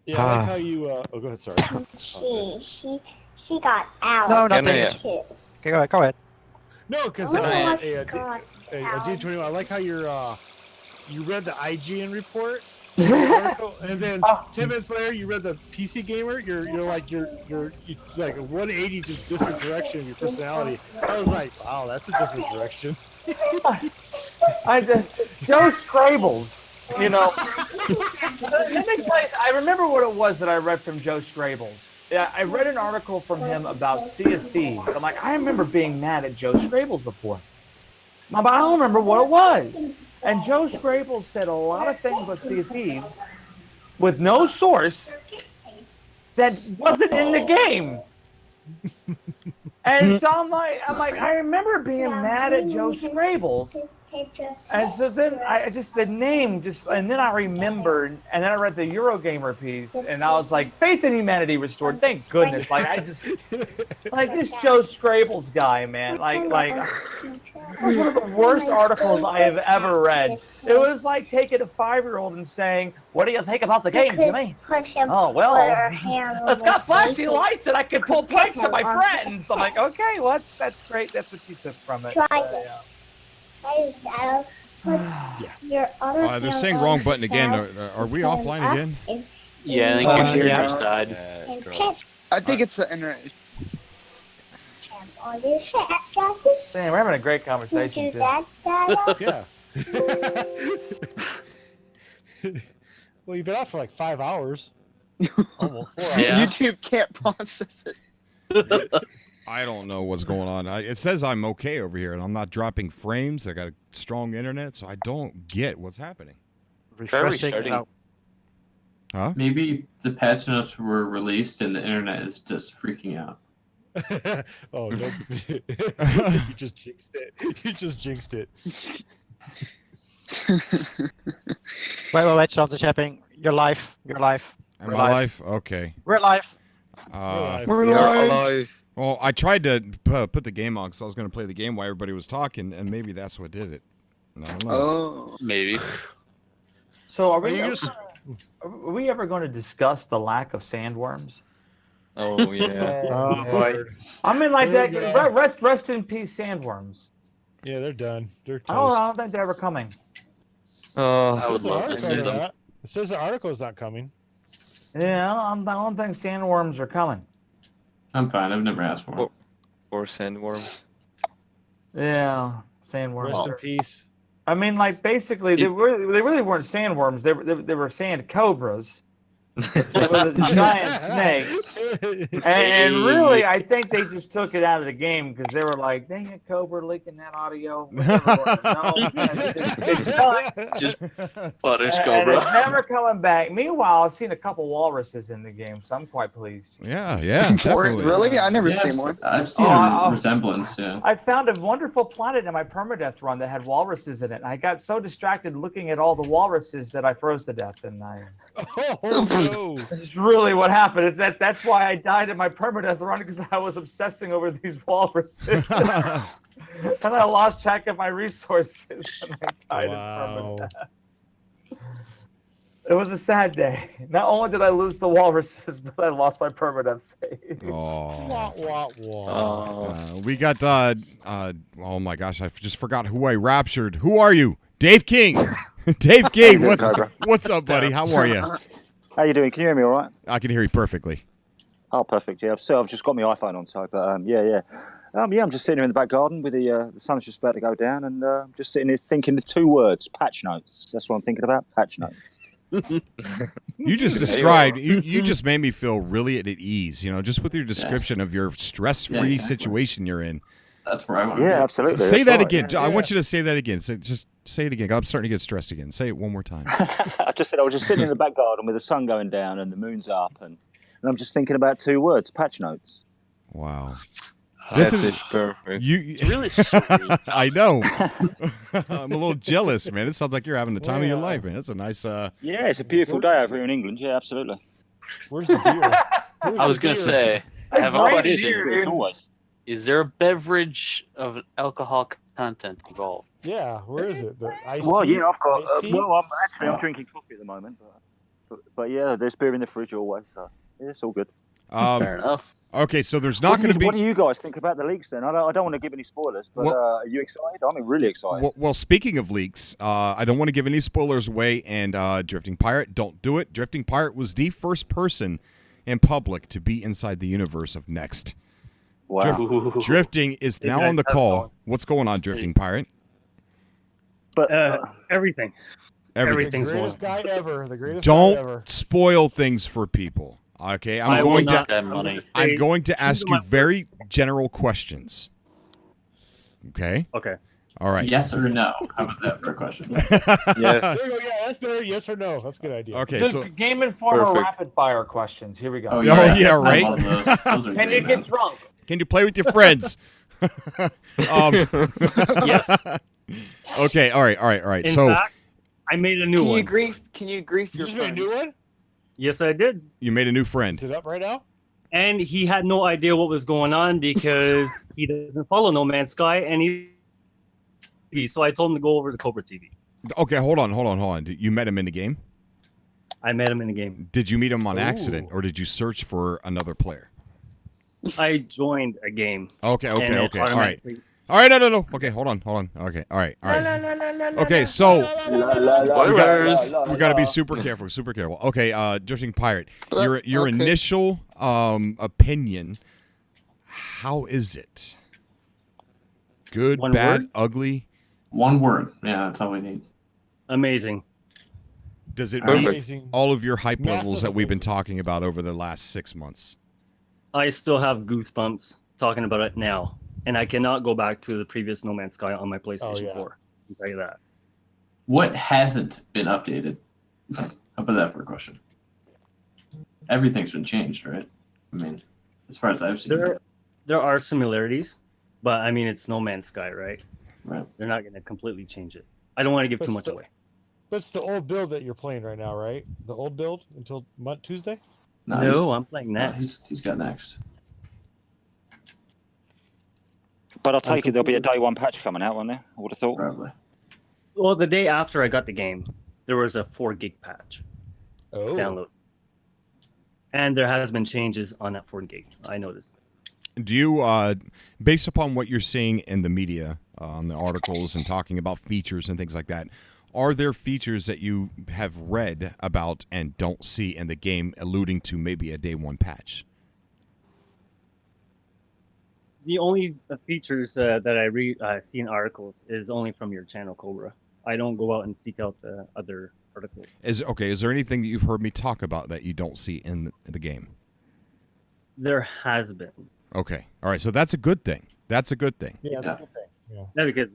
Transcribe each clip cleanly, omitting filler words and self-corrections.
Yeah, I like how you. Oh, go ahead. Sorry. She got out. No, Can nothing. I, Okay, go ahead. No, because Can I ask- G21. I like how you read the IGN report article, and then 10 minutes later you read the PC Gamer. You're like it's like a 180 just different direction of your personality. I was like, wow, that's a different direction. Joe Scrables, you know. I remember what it was that I read from Joe Scrables. Yeah, I read an article from him about Sea of Thieves. I'm like, I remember being mad at Joe Scrables before. But I don't remember what it was. And Joe Scrables said a lot of things about Sea of Thieves with no source that wasn't in the game. And so I'm like, I remember being mad at Joe Scrables. And so then the name and then I remembered, and then I read the Eurogamer piece, and I was like, faith in humanity restored. Thank goodness. This Joe Scrables guy, man. It was one of the worst articles I have ever read. It was like taking a 5-year-old and saying, what do you think about the game, Jimmy? Oh, well, it's got flashy lights and I can pull pranks on my friends. I'm like, okay, well, that's great. That's what you took from it. Yeah. They're saying wrong button again. Are we offline again? Yeah, I think computer just died. I think it's the internet. Man, we're having a great conversation, too. Yeah. Well, you've been out for like 5 hours. Almost 4 hours. Yeah. YouTube can't process it. I don't know what's going on. It says I'm okay over here, and I'm not dropping frames. I got a strong internet, so I don't get what's happening. Refreshing. Huh? Maybe the patch notes were released and the internet is just freaking out. Oh, no. You just jinxed it. You just jinxed it. Wait, stop the chapping. You're live. Am I live? Okay. We're live. We're live. Well, I tried to put the game on because I was going to play the game while everybody was talking, and maybe that's what did it. I don't know. Oh. Maybe. So are we ever going to discuss the lack of sandworms? Oh yeah. Oh boy. I mean, like that. Rest in peace, sandworms. Yeah, they're done. They're toast. I don't think they're ever coming. Oh, I would love to see them. It says the article is not coming. Yeah, I don't think sandworms are coming. I'm fine. I've never asked for it. or sandworms. Yeah, sandworms. Rest in peace. I mean, like basically, they really weren't sandworms. They were sand cobras. With a giant snake, and really, I think they just took it out of the game because they were like, "Dang it, Cobra leaking that audio." It's done. Just punish And Cobra. it's never coming back. Meanwhile, I've seen a couple walruses in the game, so I'm quite pleased. Yeah, definitely. Really? I never Yes, seen one. I've seen a resemblance, yeah. I found a wonderful planet in my permadeath run that had walruses in it. I got so distracted looking at all the walruses that I froze to death, and Oh no! It's really what happened. That's why I died in my permadeath run because I was obsessing over these walruses. And I lost track of my resources and I died in permadeath. It was a sad day. Not only did I lose the walruses, but I lost my permadeath save. Wah, wah, wah. We got oh my gosh, I just forgot who I raptured. Who are you? Dave King. Dave King, what's up, buddy? How are you? How you doing? Can you hear me all right? I can hear you perfectly. Oh, perfect. Yeah, I've just got my iPhone on, so but yeah. I'm just sitting here in the back garden with the sun's just about to go down, and just sitting here thinking of 2 words: patch notes. That's what I'm thinking about. Patch notes. You just described. You just made me feel really at ease. Just with your description of your stress-free situation you're in. That's where I want to Yeah, be. absolutely. Say That's that right. again. Yeah. I want you to say that again. Just say it again. I'm starting to get stressed again. Say it one more time. I just said I was just sitting in the back garden with the sun going down and the moon's up, and I'm just thinking about 2 words: patch notes. Wow. This is perfect. It's really sweet. I know. I'm a little jealous, man. It sounds like you're having the time of your life, man. That's a nice. Yeah, it's a beautiful day over here in England. Yeah, absolutely. Where's the beer? I was going to say, I have a right question. here. Always. Is there a beverage of alcohol content involved? Yeah, where is it? The iced Well, tea? yeah, I've got. Iced tea? I'm drinking coffee at the moment, but But yeah, there's beer in the fridge always, so yeah, it's all good. Fair enough. Okay, so there's not going to be. What do you guys think about the leaks then? I don't want to give any spoilers, but are you excited? I'm really excited. Well, speaking of leaks, I don't want to give any spoilers away. And Drifting Pirate, don't do it. Drifting Pirate was the first person in public to be inside the universe of Next. Wow. Drifting is now on the call. What's going on, Drifting Pirate? But everything. Everything's the greatest guy ever. The greatest Don't guy ever. spoil things for people. Okay, I'm going to ask you very general questions. Okay. Okay. All right. Yes or no? How about that for a question? Yes. There you go. Yeah, that's better. Yes or no. That's a good idea. Okay. Just So Game Informer Perfect. rapid fire questions. Here we go. Oh, yeah, right. One of those are Can you great, get man. drunk? can you play with your friends? Yes. Okay. All right. In So fact, I made a new Can one. you grief? Can you grief You your just made a friend? new one? Yes, I did. you made a new friend. Is it up right now? And he had no idea what was going on because he doesn't follow No Man's Sky, and so I told him to go over to Cobra TV. Okay, hold on. You met him in the game? I met him in the game. Did you meet him on Ooh. accident, or did you search for another player? I joined a game. Okay. and it All right. automatically- All right. No. Okay, hold on. Okay. All right. Okay, so we got to be super careful. Okay, Drifting Pirate, your Okay. initial opinion. How is it? Good, One bad, word? ugly? One word. Yeah, that's all we need. Amazing. Does it Perfect. meet Amazing. all of your hype Massive levels that we've been amazing. talking about over the last 6 months? I still have goosebumps talking about it now, and I cannot go back to the previous No Man's Sky on my PlayStation yeah. 4. I can tell you that. What hasn't been updated? How about that for a question? Everything's been changed, right? I mean, as far as I've seen. There are similarities, but I mean it's No Man's Sky, right? Right. They're not going to completely change it. I don't want to give But too much still- away. But it's the old build that you're playing right now, right? The old build until Tuesday? No, I'm playing no, next. he's got next. But I take it there'll be a day one patch coming out, won't there? I would have thought. Probably. Well, the day after I got the game, there was a 4 gig patch Oh. download. And there has been changes on that 4 gig. I noticed. Do you, based upon what you're seeing in the media, on the articles and talking about features and things like that, are there features that you have read about and don't see in the game alluding to maybe a day one patch? The only features that I read, see in articles is only from your channel, Cobra. I don't go out and seek out other articles. Is there anything that you've heard me talk about that you don't see in the game? There has been. Okay. All right. So that's a good thing. That's a good thing. Yeah, that's a good thing. Yeah. Yeah, because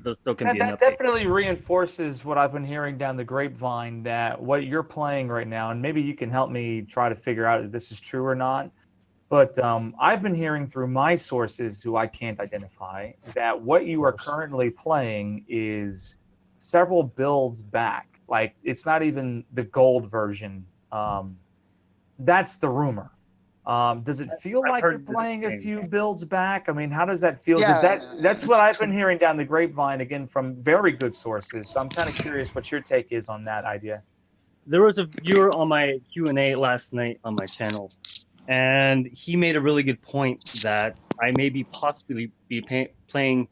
there still can be an That update. definitely reinforces what I've been hearing down the grapevine, that what you're playing right now, and maybe you can help me try to figure out if this is true or not. But I've been hearing through my sources, who I can't identify, that what you are currently playing is several builds back. Like, it's not even the gold version. That's the rumor. Does it feel I've like you're heard the playing a same. few builds back? I mean, how does that feel? Yeah, That's what I've been hearing down the grapevine, again, from very good sources. So I'm kind of curious what your take is on that idea. There was a viewer on my Q&A last night on my channel, and he made a really good point that I may be possibly be playing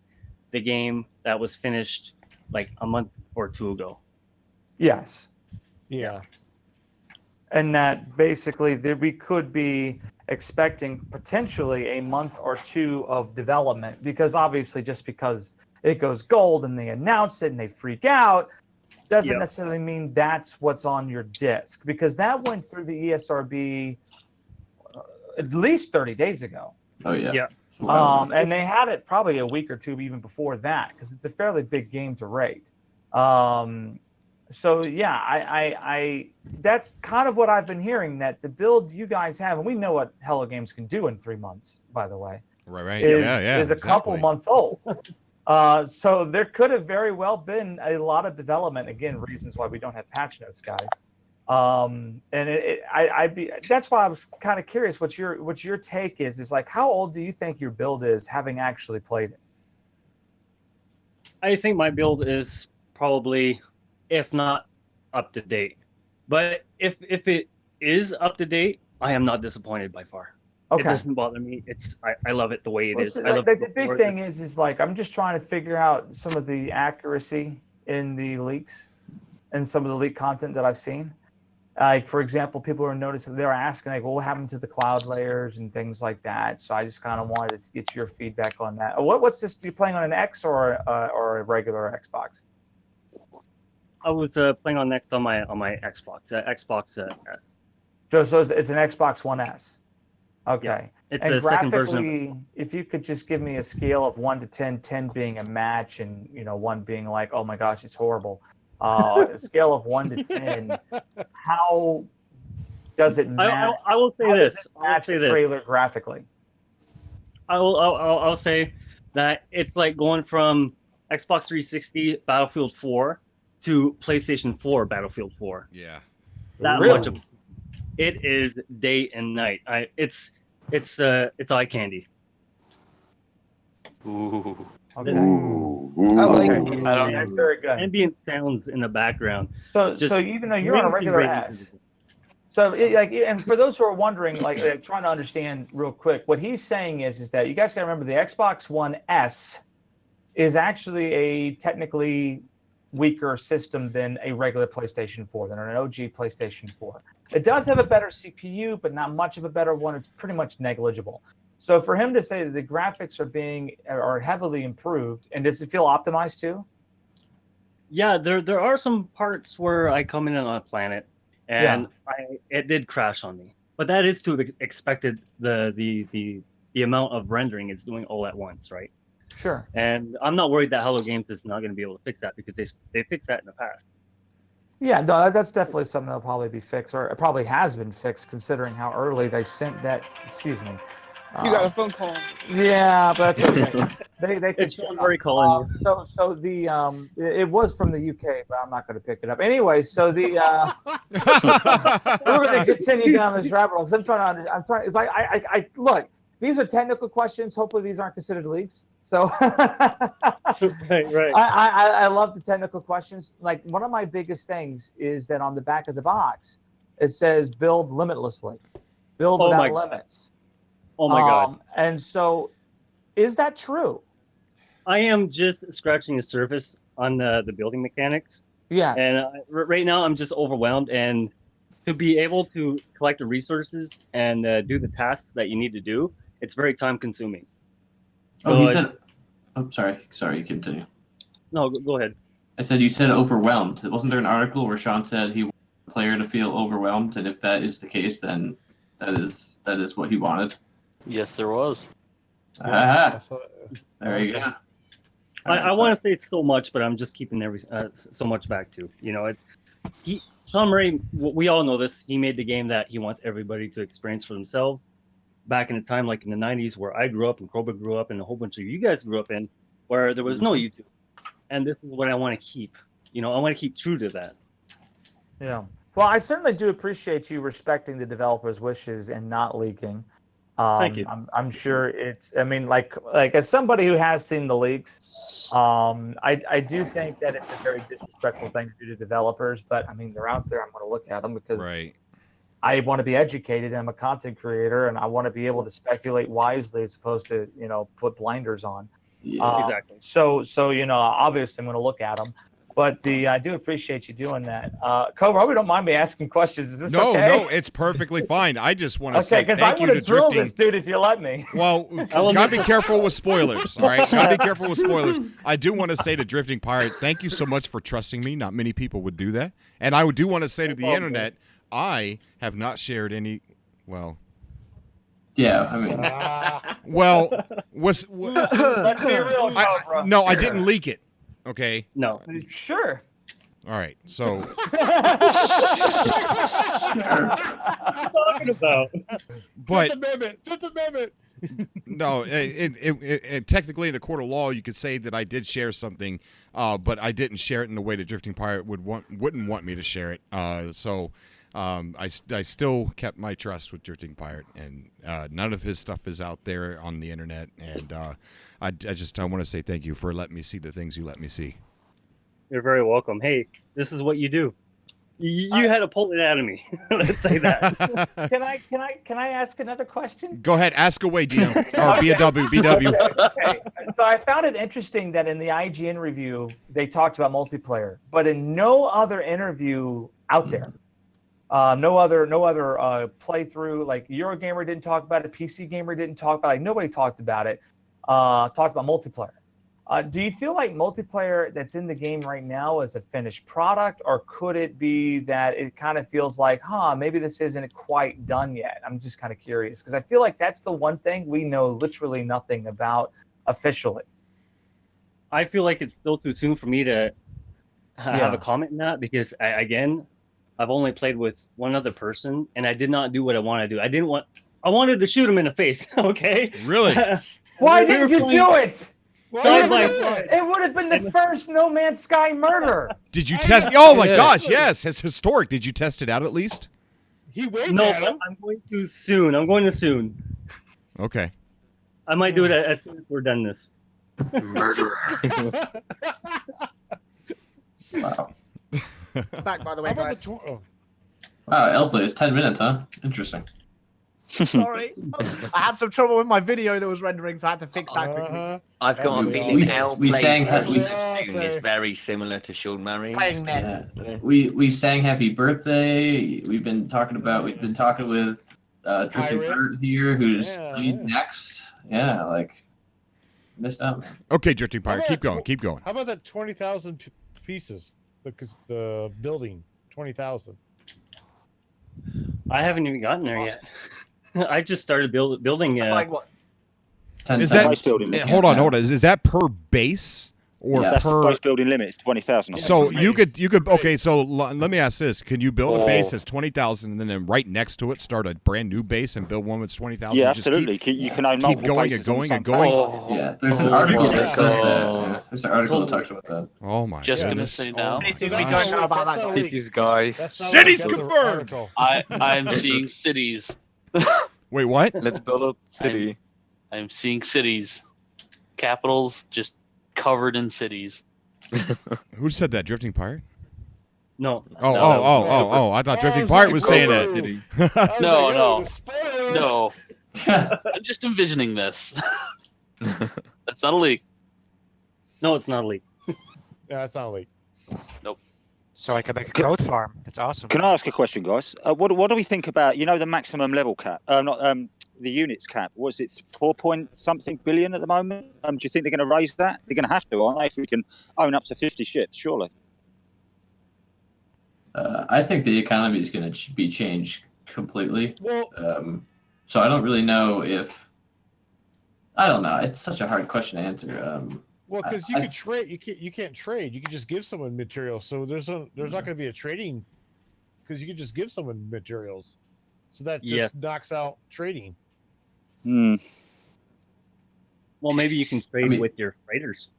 the game that was finished like a month or 2 ago. Yes. Yeah. And that basically we could be expecting potentially a month or 2 of development, because obviously just because it goes gold and they announce it and they freak out doesn't Yeah. necessarily mean that's what's on your disc, because that went through the ESRB at least 30 days ago. Oh yeah. Yeah. And they had it probably a week or 2 even before that, because it's a fairly big game to rate. So yeah, I that's kind of what I've been hearing, that the build you guys have, and we know what Hello Games can do in 3 months, by the way, Right. is a couple months old. So there could have very well been a lot of development. Again, reasons why we don't have patch notes, guys. And that's why I was kind of curious what your take is like, how old do you think your build is, having actually played it? I think my build is probably, if not up to date. But if it is up to date, I am not disappointed by far. Okay. It doesn't bother me. I love it the way it is. Listen, I love the big thing is like I'm just trying to figure out some of the accuracy in the leaks and some of the leak content that I've seen. Like for example, people are noticing they're asking like, well, what happened to the cloud layers and things like that. So I just kind of wanted to get your feedback on that. What's this? You playing on an X or a regular Xbox? I was playing on next on my Xbox Xbox S. So it's an Xbox One S. Okay. Yeah, it's and the second version of graphically, if you could just give me a scale of 1 to 10, 10 being a match, and 1 being like, oh my gosh, it's horrible. A scale of 1 to 10, how does it match? I will say this. Match the trailer graphically. I'll say that it's like going from Xbox 360 Battlefield 4 to PlayStation 4 Battlefield 4. Yeah. That Really? much of it is day and night. It's eye candy. Ooh. Okay. I like it. That's very good. Ambient sounds in the background. So Just even though you're on a crazy, regular crazy. S, so and for those who are wondering, like trying to understand real quick, what he's saying is that you guys got to remember the Xbox One S is actually a technically weaker system than a regular PlayStation 4, than an OG PlayStation 4. It does have a better CPU, but not much of a better one. It's pretty much negligible. So for him to say that the graphics are heavily improved, and does it feel optimized too? Yeah, there are some parts where I come in on a planet and it did crash on me. But that is to be expected. The amount of rendering it's doing all at once, right? Sure. And I'm not worried that Hello Games is not going to be able to fix that because they fixed that in the past. Yeah, no, that's definitely something that'll probably be fixed, or it probably has been fixed considering how early they sent that. Excuse me. You got a phone call. Yeah, but that's okay. they It's Sean Murray calling you. So the it was from the UK, but I'm not going to pick it up anyway. So the we're going to continue down this rabbit hole because I'm trying. It's like I look. These are technical questions. Hopefully, these aren't considered leaks. So, right. I love the technical questions. Like one of my biggest things is that on the back of the box, it says "Build limitlessly," build without limits. Oh my God! And so, is that true? I am just scratching the surface on the building mechanics. Yeah. And right now, I'm just overwhelmed, and to be able to collect the resources and do the tasks that you need to do, it's very time consuming. So he said, oh, sorry, you continue. No, go ahead. I said you said overwhelmed. Wasn't there an article where Sean said he wanted the player to feel overwhelmed, and if that is the case, then that is what he wanted. Yes, there was. There you go. I want to say so much, but I'm just keeping so much back too. Sean Murray, we all know this. He made the game that he wants everybody to experience for themselves. Back in a time like in the 90s where I grew up and Cobra grew up and a whole bunch of you guys grew up in, where there was no YouTube. And this is what I want to keep. I want to keep true to that. Yeah. Well, I certainly do appreciate you respecting the developers' wishes and not leaking. Thank you. I'm sure like as somebody who has seen the leaks, I do think that it's a very disrespectful thing to do to developers, but I mean, they're out there. I'm going to look at them because I want to be educated. I'm a content creator and I want to be able to speculate wisely as opposed to, put blinders on. Yeah, exactly. So, obviously I'm going to look at them. But I do appreciate you doing that. Cobra, I hope you don't mind me asking questions. Is this okay? No, it's perfectly fine. I just want to say because thank I you want to to drill Drifting. this dude if you let me. Well, gotta be careful with spoilers, all right? Gotta be careful with spoilers. I do want to say to Drifting Pirate, thank you so much for trusting me. Not many people would do that. And I do want to say to the internet, I have not shared any, well... Yeah, I mean... Well, let's be real, Cobra. No, I didn't leak it. Okay. No. Sure. All right. So. Talking about. But Fifth Amendment. No, it technically in a court of law, you could say that I did share something, but I didn't share it in the way that Drifting Pirate wouldn't want me to share it. So I still kept my trust with Drifting Pirate, and none of his stuff is out there on the internet. And I want to say thank you for letting me see the things you let me see. You're very welcome. Hey, this is what you do. You had to pull it out of me. Let's say that. Can I ask another question? Go ahead, ask away, GM. Or BW. Okay. So I found it interesting that in the IGN review they talked about multiplayer, but in no other interview out there, no other playthrough, like Eurogamer didn't talk about it, PC Gamer didn't talk about it, like nobody talked about it. Talked about multiplayer. Do you feel like multiplayer that's in the game right now is a finished product, or could it be that it kind of feels like, maybe this isn't quite done yet? I'm just kind of curious because I feel like that's the one thing we know literally nothing about officially. I feel like it's still too soon for me to have a comment in that because, I've only played with one other person, and I did not do what I wanted to do. I wanted to shoot him in the face, okay? Really? Why didn't you do it? It would have been the first No Man's Sky murder. Did you test? Oh my gosh, yes, it's historic. Did you test it out at least? He waved No, at him. I'm going to soon. Okay. I might do it as soon as we're done this. Murderer. Wow. Back, by the way, guys. Wow, L-play is 10 minutes, huh? Interesting. Sorry. I had some trouble with my video that was rendering, so I had to fix that quickly. I've got a feeling we sang is very similar to Sean Murray's. We sang Happy Birthday. We've been talking with Drifting Bird here, who's next. Yeah, like missed out. Okay, Drifting Pirate, keep going. How about that 20,000 pieces? The building, 20,000. I haven't even gotten there yet. I just started building. Like what? Is that hold on? Is that per base or that's per the base building limit? It's 20,000. So you could okay. So let me ask this: can you build a base that's 20,000 and then right next to it start a brand new base and build one that's 20,000? Yeah, absolutely. You can own keep going and going and going. Yeah, there's an article that says that. There's an article that talks about that. Oh my Just goodness! gonna say now. Anything we don't know about that. Cities, guys. Cities confirmed. I'm seeing cities. Wait, what? Let's build a city. I'm seeing cities, capitals just covered in cities. Who said that? Drifting Pirate? No. Oh! I thought Drifting Pirate was saying that. No. I'm just envisioning this. That's not a leak. No, it's not a leak. Yeah, it's not a leak. Nope. So I can make a goat farm. It's awesome. Can I ask a question, guys? What do we think about the maximum level cap? The units cap. What's it? 4-point-something billion at the moment. Do you think they're going to raise that? They're going to have to, aren't they? If we can own up to 50 ships, surely. I think the economy is going to be changed completely. Well, so I don't really know if. I don't know. It's such a hard question to answer. Well, because you could trade. You can't trade. You can just give someone materials. So there's not going to be a trading, because you can just give someone materials. So that just knocks out trading. Well, maybe you can trade with your freighters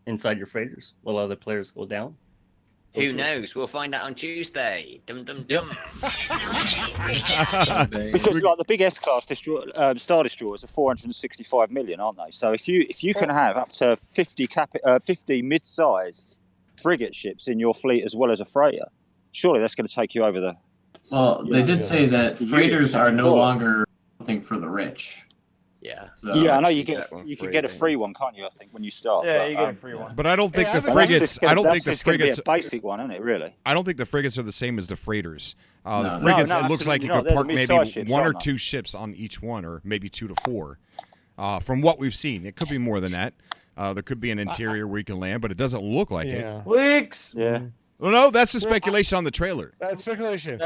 inside your freighters while other players go down. Who knows? We'll find out on Tuesday. Dum dum dum. Because like the big S-class Star Destroyers are 465 million, aren't they? So if you can have up to 50 mid-size frigate ships in your fleet as well as a freighter, surely that's going to take you over the. Well, they did say that freighters are no longer something for the rich. Yeah. So I know you can get a free one, can't you? I think when you start. Yeah, you get a free one. But I don't think the frigates. I don't think the frigates. A basic one, isn't it? Really. I don't think the frigates are the same as the freighters. The No, frigates. no, it looks like you could they're park the maybe mid-size ships, one or aren't they? two ships on each one, or maybe 2 to 4. From what we've seen, it could be more than that. There could be an interior where you can land, but it doesn't look like it. Leaks. Yeah. Well, no, that's the speculation on the trailer. That's speculation. 2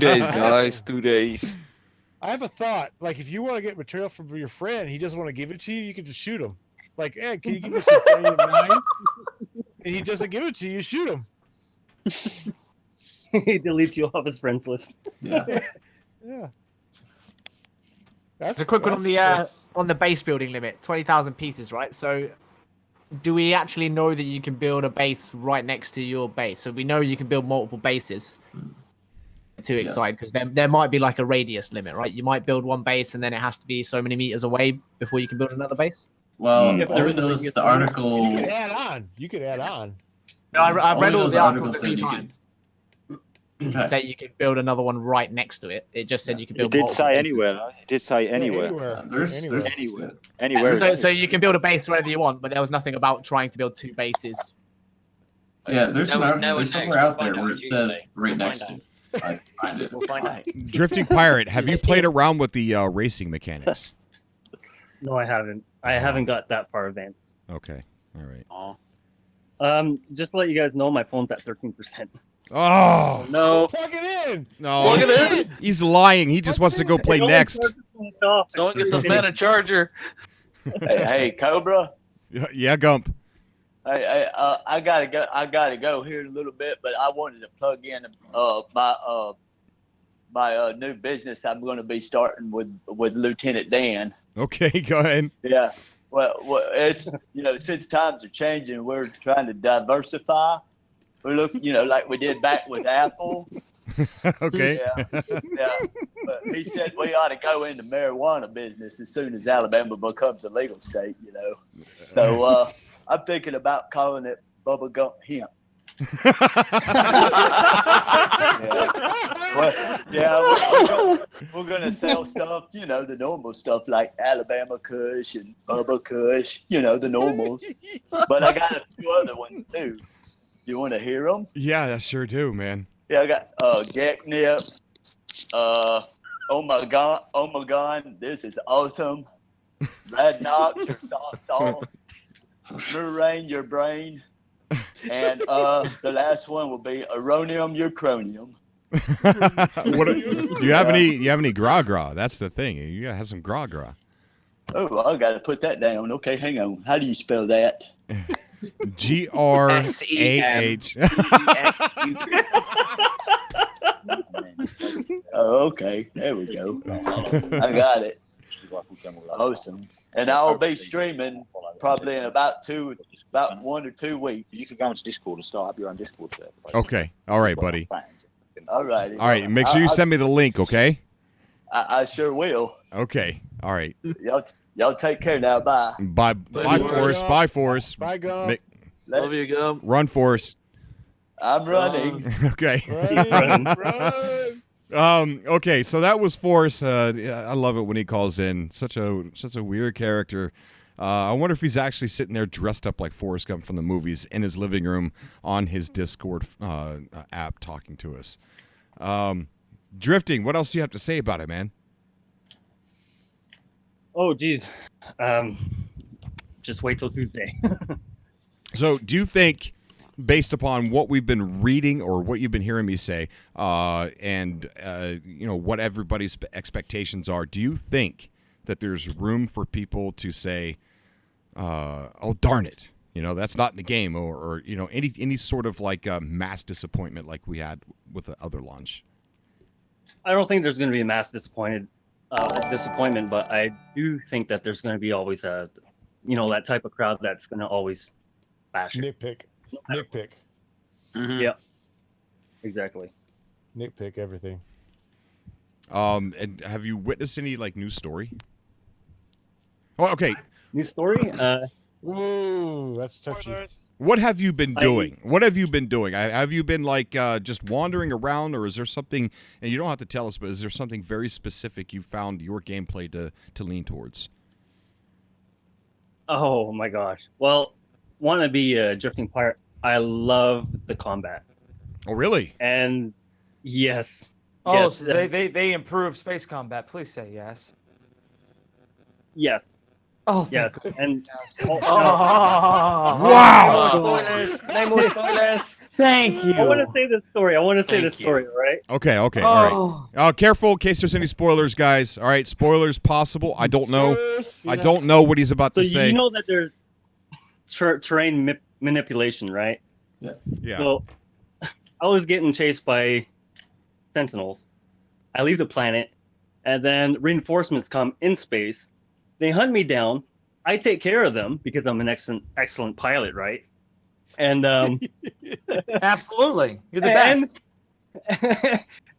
days, guys. 2 days. I have a thought. Like, if you want to get material from your friend, he doesn't want to give it to you, you can just shoot him. Like, hey, can you give me something of mine? And he doesn't give it to you, shoot him. He deletes you off his friends list. Yeah. Yeah. That's a quick one on the base building limit, 20,000 pieces, right? So, do we actually know that you can build a base right next to your base? So we know you can build multiple bases. Too excited because there might be like a radius limit, right? You might build one base and then it has to be so many meters away before you can build another base. Well, there was the article. You could add on. No, I've read all those the articles a said few you could- times. Say you could build another one right next to it. It just said you could It build. did multiple say bases. anywhere, though. It did say anywhere. Anywhere. So you can build a base wherever you want, but there was nothing about trying to build 2 bases. Yeah, there's No one knows. somewhere We'll out find there out where it Tuesday. says right We'll next find to it. I find it. We'll find out. Drifting Pirate, have you played around with the racing mechanics? No, I haven't. I haven't got that far advanced. Okay, all right. Just to let you guys know, my phone's at 13%. Oh no! Plug it in. No, Plug it in. He's lying. He just wants to go play next. Someone get this man a charger. Hey, Cobra. Yeah, Gump. I gotta go here in a little bit, but I wanted to plug in my new business I'm going to be starting with Lieutenant Dan. Okay, go ahead. Yeah. Well, it's since times are changing, we're trying to diversify. We look, like we did back with Apple. Okay. Yeah. But he said we ought to go into marijuana business as soon as Alabama becomes a legal state. So I'm thinking about calling it Bubba Gump Hemp. We're gonna sell stuff, the normal stuff like Alabama Kush and Bubba Kush, the normals. But I got a few other ones too. You want to hear them? Yeah, I sure do, man. Yeah, I got Geck Nip. Oh my god, this is awesome. Red Knox, your socks off. Rain, your brain. And the last one will be Aronium, your cronium. Do you have any gra gra? That's the thing. You gotta have some gra gra. Oh, I gotta put that down. Okay, hang on. How do you spell that? GRAH. Oh, okay. There we go. I got it. Awesome. And I'll be streaming probably in about 1 or 2 weeks. You can go into Discord and start up your own Discord server. Okay. All right, buddy. All right. All right. Make sure you send me the link, okay? I sure will. Okay. All right. Y'all take care now. Bye. Bye, Forrest. Bye, Forrest. Bye, Gump. Love you, Gump. Run, Forrest. I'm running. Okay. Run. Okay, so that was Forrest. I love it when he calls in. Such a weird character. I wonder if he's actually sitting there dressed up like Forrest Gump from the movies in his living room on his Discord app talking to us. Drifting, what else do you have to say about it, man? Oh, geez. Just wait till Tuesday. So do you think, based upon what we've been reading or what you've been hearing me say, and what everybody's expectations are, do you think that there's room for people to say, oh, darn it, that's not in the game, or any sort of like mass disappointment like we had with the other launch? I don't think there's going to be a mass disappointment, but I do think that there's going to be always that type of crowd that's going to always bash it. Nitpick. Mm-hmm. Yep. Exactly. Nitpick everything. And have you witnessed any news story? Oh, okay. News story? Ooh, that's touchy. What have you been doing? What have you been doing? Have you been just wandering around, or is there something? And you don't have to tell us, but is there something very specific you found your gameplay to lean towards? Oh my gosh. Well, want to be a drifting pirate. I love the combat. Oh, really? And yes. Oh, yes. so they improved space combat. Please say yes. Yes. Oh, yes. And wow! Spoilers. No more spoilers. Thank you. I want to say this story. All right? Okay. All right. Careful in case there's any spoilers, guys. All right, spoilers possible. I don't know. I don't know what he's about to say. So you know that there's terrain manipulation, right? Yeah. So I was getting chased by sentinels. I leave the planet, and then reinforcements come in space. They hunt me down. I take care of them because I'm an excellent pilot, right? And absolutely, you're the best.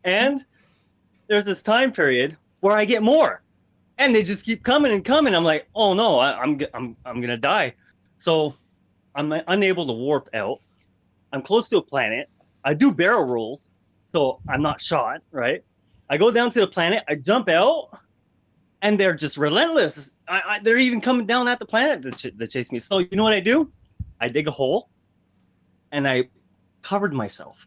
And there's this time period where I get more, and they just keep coming and coming. I'm like, oh no, I'm gonna die. So I'm unable to warp out. I'm close to a planet. I do barrel rolls, so I'm not shot, right? I go down to the planet, I jump out, and they're just relentless. They're even coming down at the planet to chase me. So you know what I do? I dig a hole, and I covered myself.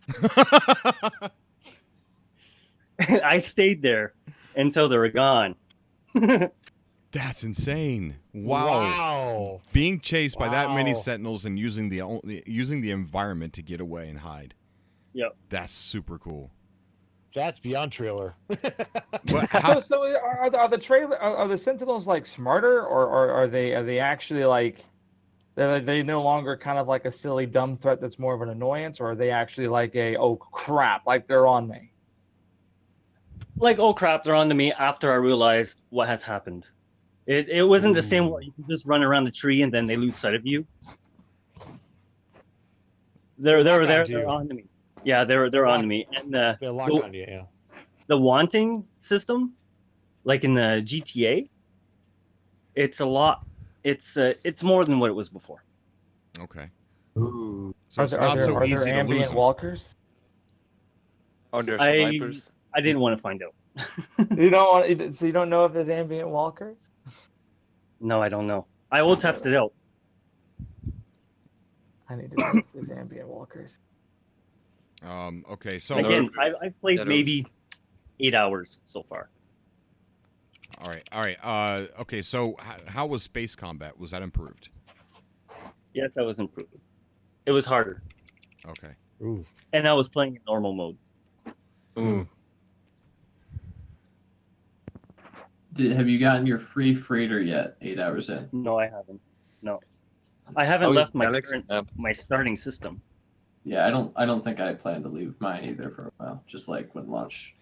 I stayed there until they were gone. That's insane. Wow. Being chased by that many sentinels and using the environment to get away and hide. Yep. That's super cool. That's beyond trailer. So are the trailer are the sentinels like smarter, or are they actually like they no longer kind of like a silly dumb threat that's more of an annoyance, or are they actually like a oh crap, like they're on me? Like, oh crap, they're on to me after I realized what has happened. It wasn't the same where you can just run around the tree and then they lose sight of you. They're on to me. Yeah, they're on to me. And they lock on you, yeah. The wanting system, like in the GTA, it's a lot. It's more than what it was before. Okay. Ooh. So it's not so easy to lose ambient them. walkers? Are there snipers? I didn't want to find out. You don't want, so you don't know if there's ambient walkers? No, I don't know. I will test it out. I need to know if there's ambient walkers. Okay, so again, I've played maybe 8 hours so far. All right. Okay, so how was space combat? Was that improved? Yes, that was improved. It was harder. Okay. Ooh. And I was playing in normal mode. Ooh. Have you gotten your free freighter yet? 8 hours in. No, I haven't. No, I haven't left my starting system. Yeah, I don't think I plan to leave mine either for a while. Just like when launch.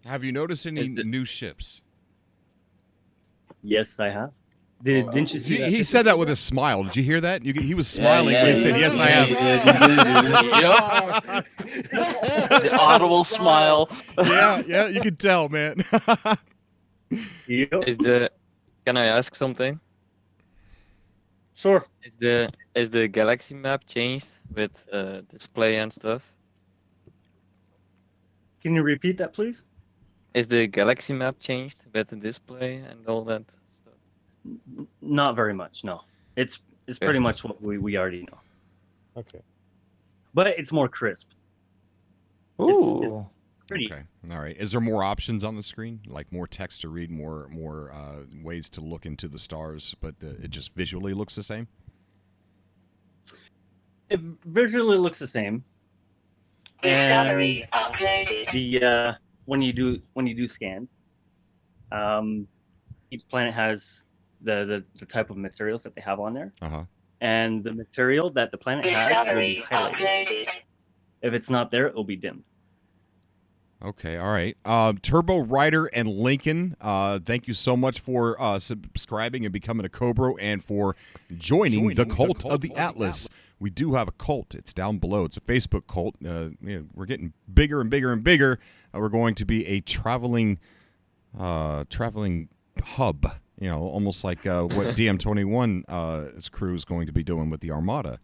Have you noticed any new ships? Yes, I have. Didn't you see that? He said that with a smile. Did you hear that? He was smiling when he said, "Yes, I have." Yep. The audible smile. Yeah, you can tell, man. Can I ask something? Sure. Is the galaxy map changed with display and stuff? Can you repeat that, please? Is the galaxy map changed with the display and all that stuff? Not very much, no. It's pretty much what we already know. Okay. But it's more crisp. Ooh. It's pretty. Okay. All right. Is there more options on the screen? Like more text to read, more ways to look into the stars, but it just visually looks the same? It visually looks the same. Discovery uploaded. The when you do scans, each planet has the type of materials that they have on there. And the material that the planet has will be highlighted. If it's not there, it will be dimmed. Okay, all right. Turbo Rider and Lincoln, thank you so much for subscribing and becoming a Cobra and for joining the cult of the Atlas. We do have a cult. It's down below. It's a Facebook cult. We're getting bigger and bigger and bigger. We're going to be a traveling hub. You know, almost like what DM21's crew is going to be doing with the Armada.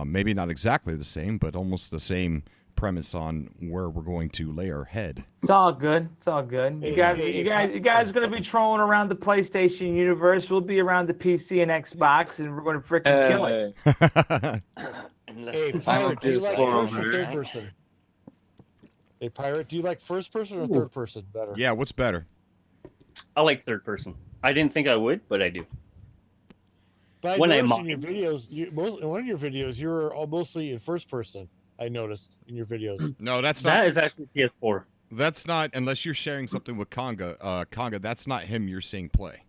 Maybe not exactly the same, but almost the same premise on where we're going to lay our head. It's all good. It's all good. You guys are gonna be trolling around the PlayStation universe. We'll be around the PC and Xbox, and we're gonna freaking kill it. Hey, Pirate, do you like first or third person? Hey, Pirate, do you like first person or third person better? Yeah, what's better? I like third person. I didn't think I would, but I do. But I noticed in your videos, in one of your videos, you were mostly in first person. I noticed in your videos. No, that's not. That is actually PS4. That's not, unless you're sharing something with Conga. Conga, that's not him you're seeing play.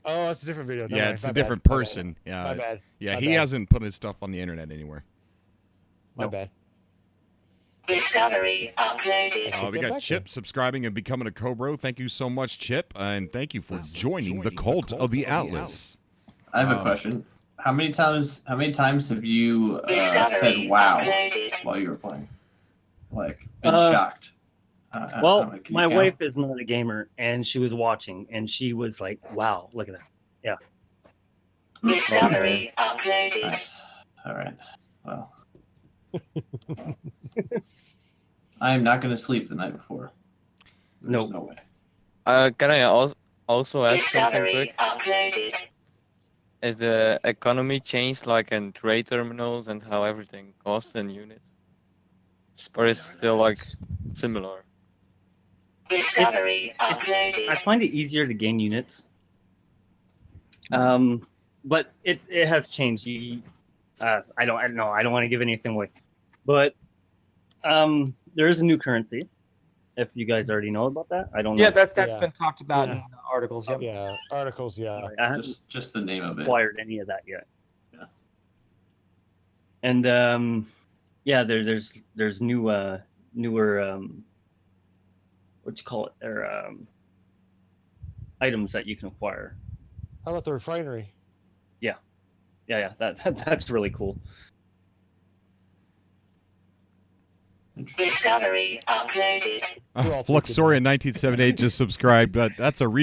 Oh, it's a different video. Yeah, it's a different person. Yeah, my bad. Yeah, he hasn't put his stuff on the internet anywhere. My bad. Discovery uploaded. We got Chip subscribing and becoming a Cobra. Thank you so much, Chip, and thank you for joining the cult of the Atlas. I have a question. How many times have you said "wow" while you were playing? Like, been shocked. Well, my wife is not a gamer, and she was watching, and she was like, "Wow, look at that!" Yeah. Discovery uploaded. Nice. All right. Well, I am not going to sleep the night before. There's no way. Can I also ask something quick? Uploaded. Is the economy changed like in trade terminals and how everything costs in units? Or is it still like similar? Discovery uploaded. I find it easier to gain units. But it has changed. I don't know. I don't want to give anything away, but there is a new currency. If you guys already know about that, I don't know. Yeah, that's been talked about in the articles. Yep. Yeah, articles. Yeah. I haven't Just the name of it. acquired any of that yet. Yeah. And yeah, there's newer what you call it? They're items that you can acquire. How about the refinery? Yeah. That's really cool. Discovery uploaded. Fluxorian 1978 just subscribed, but that's fake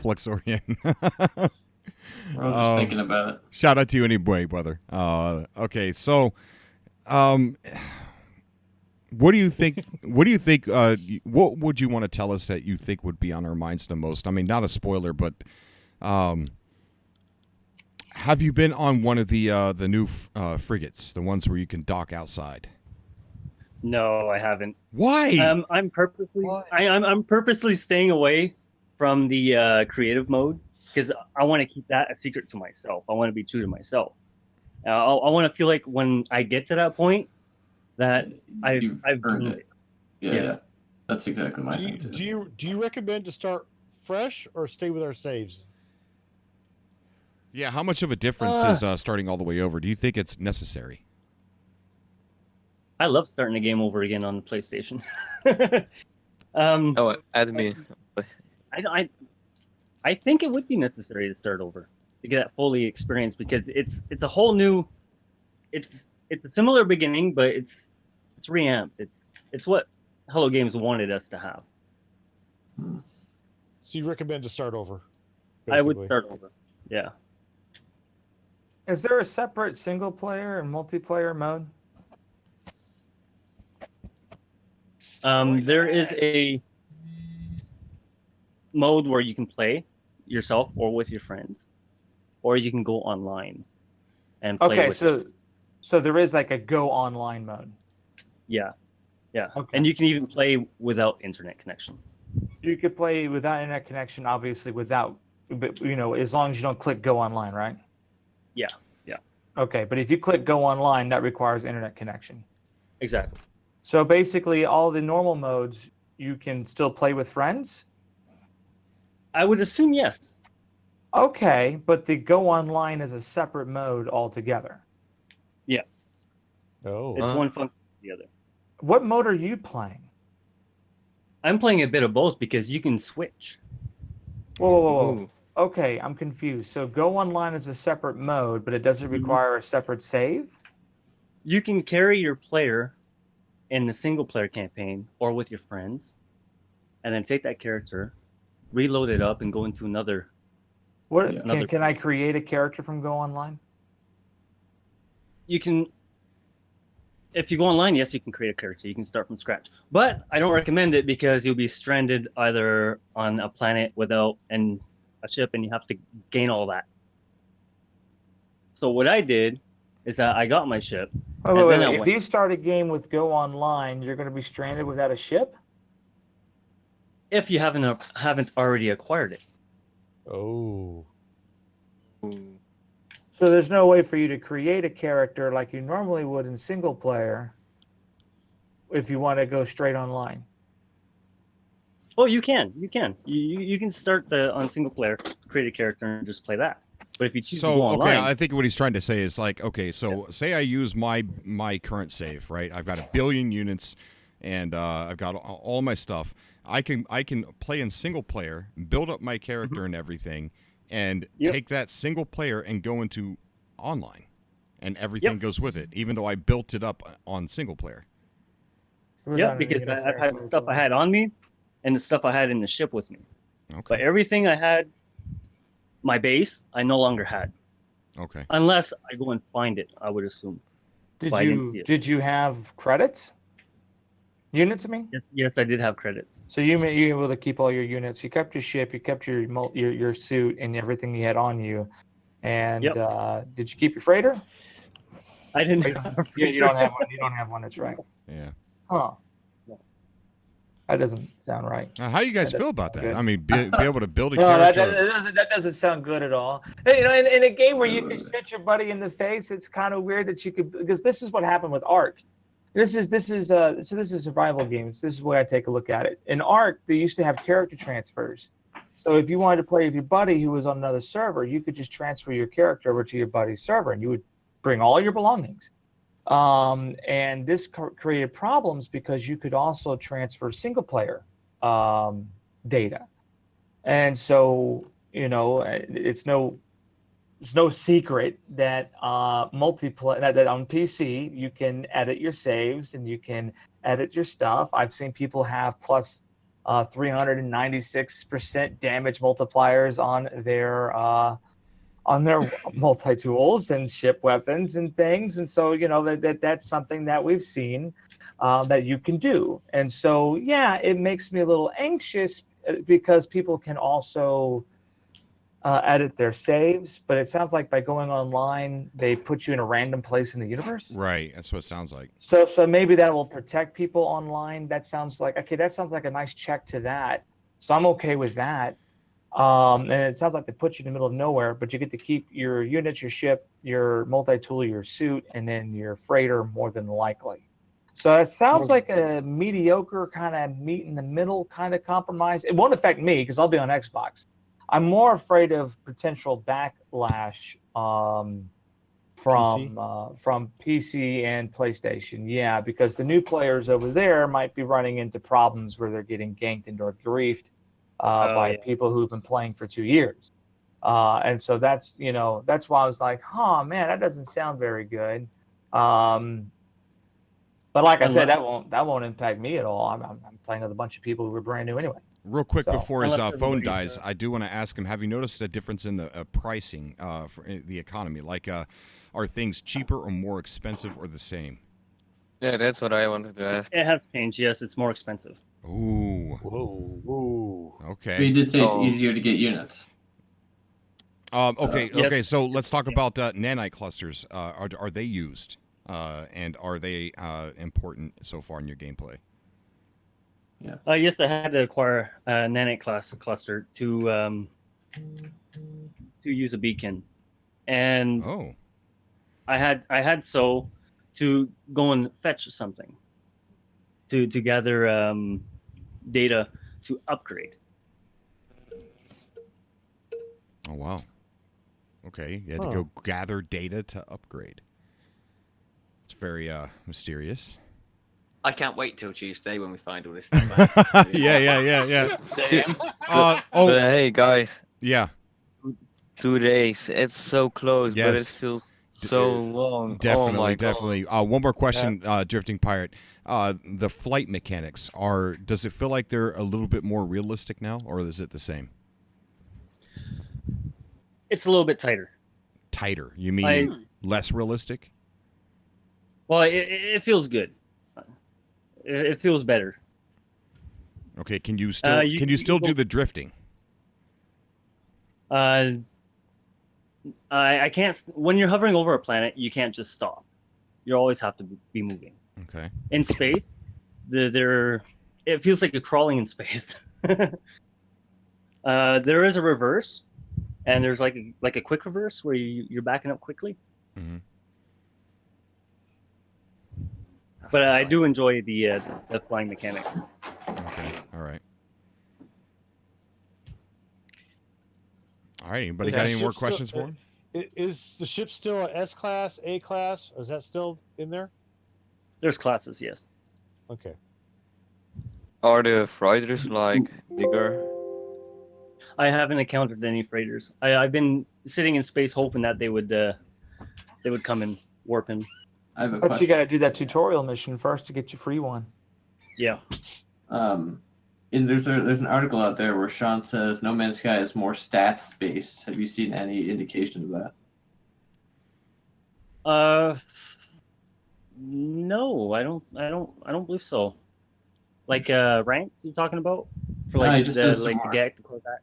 Fluxorian. I was just thinking about it. Shout out to you anyway, brother. Okay, so what do you think? What would you want to tell us that you think would be on our minds the most? I mean, not a spoiler, but have you been on one of the new frigates, the ones where you can dock outside? No, I haven't. Why? I'm purposely staying away from the creative mode because I want to keep that a secret to myself. I want to be true to myself. I want to feel like when I get to that point that I've earned it. Yeah. That's exactly my thing too. Do you recommend to start fresh or stay with our saves? Yeah, how much of a difference is starting all the way over? Do you think it's necessary? I love starting a game over again on the PlayStation. Add me. I think it would be necessary to start over to get that fully experience because it's a whole new. It's a similar beginning, but it's reamped. It's what Hello Games wanted us to have. So you recommend to start over? Basically. I would basically. start over. Yeah. Is there a separate single player and multiplayer mode? There is a mode where you can play yourself or with your friends, or you can go online and play. Okay, so there is like a go online mode. Yeah. Okay. And you can even play without internet connection. You could play without internet connection, obviously without, but as long as you don't click go online, right? Yeah. Okay, but if you click go online, that requires internet connection. Exactly. So basically, all the normal modes you can still play with friends? I would assume yes. Okay, but the go online is a separate mode altogether. Yeah. Oh. It's one function or the other. What mode are you playing? I'm playing a bit of both because you can switch. Whoa. Okay, I'm confused. So go online is a separate mode, but it doesn't require a separate save? You can carry your player in the single player campaign or with your friends, and then take that character, reload it up, and go into another. Can I create a character from Go Online? You can. If you go online, yes, you can create a character. You can start from scratch, but I don't recommend it because you'll be stranded either on a planet without a ship, and you have to gain all that. So what I did is that I got my ship. Wait. If you start a game with Go Online, you're going to be stranded without a ship? If you haven't already acquired it. Oh. So there's no way for you to create a character like you normally would in single player if you want to go straight online. Oh, you can. You can start on single player, create a character, and just play that. But if you choose to go online, I think what he's trying to say is like, okay, so say I use my current save, right? I've got 1 billion units, and I've got all my stuff. I can play in single player, build up my character and everything, and take that single player and go into online, and everything goes with it, even though I built it up on single player. Yeah, because I've had the stuff I had on me, and the stuff I had in the ship with me. Okay. But everything I had, my base, I no longer had. Okay. Unless I go and find it, I would assume. Did but I didn't see you it. did you have credits? Units, I mean. Yes, I did have credits. So you were able to keep all your units. You kept your ship. You kept your suit and everything you had on you. And did you keep your freighter? I didn't. You don't have one. You don't have one. That's right. Yeah. Huh. That doesn't sound right. How do you guys feel about that? I mean, be able to build a No, character. that doesn't sound good at all. You know, in a game where you can shoot your buddy in the face, it's kind of weird that you could, because this is what happened with Ark. This is survival games. This is the way I take a look at it. In Ark, they used to have character transfers. So if you wanted to play with your buddy who was on another server, you could just transfer your character over to your buddy's server, and you would bring all your belongings. And this created problems because you could also transfer single player data. And so, you know, it's no secret that multiplayer that on PC you can edit your saves and you can edit your stuff. I've seen people have plus 396% damage multipliers on their multi-tools and ship weapons and things. And so, you know, that's something that we've seen that you can do. And so, yeah, it makes me a little anxious because people can also edit their saves, but it sounds like by going online, they put you in a random place in the universe. Right. That's what it sounds like. So maybe that will protect people online. That sounds like a nice check to that. So I'm okay with that. And it sounds like they put you in the middle of nowhere, but you get to keep your units, your ship, your multi-tool, your suit, and then your freighter more than likely. So it sounds like a mediocre kind of meet in the middle kind of compromise. It won't affect me because I'll be on Xbox. I'm more afraid of potential backlash from PC and PlayStation. Yeah, because the new players over there might be running into problems where they're getting ganked and or griefed by people who've been playing for 2 years. And so that's why I was like, oh man, that doesn't sound very good. But like I said, that won't impact me at all. I'm playing with a bunch of people who were brand new anyway. Real quick before his phone dies, I do want to ask him, have you noticed a difference in the pricing for the economy? Like, are things cheaper or more expensive or the same? Yeah, that's what I wanted to ask. It has changed. Yes, it's more expensive. Ooh. Whoa. Okay. We did say it's easier to get units. Okay. So let's talk about nanite clusters. Are they used? And are they important so far in your gameplay? Yeah. Yes, I had to acquire a nanite cluster to use a beacon, and I had to go and fetch something to gather data to upgrade. Oh wow. Okay, you had to go gather data to upgrade. It's very mysterious. I can't wait till Tuesday when we find all this stuff out. Yeah. But hey, guys. Yeah. 2 days. It's so close, but it feels so long. Definitely, oh my definitely. One more question, Drifting Pirate. The flight mechanics does it feel like they're a little bit more realistic now, or is it the same? It's a little bit tighter. Tighter? You mean less realistic? Well, it feels good. It feels better. Okay, can you still do the drifting? I can't. When you're hovering over a planet, you can't just stop. You always have to be moving. Okay. In space, it feels like you're crawling in space. There is a reverse, and there's like a quick reverse where you're backing up quickly. Mm-hmm. But I do enjoy the flying mechanics. Okay. All right. All right. Anybody got any more questions for him? Is the ship still an S class, A class? Or is that still in there? There's classes, yes. Okay. Are the freighters like bigger? I haven't encountered any freighters. I've been sitting in space hoping that they would come and warp in. I have a But question. you got to do that tutorial mission first to get your free one. Yeah. There's an article out there where Sean says No Man's Sky is more stats based. Have you seen any indication of that? No, I don't believe so. Like ranks you're talking about for No, like he just the says like some the more. galactic combat.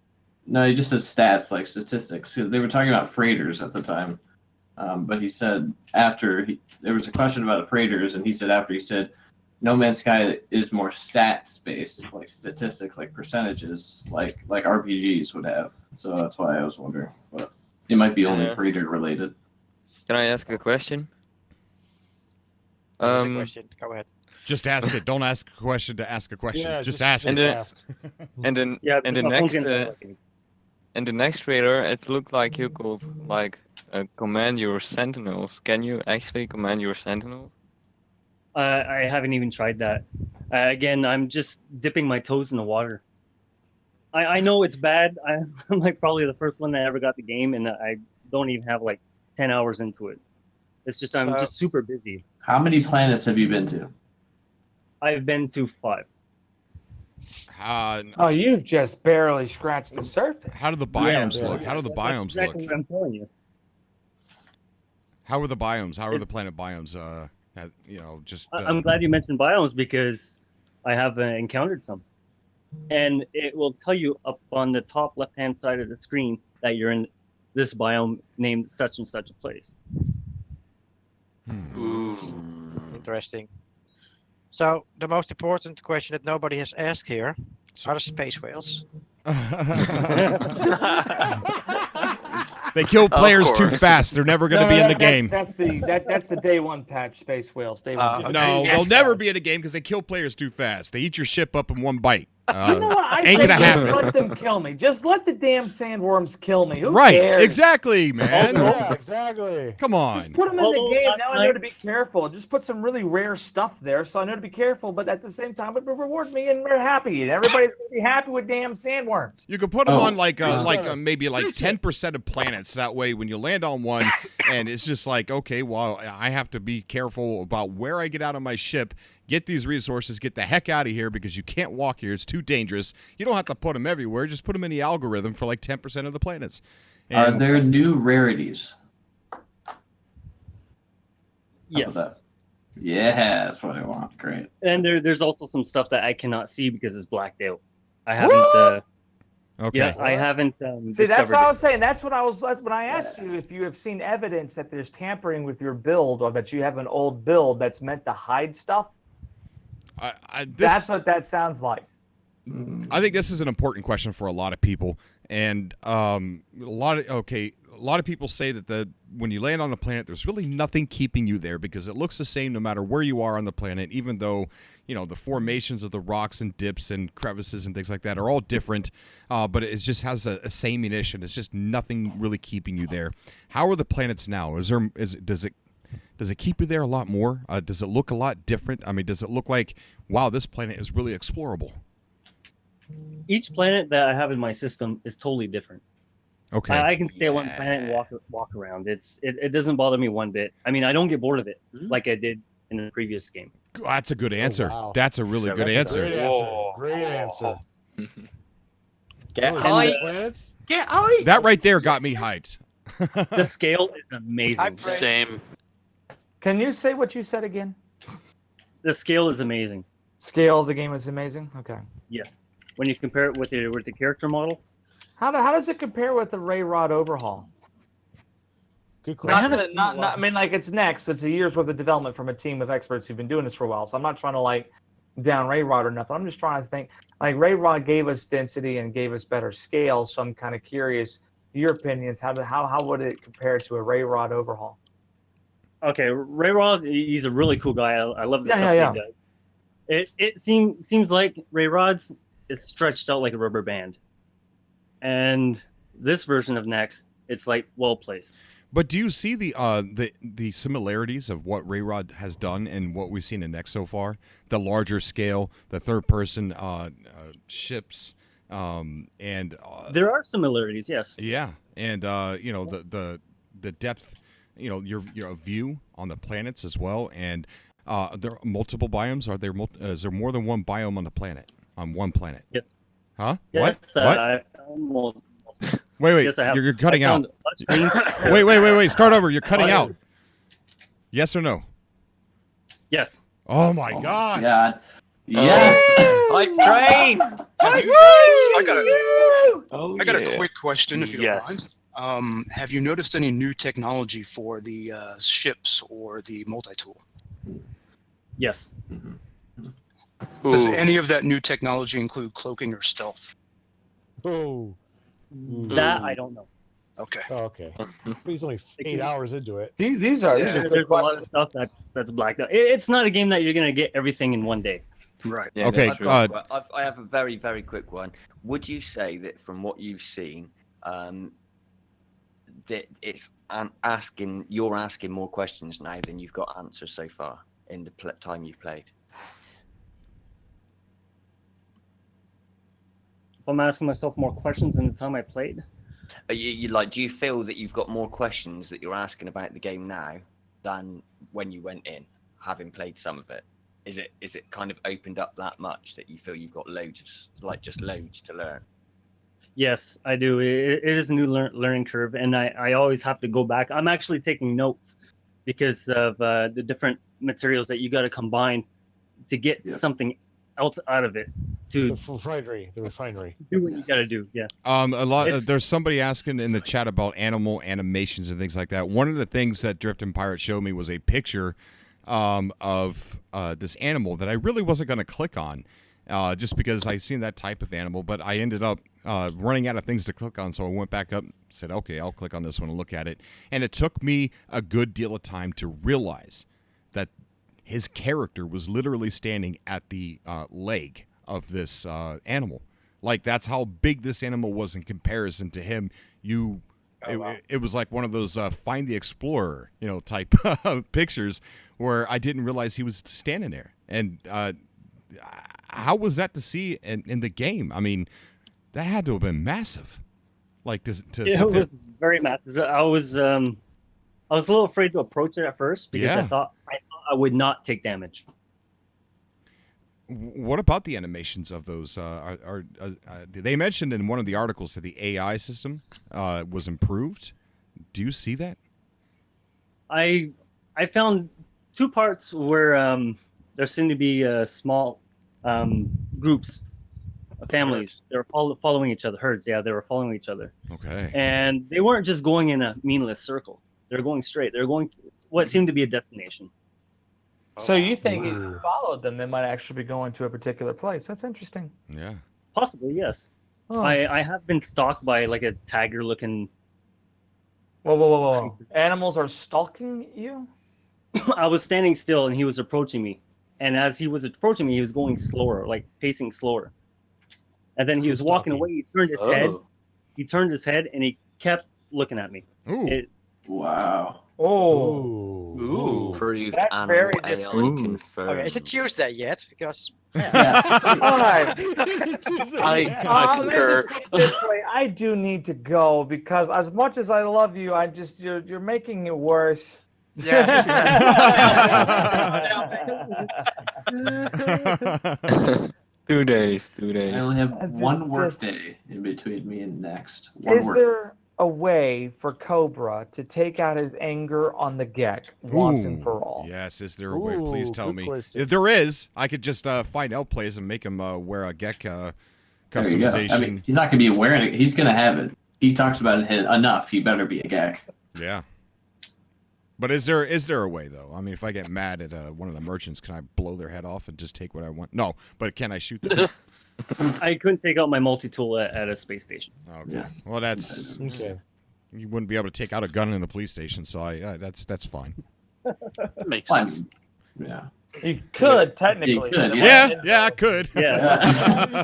No, he just says stats, like statistics. They were talking about freighters at the time. But he said there was a question about the freighters, and he said No Man's Sky is more stats based, like statistics, like percentages, like RPGs would have. So that's why I was wondering, but it might be only freighter related. Can I ask a question? That's a question. Go ahead. Just ask it. Don't ask a question to ask a question. Yeah, just ask and it. The next trailer, it looked like you could like command your sentinels. Can you actually command your sentinels? I haven't even tried that. Again, I'm just dipping my toes in the water. I know it's bad. I'm like probably the first one that ever got the game, and I don't even have like 10 hours into it. It's just I'm just super busy. How many planets have you been to? I've been to 5. Oh, you've just barely scratched the surface. How do the biomes look? How do the biomes exactly look? what I'm telling you. How are the biomes? How are the planet biomes? I'm glad you mentioned biomes because I have encountered some, and it will tell you up on the top left-hand side of the screen that you're in this biome named such and such a place. Interesting. So the most important question that nobody has asked here are the space whales. They kill players too fast. They're never going to be in the game. That's the day one patch, Space Whales. Day one. No, they'll never be in a game because they kill players too fast. They eat your ship up in one bite. You know what? I ain't think gonna just happen. let them kill me. Just let the damn sandworms kill me. Who Right, cares? exactly, man. Yeah, exactly. Come on. Just put them in the game. Now I know to be careful. Just put some really rare stuff there, so I know to be careful. But at the same time, it will reward me, and we're happy, and everybody's gonna be happy with damn sandworms. You could put them on maybe like 10% of planets. That way, when you land on one, and it's just like, okay, well, I have to be careful about where I get out of my ship. Get these resources, get the heck out of here because you can't walk here. It's too dangerous. You don't have to put them everywhere. Just put them in the algorithm for like 10% of the planets. Are there new rarities? Yes. Yeah, that's what I want. Great. And there's also some stuff that I cannot see because it's blacked out. I haven't. Okay. Yeah, I haven't. See, that's discovered what I it. was saying. That's when I asked you if you have seen evidence that there's tampering with your build or that you have an old build that's meant to hide stuff. That's what that sounds like. I think this is an important question for a lot of people, and a lot of people say that when you land on a planet, there's really nothing keeping you there because it looks the same no matter where you are on the planet, even though the formations of the rocks and dips and crevices and things like that are all different, but it just has a sameness. It's just nothing really keeping you there. How are the planets now? Does it keep you there a lot more? Does it look a lot different? I mean, does it look like, wow, this planet is really explorable? Each planet that I have in my system is totally different. Okay. I can stay on one planet and walk around. It doesn't bother me one bit. I mean, I don't get bored of it like I did in the previous game. That's a good answer. wow. That's a really good answer. Great answer. Get hyped. Get hyped. That right there got me hyped. The scale is amazing. Same. Can you say what you said again? The scale is amazing. Scale of the game is amazing. Okay. Yes. When you compare it with the character model. How does it compare with the Ray Rod overhaul? Good question. I mean, like it's next. It's a year's worth of development from a team of experts who've been doing this for a while. So I'm not trying to like down Ray Rod or nothing. I'm just trying to think. Like Ray Rod gave us density and gave us better scale. So I'm kind of curious your opinions. How would it compare to a Ray Rod overhaul? Okay, Ray Rod, he's a really cool guy. I love the stuff he does. It seems like Ray Rod's is stretched out like a rubber band, and this version of Next, it's like well placed. But do you see the similarities of what Ray Rod has done and what we've seen in Next so far? The larger scale, the third person ships, and there are similarities, yes. Yeah, and the depth. Your view on the planets as well, and there are multiple biomes. Is there more than one biome on the planet? On one planet? Yes. Huh? Yes, What? Wait. Yes, You're cutting out. Wait. Start over. You're cutting out. Yes or no? Yes. Oh my gosh. God. Yes. Hype train. I got Oh, I got yeah. a quick question, if you don't Yes. mind. Have you noticed any new technology for the ships or the multi-tool? Yes. Does any of that new technology include cloaking or stealth? Oh. That I don't know. Okay. Oh, okay. He's only 8 hours into it. These are There's good a lot of questions. stuff that's blacked out. It's not a game that you're gonna get everything in one day. Right. Yeah, Okay, that's true. I have a very, very quick one. Would you say that from what you've seen, that it's you're asking more questions now than you've got answers so far in the time you've played? If I'm asking myself more questions than the time I played. Do you feel that you've got more questions that you're asking about the game now than when you went in, having played some of it? Is it kind of opened up that much that you feel you've got loads of just loads to learn? Yes, I do. It is a new learning curve, and I always have to go back. I'm actually taking notes because of the different materials that you got to combine to get something else out of it. To The refinery. do what you got to do. Yeah. There's somebody asking in the chat about animal animations and things like that. One of the things that Drift and Pirate showed me was a picture of this animal that I really wasn't going to click on, just because I seen that type of animal. But I ended up running out of things to click on, so I went back up and said, okay, I'll click on this one and look at it. And it took me a good deal of time to realize that his character was literally standing at the leg of this animal. Like, that's how big this animal was in comparison to him. It was like one of those Find the Explorer, type pictures where I didn't realize he was standing there. And how was that to see in the game? I mean, that had to have been massive. Like to sit It was there. very massive. I was a little afraid to approach it at first because I thought I would not take damage. What about the animations of those? They mentioned in one of the articles that the AI system was improved. Do you see that? I found two parts where there seemed to be small groups, families. They were following each other. Herds, yeah, they were following each other. Okay. And they weren't just going in a meaningless circle. They're going straight. They're going to what seemed to be a destination. So you think if you followed them, they might actually be going to a particular place? That's interesting. Yeah. Possibly, yes. Oh. I have been stalked by like a tiger-looking. Whoa! Animals are stalking you? I was standing still and he was approaching me, and as he was approaching me, he was going slower, like pacing slower. And then he was walking away. He turned his head. He turned his head and he kept looking at me. Ooh! Wow! Oh! Ooh! Proved That's animal very AI different. confirmed. Okay, is it Tuesday yet? Because I concur. This way, I do need to go because as much as I love you, you're making it worse. Yeah. 2 days. I only have Just- one work just- day in between me and next. Is there a way for Cobra to take out his anger on the Gek once and for all? Yes, is there a way? Please tell good me. question. If there is, I could just find outplays and make him wear a Gek There you customization. go. I mean, he's not gonna be wearing it. He's gonna have it. He talks about it enough. He better be a gag. Yeah. But is there a way though? I mean, if I get mad at one of the merchants, can I blow their head off and just take what I want? No, but can I shoot them? I couldn't take out my multi-tool at a space station. Okay. Yes. Well, that's Okay. you wouldn't be able to take out a gun in a police station, so that's fine. That makes Well, I sense. mean, yeah. You could technically. could, Yeah, I could. Yeah.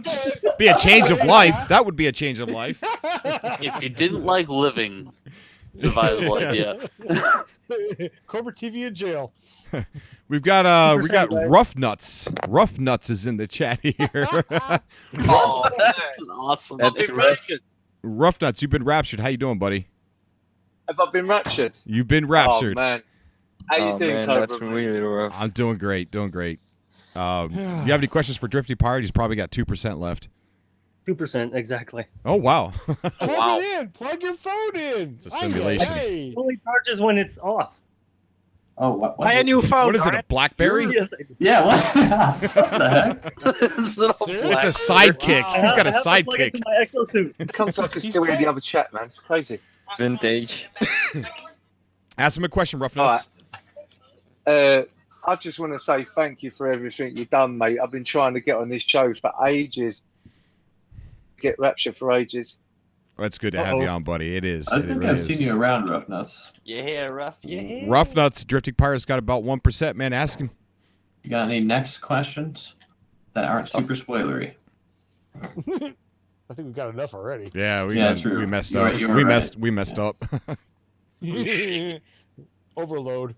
Be a change of life. That would be a change of life. If you didn't like living, survival idea. Cobra TV in jail. we got Rough Nuts. Rough Nuts is in the chat here. Oh, that's an awesome. That's rough. Rough Nuts, you've been raptured. How you doing, buddy? Have I been raptured? You've been raptured. Oh man, how you doing, man, Cobra? that's really rough. I'm doing great. You have any questions for Drifty Pirate? He's probably got 2% left. 2% exactly. Oh wow. Plug it in. Plug your phone in. It's a simulation. Hey. It only charges when it's off. Oh, what? Buy a new phone. What is it? darn A BlackBerry? Yes, I do. Yeah. What? What the heck? This little It's a black- sidekick. He's got a sidekick. My exosuit. It comes like it's still in the other chat, man. It's crazy. Vintage. Ask him a question, Rough All Nuts. I just want to say thank you for everything you've done, mate. I've been trying to get on this show for ages. Get Rapture for ages. Well, it's good to have you on, buddy. It is. I It think really I've is. seen you around, Rough Nuts. Yeah, rough. Yeah. Rough Nuts, Drifting Pirate's got about 1%, man. Ask him. You got any next questions that aren't super spoilery? I think we've got enough already. Yeah, true. we messed You're up. right, you were we right. messed up. Overload.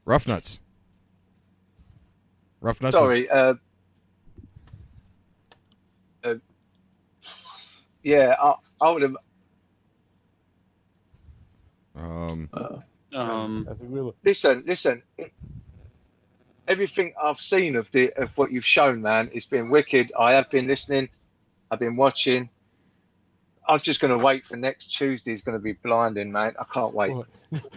Rough Nuts. Rough Nuts. Sorry. Yeah, I would have. I think we'll. Listen. Everything I've seen of what you've shown, man, it's been wicked. I have been listening. I've been watching. I'm just going to wait for next Tuesday. It's going to be blinding, man. I can't wait.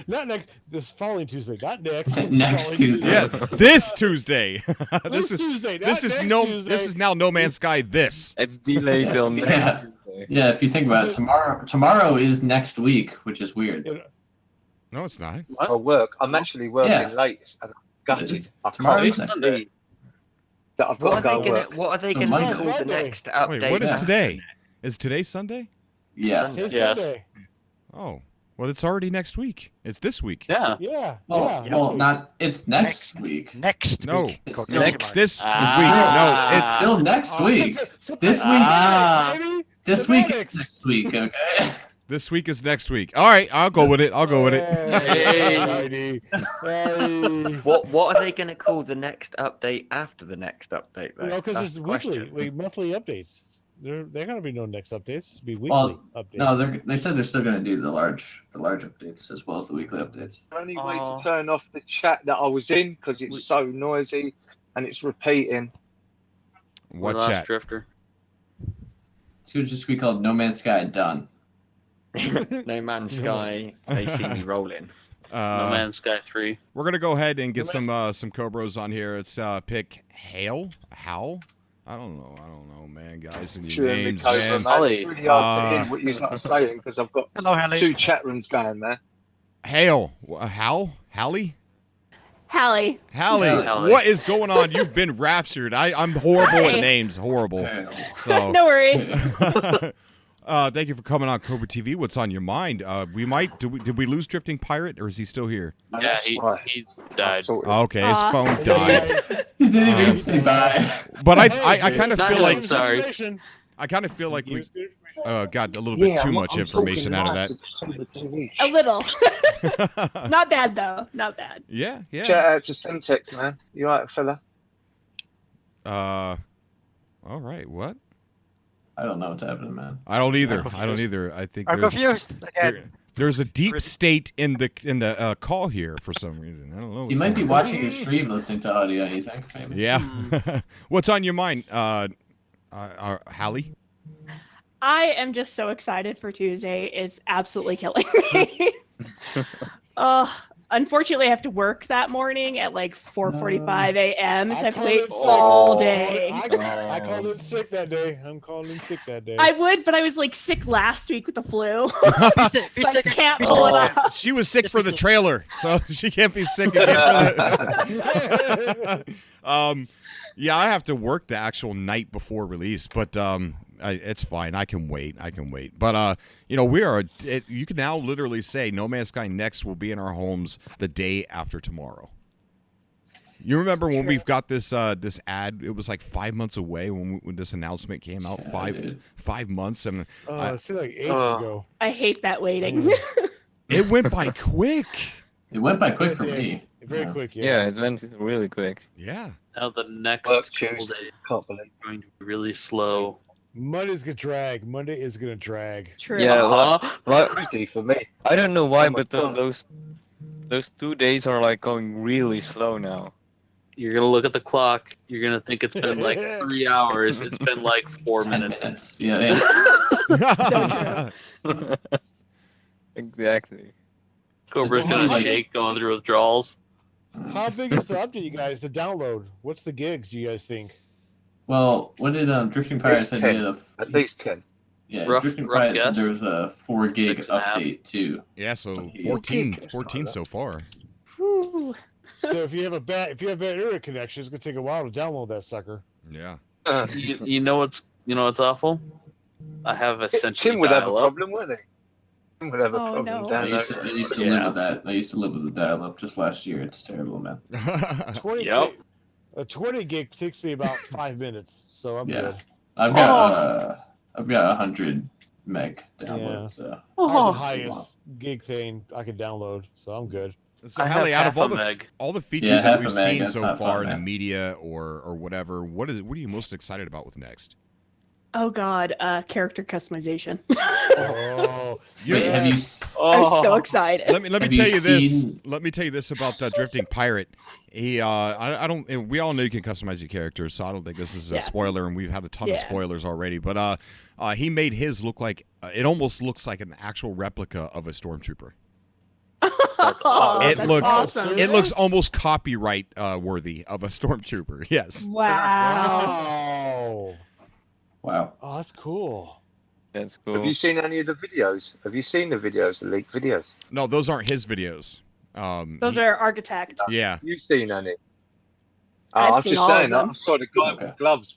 Not next. This following Tuesday. Not next. Next following Tuesday. Yeah, this Tuesday. This Tuesday. Not This is next no. Tuesday. This is now No Man's Sky. This. It's delayed till next Yeah. Tuesday. Yeah, if you think about it, tomorrow is next week, which is weird. No, it's not. I work. I'm actually working Yeah. late. I'm gutted. I Tomorrow's can't next believe that I've got to go work. What are they So going to Monday. call the next update? Wait, what is Yeah. today? Is today Sunday? Yeah. Today's Yeah. Sunday. Oh, well, it's already next week. It's this week. Yeah. Yeah. Well, yeah. well, not. It's next week. Next No, week. It's next this Ah. week. No, It's it's still next week. This week. Ah. Baby. This week Semantics. is next week. Okay. this week is next week. All right, I'll go with it. I'll go with it. Hey. Hey. What are they going to call the next update after the next update? Though? You know, because That's it's the weekly, question. monthly updates. They're going to be no next updates. It'll be weekly Well, updates. no, they said they're still going to do the large updates as well as the weekly updates. The only way to turn off the chat that I was in because it's so noisy and it's repeating. What Last chat? Drifter. It's going to just be called No Man's Sky Done. No Man's Sky. They see me rolling. No Man's Sky 3. We're gonna go ahead and get some Cobras on here. It's pick Hale, Howl. I don't know, man, guys, and your names, man. It's really hard to hear what you're not saying because I've got Hello, Hallie. 2 chat rooms going there. Hale, Howl, Hallie, Hallie. Hallie. What is going on? You've been raptured. I'm horrible at Hi. names, horrible. So No worries. thank you for coming on Cobra TV. What's on your mind? We might. Did we lose Drifting Pirate, or is he still here? Yeah, he died. Okay, his phone died. He didn't even say bye. But I kind of feel like Sorry. I kind of feel like we got a little bit too much information out of that. A little. Not bad though. Not bad. Yeah. Shout out to Semtex, man. You right, fella? All right. What? I don't know what's happening, man. I don't either. I think I'm there's, confused again. there's a deep state in the call here for some reason. I don't know. You might be watching your stream listening to audio, you think, maybe? Yeah. What's on your mind, Hallie? I am just so excited for Tuesday. It's absolutely killing me. Unfortunately, I have to work that morning at like 4:45 a.m. So I have to wait all day. I called in sick that day. I'm calling in sick that day. I would, but I was like sick last week with the flu. So I can't pull it off. She was sick for the trailer, so she can't be sick again for the... Yeah, I have to work the actual night before release, but it's fine. I can wait. But you can now literally say No Man's Sky Next will be in our homes the day after tomorrow. You remember when we've got this this ad? It was like 5 months away when this announcement came out. Five months, and it seemed like ages ago. I hate that waiting. It went by quick. It went by quick for me. Very quick, yeah. Yeah, it went really quick. Yeah. Now the next couple days can't believe going to be really slow. Monday's gonna drag. Monday is gonna drag. True. Yeah, Tuesday for me. I don't know why, Oh my but those 2 days are like going really slow now. You're gonna look at the clock. You're gonna think it's been like 3 hours. It's been like 4 minutes. Yeah. So true. Exactly. Cobra's It's gonna like- shake, going through withdrawals. How big is the update, you guys? The download. What's the gigs? Do you guys think? Well, what did Drifting Pirate said? He had At least 10. Yeah, Rough Drifting Pirate said guess? there was a 4 gig 6.5. update too. Yeah, so Okay. 14 so far. Whew. So if you have bad internet connection, it's gonna take a while to download that sucker. Yeah. You know what's awful? I have essentially Tim would have a dial-up. problem, wouldn't he? Tim would have a Oh, problem no. I used to Yeah. live with that. I used to live with the dial-up just last year. It's terrible, man. 20 Yep. A 20 gig takes me about 5 minutes, so I'm Yeah. good. I've got 100 meg download. Yeah. So I have the highest gig thing I can download, so I'm good. So I Hallie, have out of half a meg. all the features Yeah, that half we've a meg, seen that's so not far fun, in the man. media or whatever, what are you most excited about with next? Oh God, character customization. Oh, wait, have you? I'm so excited. Let me Have tell you you this. seen- Let me tell you this about Drifting Pirate. He, I don't. We all know you can customize your character, so I don't think this is a Yeah. spoiler, and we've had a ton of Yeah. spoilers already. But he made his look like it almost looks like an actual replica of a stormtrooper. Oh, It that's looks awesome. it looks almost copyright worthy of a stormtrooper. Yes. Wow. Wow. Oh, that's cool. That's cool. Have you seen any of the videos? Have you seen the videos, the leaked videos? No, those aren't his videos. Those are architect. Yeah. You've seen any? I've I'm seen just all of saying, them. I saw the guy with gloves.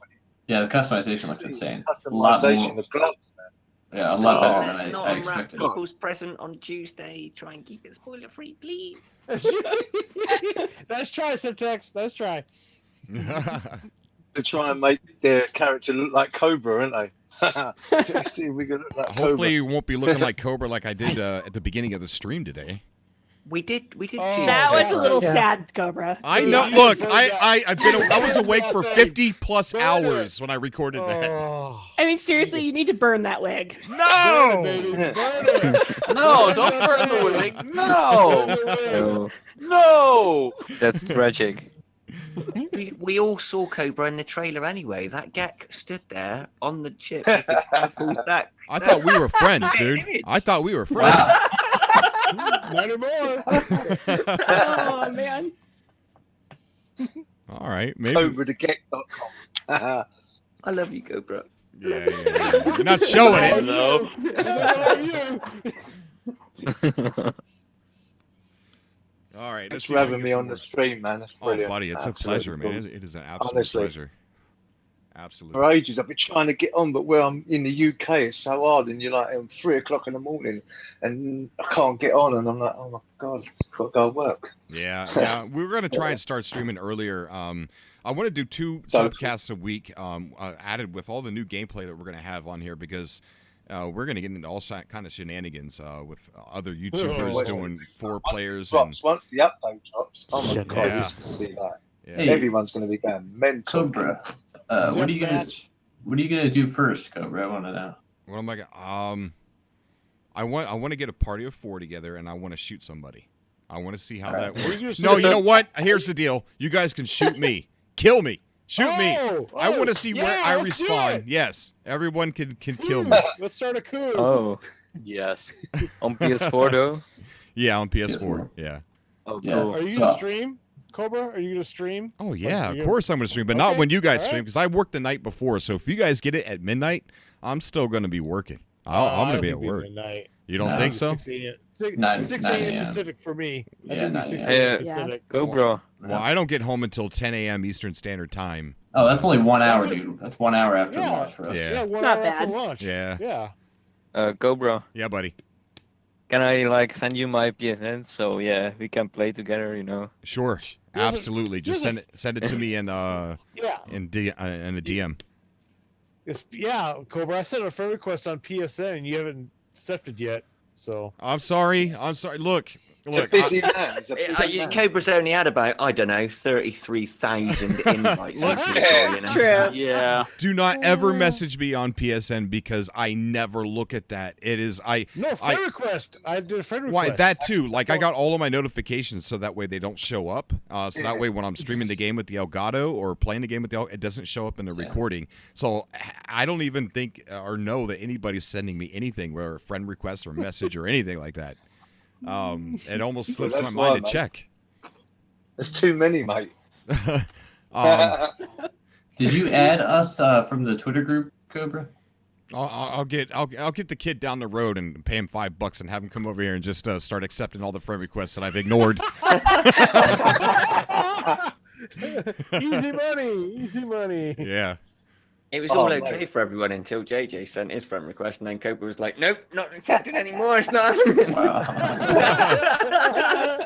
Yeah, the customization looks insane. A lot Customization more. of gloves, man. Yeah, a lot better Let's than not I unwrap expected. people's present on Tuesday. Try and keep it spoiler free, please. Nice try, Syntax. Nice try. To try and make their character look like Cobra, aren't they? Let's see if we can look like Hopefully, Cobra. you won't be looking like Cobra like I did at the beginning of the stream today. We did Oh, see That was a yeah. little sad, Cobra. I know. Look, I was awake for 50+ hours when I recorded that. Oh. I mean, seriously, you need to burn that wig. No. No, don't burn the wig. No. No, No. that's tragic. we all saw Cobra in the trailer anyway. That Gek stood there on the ship as the camera pulls back. I thought we were friends, dude. I thought we were friends. Not anymore. Oh man. All right, maybe. CobraTheGek.com. I love you, Cobra. Yeah. You're not showing it. No. All right. Thanks see for if I having can me get on some the more- stream, man. That's brilliant. Oh, buddy, it's Absolutely a pleasure, man. brilliant. It is an absolute Honestly. pleasure. Absolutely. For ages, I've been trying to get on, but where I'm in the UK, it's so hard, and you're like 3 o'clock in the morning, and I can't get on, and I'm like, oh my god, I've got to go work. Yeah. We were gonna try and start streaming earlier. I want to do 2 So- subcasts a week, added with all the new gameplay that we're gonna have on here because we're gonna get into all kind of shenanigans with other YouTubers Oh, doing 4 players. Drops once the upload drops. Oh my god, Yeah. it's gonna be like Hey. everyone's gonna be going mental. Cobra, what are you gonna do first, Cobra? I want to know. What am I gonna? I want to get a party of 4 together, and I want to shoot somebody. I want to see how that Where you works. gonna No, shoot? you know what? Here's the deal. You guys can shoot me, kill me, shoot me. I want to see where yeah, I let's do respawn. it. Yes, everyone can kill me. Let's start a coup. Oh, Yes. on PS4 though. Yeah, on PS4. Yeah. Oh, Yeah. cool. Are you gonna stream, Cobra? Are you gonna stream? Oh yeah, Like, of course I'm gonna stream, but not Okay, when you guys all stream right. because I worked the night before. So if you guys get it at midnight, I'm still gonna be working. I'm gonna be at work. Midnight. You don't No. think so? 6 a.m. 6, 9 6 9 a.m. a.m. Pacific for me. I Yeah, think 9 it's 6 a.m. a.m. Yeah. Pacific. Go, bro. Well, I don't get home until 10 a.m. Eastern Standard Time. Oh, that's only 1 hour, That's what- dude. That's 1 hour after Yeah. launch for us. Yeah. Yeah, 1 not hour after bad. lunch. Yeah. Yeah. Go, bro. Yeah, buddy. Can I like send you my PSN so yeah we can play together? You know. Sure. Absolutely. Just send it to me in Yeah. in a DM. Yeah, Cobra. I sent a friend request on PSN and you haven't accepted yet. So I'm sorry. Look, Look, busy man. He's a busy man. Cobra's only had about, I don't know, 33,000 invites. True. Yeah. Do not ever message me on PSN because I never look at that. It is friend request. I did a friend request. Why that too? Like I got all of my notifications so that way they don't show up. So that way when I'm streaming the game with the Elgato or playing the game with the it doesn't show up in the recording. So I don't even think or know that anybody's sending me anything, whether a friend request or message or anything like that. It almost slips my mind to check. There's too many, mate. Did you add us from the Twitter group, Cobra? I'll get the kid down the road and pay him $5 and have him come over here and just start accepting all the friend requests that I've ignored. Easy money. Yeah. It was all okay for everyone until JJ sent his friend request, and then Cobra was like, "Nope, not accepted anymore. It's not."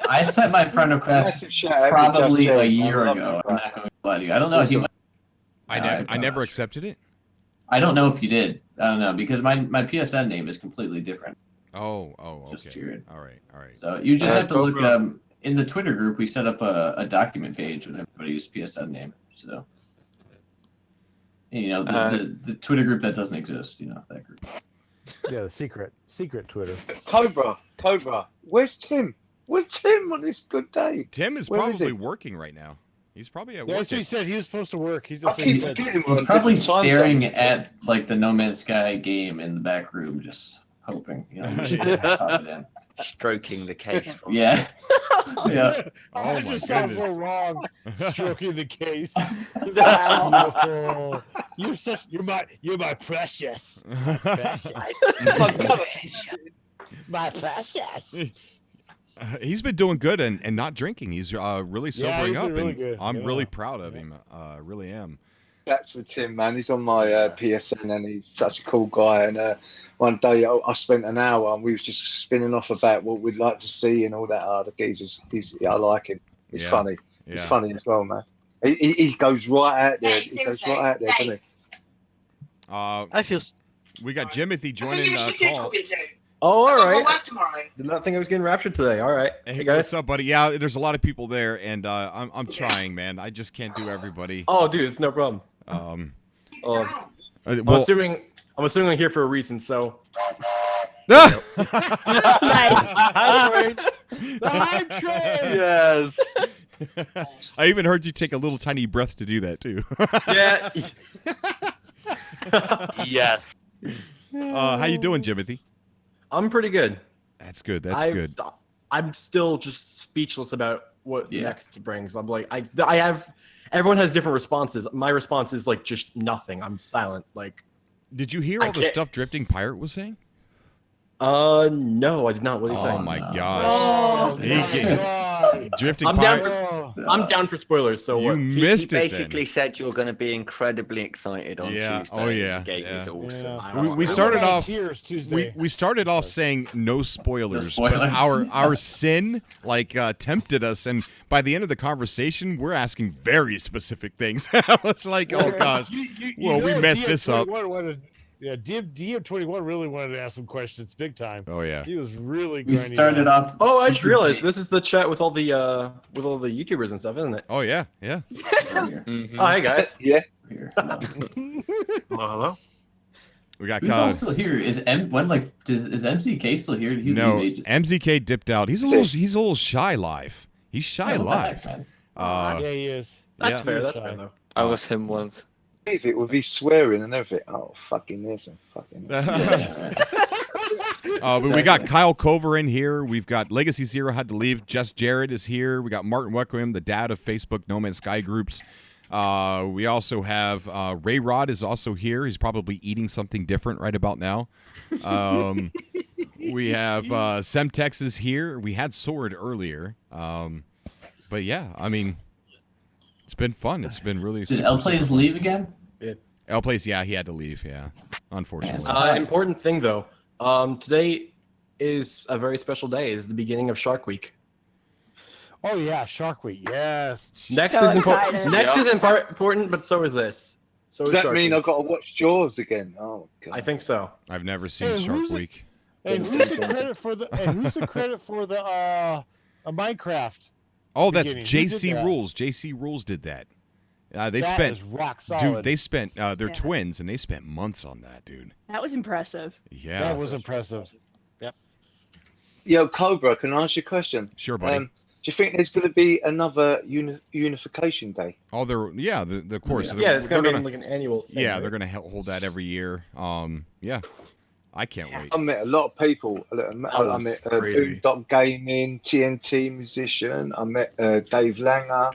I sent my friend request probably a year ago. I'm not going to lie to you. I don't know if you. I never accepted it. I don't know if you did. I don't know because my PSN name is completely different. Oh, okay. All right. So you just have to look in the Twitter group. We set up a document page with everybody's PSN name. So. You know, the Twitter group that doesn't exist, that group. Yeah, the secret Twitter. Cobra, where's Tim? Where's Tim on this good day? Tim is probably working right now. He's probably at work. That's what he said. He was supposed to work. He's probably staring at like the No Man's Sky game in the back room, just hoping, pop it in. Stroking the case. Yeah. Oh that just sounds so wrong. Stroking the case. Wow. Beautiful. You're my precious. My precious. He's been doing good and not drinking. He's really sobering up, really and good. I'm really proud of him. I really am. That's for Tim, man. He's on my PSN, and he's such a cool guy. And one day I spent an hour, and we was just spinning off about what we'd like to see and all that. The geezers, I like him. He's funny. Yeah. He's funny as well, man. He goes right out there. He goes right out there, doesn't he? I feel. We got Jimothy joining call. Oh, all right. Did not think I was getting raptured today. All right. Hey guys, what's up, buddy? Yeah, there's a lot of people there, and I'm trying, man. I just can't do everybody. Oh, dude, it's no problem. Well, I'm assuming I'm here for a reason. So. Nice. The hype train. Yes. I even heard you take a little tiny breath to do that too. Yeah. Yes. How you doing, Jimothy? I'm pretty good. That's good. That's good. I'm still just speechless about what next brings. I'm like, I have. Everyone has different responses. My response is like just nothing. I'm silent. Like, did you hear all the stuff Drifting Pirate was saying? No, I did not. What did he say? Oh my gosh! Drifting Pirate. I'm down for spoilers. So you what? missed he it. basically said you're going to be incredibly excited on Tuesday. Oh yeah. The game is awesome. Yeah. We started off. We started off saying no spoilers, but our sin tempted us, and by the end of the conversation, we're asking very specific things. It's like, oh gosh, we messed this up. Yeah, DM21 really wanted to ask some questions big time. Oh yeah, he was really. We started off. Oh, I just realized this is the chat with all the YouTubers and stuff, isn't it? Oh yeah. Mm-hmm. Oh, hey guys. Yeah. Hello. We got Who's all still here? Is MZK still here? No, MZK dipped out. He's a little shy live. He's shy live. Yeah, he is. That's fair. That's fair though. I was him once. It with his swearing and everything. Oh, fucking this and fucking but we got Kyle Cover in here. We've got Legacy Zero had to leave. Just Jared is here. We got Martin Weckham, the dad of Facebook No Man's Sky groups. We also have Ray Rod is also here. He's probably eating something different right about now. We have Semtex is here. We had Sword earlier. But yeah, I mean, it's been fun. It's been really. Did L-Plays leave again? Yeah. L-Plays, yeah, he had to leave. Yeah, unfortunately. Important thing though. Today is a very special day. It's the beginning of Shark Week. Oh yeah, Shark Week. Yes. Next is important. Next is important, but so is this. So does that mean I've got to watch Jaws again? Oh god. I think so. I've never seen Shark Week. And who's the credit for the? And who's the credit for the Minecraft? Oh, that's beginning? Who did JC that? Rules. JC Rules did that. They That spent is rock Dude, solid. they spent. They're twins, and they spent months on that, dude. That was impressive. Yeah, That was impressive. Yep. Yo, Cobra, can I ask you a question? Sure, buddy. Do you think there's going to be another unification day? Oh, of course. Yeah, it's they're gonna be like an annual thing. Yeah, right? they're gonna hold that every year. Yeah, I can't wait. I met a lot of people. I met Boondog Gaming, TNT Musician. I met Dave Langer,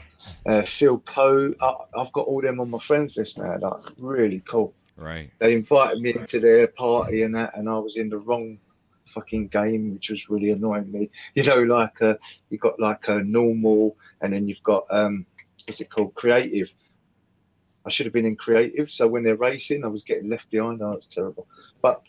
Phil Coe. I've got all them on my friends list now. Like, really cool. Right. They invited me into their party and that, and I was in the wrong fucking game, which was really annoying me. You know, like you got like a normal, and then you've got what's it called, creative. I should have been in creative, so when they're racing, I was getting left behind. Oh, it's terrible. But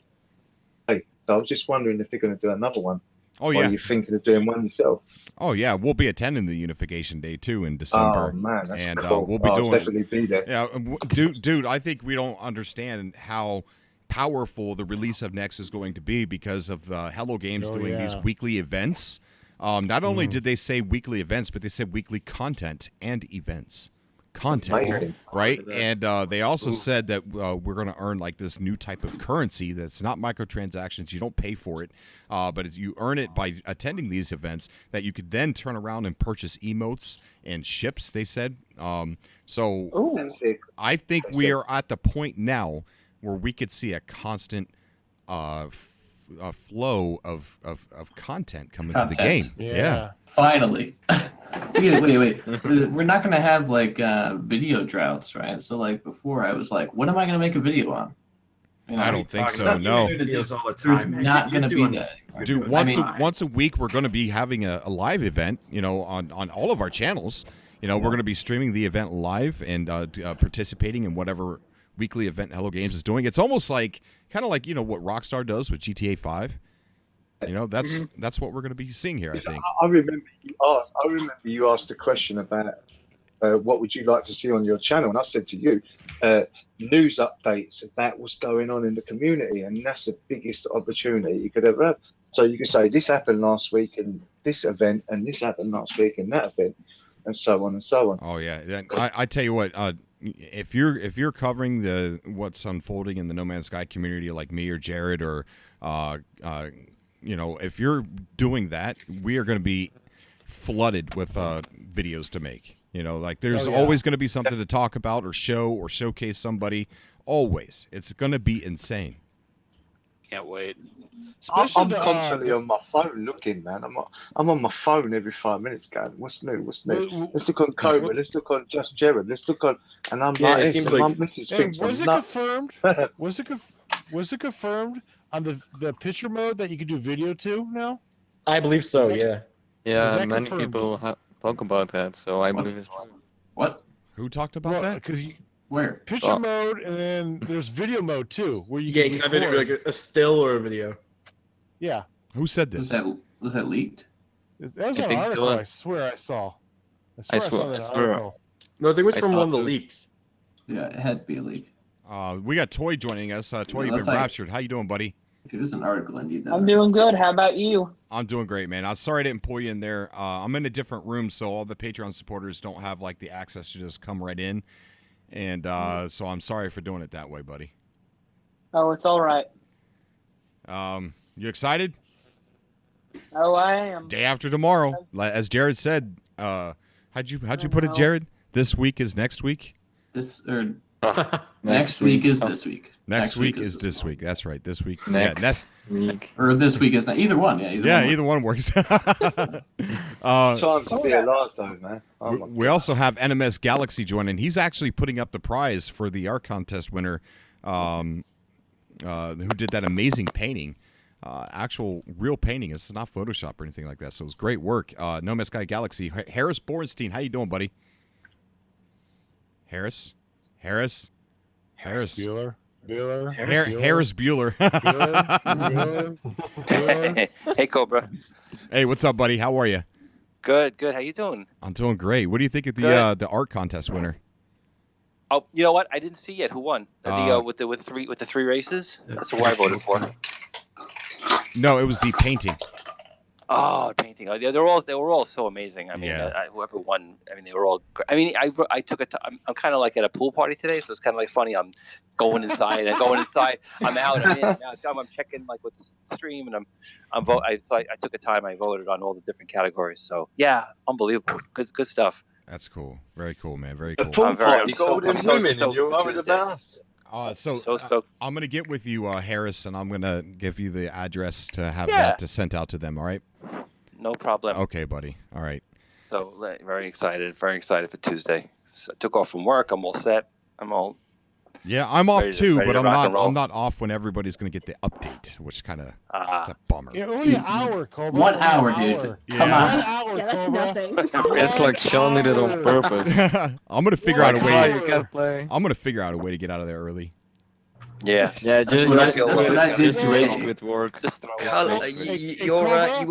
hey, so I was just wondering if they're going to do another one. Oh, Or yeah. are you thinking of doing one yourself? Oh yeah, we'll be attending the Unification Day too in December. Oh man, that's and cool. we'll be I'll doing. definitely be there. Yeah, dude, I think we don't understand how powerful the release of Next is going to be because of Hello Games doing these weekly events. Not only did they say weekly events, but they said weekly content and events. Content, right? And they also said that we're going to earn like this new type of currency that's not microtransactions. You don't pay for it, but you earn it by attending these events that you could then turn around and purchase emotes and ships, they said. So I think we are at the point now where we could see a constant flow of content coming to the game. Yeah. Finally. wait. We're not going to have like video droughts, right? So like before I was like, what am I going to make a video on? You know, I don't think so. No. Videos all the There's time. man. not You're going to be doing- that. Dude, once a week we're going to be having a live event, you know, on all of our channels. You know, we're going to be streaming the event live and participating in whatever weekly event Hello Games is doing. It's almost like kind of like, you know, what Rockstar does with GTA 5. You know, that's what we're going to be seeing here, I think. I remember you asked a question about what would you like to see on your channel, and I said to you, news updates about what's going on in the community, and that's the biggest opportunity you could ever have. So you could say this happened last week, and this event, and this happened last week, and that event, and so on and so on. Oh yeah, I tell you what, if you're covering what's unfolding in the No Man's Sky community, like me or Jared or you know, if you're doing that, we are going to be flooded with videos to make. You know, like there's always going to be something to talk about or show or showcase somebody. Always, it's going to be insane. Can't wait. I'm constantly on my phone looking, man. I'm on my phone every 5 minutes going, what's new? What's new? Let's look on Cobra. Let's look on Just Jared. Let's look on, and I'm Yeah, like, it seems and like- my missus thinks Was I'm it nuts. confirmed? Was it confirmed on the picture mode that you could do video too now? I believe so. Yeah. Yeah, that many confirmed? people talk about that, so I believe it's true. What? Who talked about that? Because Where? picture Oh. mode, and then there's video mode too, where you Yeah, can you can either do record. like a still or a video. Yeah, Who said this? Was that leaked? that was I an think article. the- I swear I saw. I saw swear- that I swear. article. No, I think it was I from saw one of the too. leaks. Yeah, it had to be a leak. We got Toy joining us. Toy, you've that's been like- raptured. How you doing, buddy? If it was an article, indeed. then- I'm doing good. How about you? I'm doing great, man. I'm sorry I didn't pull you in there. I'm in a different room, so all the Patreon supporters don't have like the access to just come right in, and so I'm sorry for doing it that way, buddy. Oh, it's all right. You excited? Oh, I am. Day after tomorrow, as Jared said. How'd you put it, Jared? This week is next week. This or next week is this week. Next week is this week. That's right. This week. Next week. Or this week is not either one. Yeah. Either one works. Time to be alive, though, man. Oh, my We also have NMS Galaxy joining. He's actually putting up the prize for the art contest winner, who did that amazing painting. Actual real painting. This is not Photoshop or anything like that. So it was great work. No Man's Sky Galaxy. Harris Bornstein, how you doing, buddy? Harris Bueller. Harris Bueller. Hey, Cobra. Hey, what's up, buddy? How are you? Good. How you doing? I'm doing great. What do you think of the art contest winner? Oh, you know what? I didn't see yet. Who won? With the three races. That's who I voted for. No, it was the painting. Oh, painting. Oh, they were all so amazing. I mean, whoever won, I mean, they were all great. I mean, I took a I'm kind of like at a pool party today, so it's kind of like funny. I'm going inside and going inside. I'm out. I'm in. I'm out. I'm checking like with the stream, and I took a time. I voted on all the different categories. So yeah, unbelievable. Good stuff. That's cool. Very cool, man. Very The cool. pool party, you got all them women and you're worried about us. I'm gonna get with you, Harris, and I'm gonna give you the address to have that sent out to them. All right. No problem. Okay, buddy. All right. So very excited for Tuesday. So I took off from work. I'm all set. I'm all. Yeah, I'm off too, ready but to I'm rock and not. roll. I'm not off when everybody's gonna get the update, which kind of it's a bummer. Yeah, only an hour, Cobra. 1 Only hour, an dude. hour. Come One on. hour, Yeah, that's Cobra. nothing. It's like Sean did it on purpose. I'm gonna figure out a Like, way. oh, you gotta play. I'm gonna figure out a way to get out of there early. Yeah. Yeah, just rage Just with work. Carl, Hey, you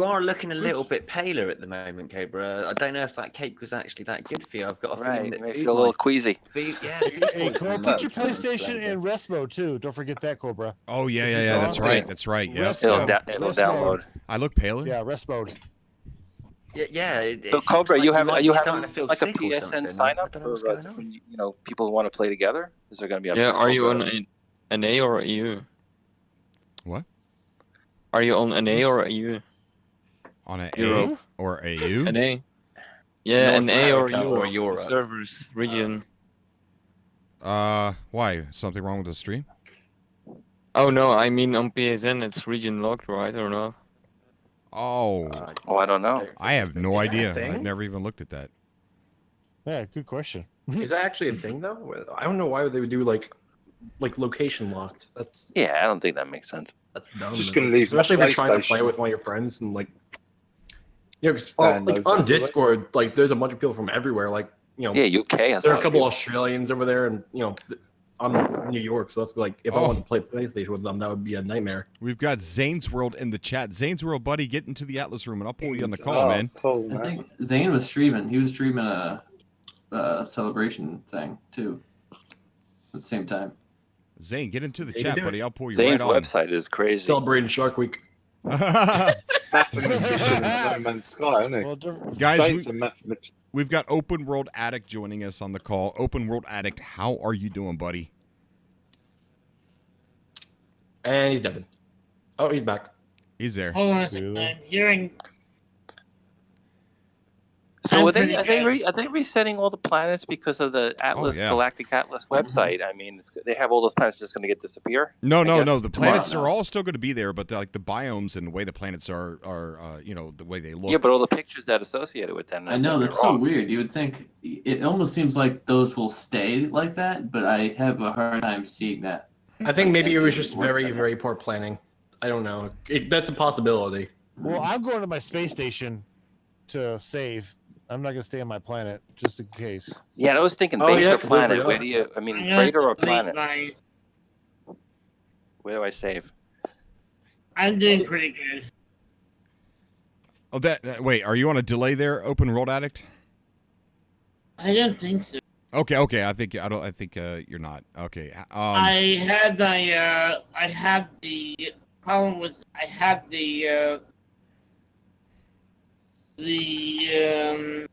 are looking a little bit paler at the moment, Cobra. I don't know if that cake was actually that good for you. I've got a feeling that I food feel a little might- queasy. Food, yeah, Hey, Cobra, put your PlayStation in rest mode too. Don't forget that, Cobra. Oh yeah. That's right. That's right. Yeah. Rest It'll mode. Rest download. mode. I look paler. Yeah, rest mode. Yeah. So Cobra, you have might be like starting to feel a sick or PSN something. sign I up don't know for what's going on. different, people who want to play together? Is there going to be a Yeah, are you Cobra- on an A or a EU? What? Are you on an A or a EU? On an Europe. A or AU? An A. Yeah, North an A or America EU. or Europe. Servers, region. Why? Something wrong with the stream? Oh no, I mean on PSN it's region locked, right or not? Oh. I don't know. I have no Is that a idea. thing? I've never even looked at that. Yeah, good question. Is that actually a thing though? I don't know why they would do like location locked. That's Yeah, I don't think that makes sense. That's dumb. Just gonna leave my especially if you're trying to play PlayStation. with one of your friends and like, 'cause, Stand like those on up, do it. Discord, like there's a bunch of people from everywhere. Like Yeah, UK has there are a a lot couple of Australians over there, and I'm in New York, so that's like if I Oh. wanted to play PlayStation with them, that would be a nightmare. We've got Zane's World in the chat. Zane's World, buddy, get into the Atlas room, and I'll pull you on the call, man. Cool, I man. think Zane was streaming. He was streaming a celebration thing too at the same time. Zane, get into the Zane, chat, do it. buddy. I'll pull you Zane's right on. website is crazy. Celebrating Shark Week. Mathematician in No Man's Sky, isn't he? Well, different. Guys, Zane's a mathematician. we've got Open World Addict joining us on the call. Open World Addict, how are you doing, buddy? And he's Devin. Oh, he's back. He's there. Hold on a second. I'm hearing. So I'm are they pretty are they resetting all the planets because of the Atlas yeah. Galactic Atlas website? I mean, they have all those planets just going to disappear. No. I guess The tomorrow. planets are all still going to be there, but the biomes and the way the planets are the way they look. Yeah, but all the pictures that associated with them. I know that's so weird. You would think it almost seems like those will stay like that, but I have a hard time seeing that. I think maybe it was just very, very poor planning. I don't know. That's a possibility. Well, I'm going to my space station to save. I'm not going to stay on my planet just in case. Yeah, I was thinking Oh, base yeah, or planet. completely, Where yeah. do you? I mean, I'm gonna freighter or delete planet? my- Where do I save? I'm doing pretty good. Oh, wait, are you on a delay there, Open World Addict? I don't think so. Okay. I think you're not. Okay. I had the problem with the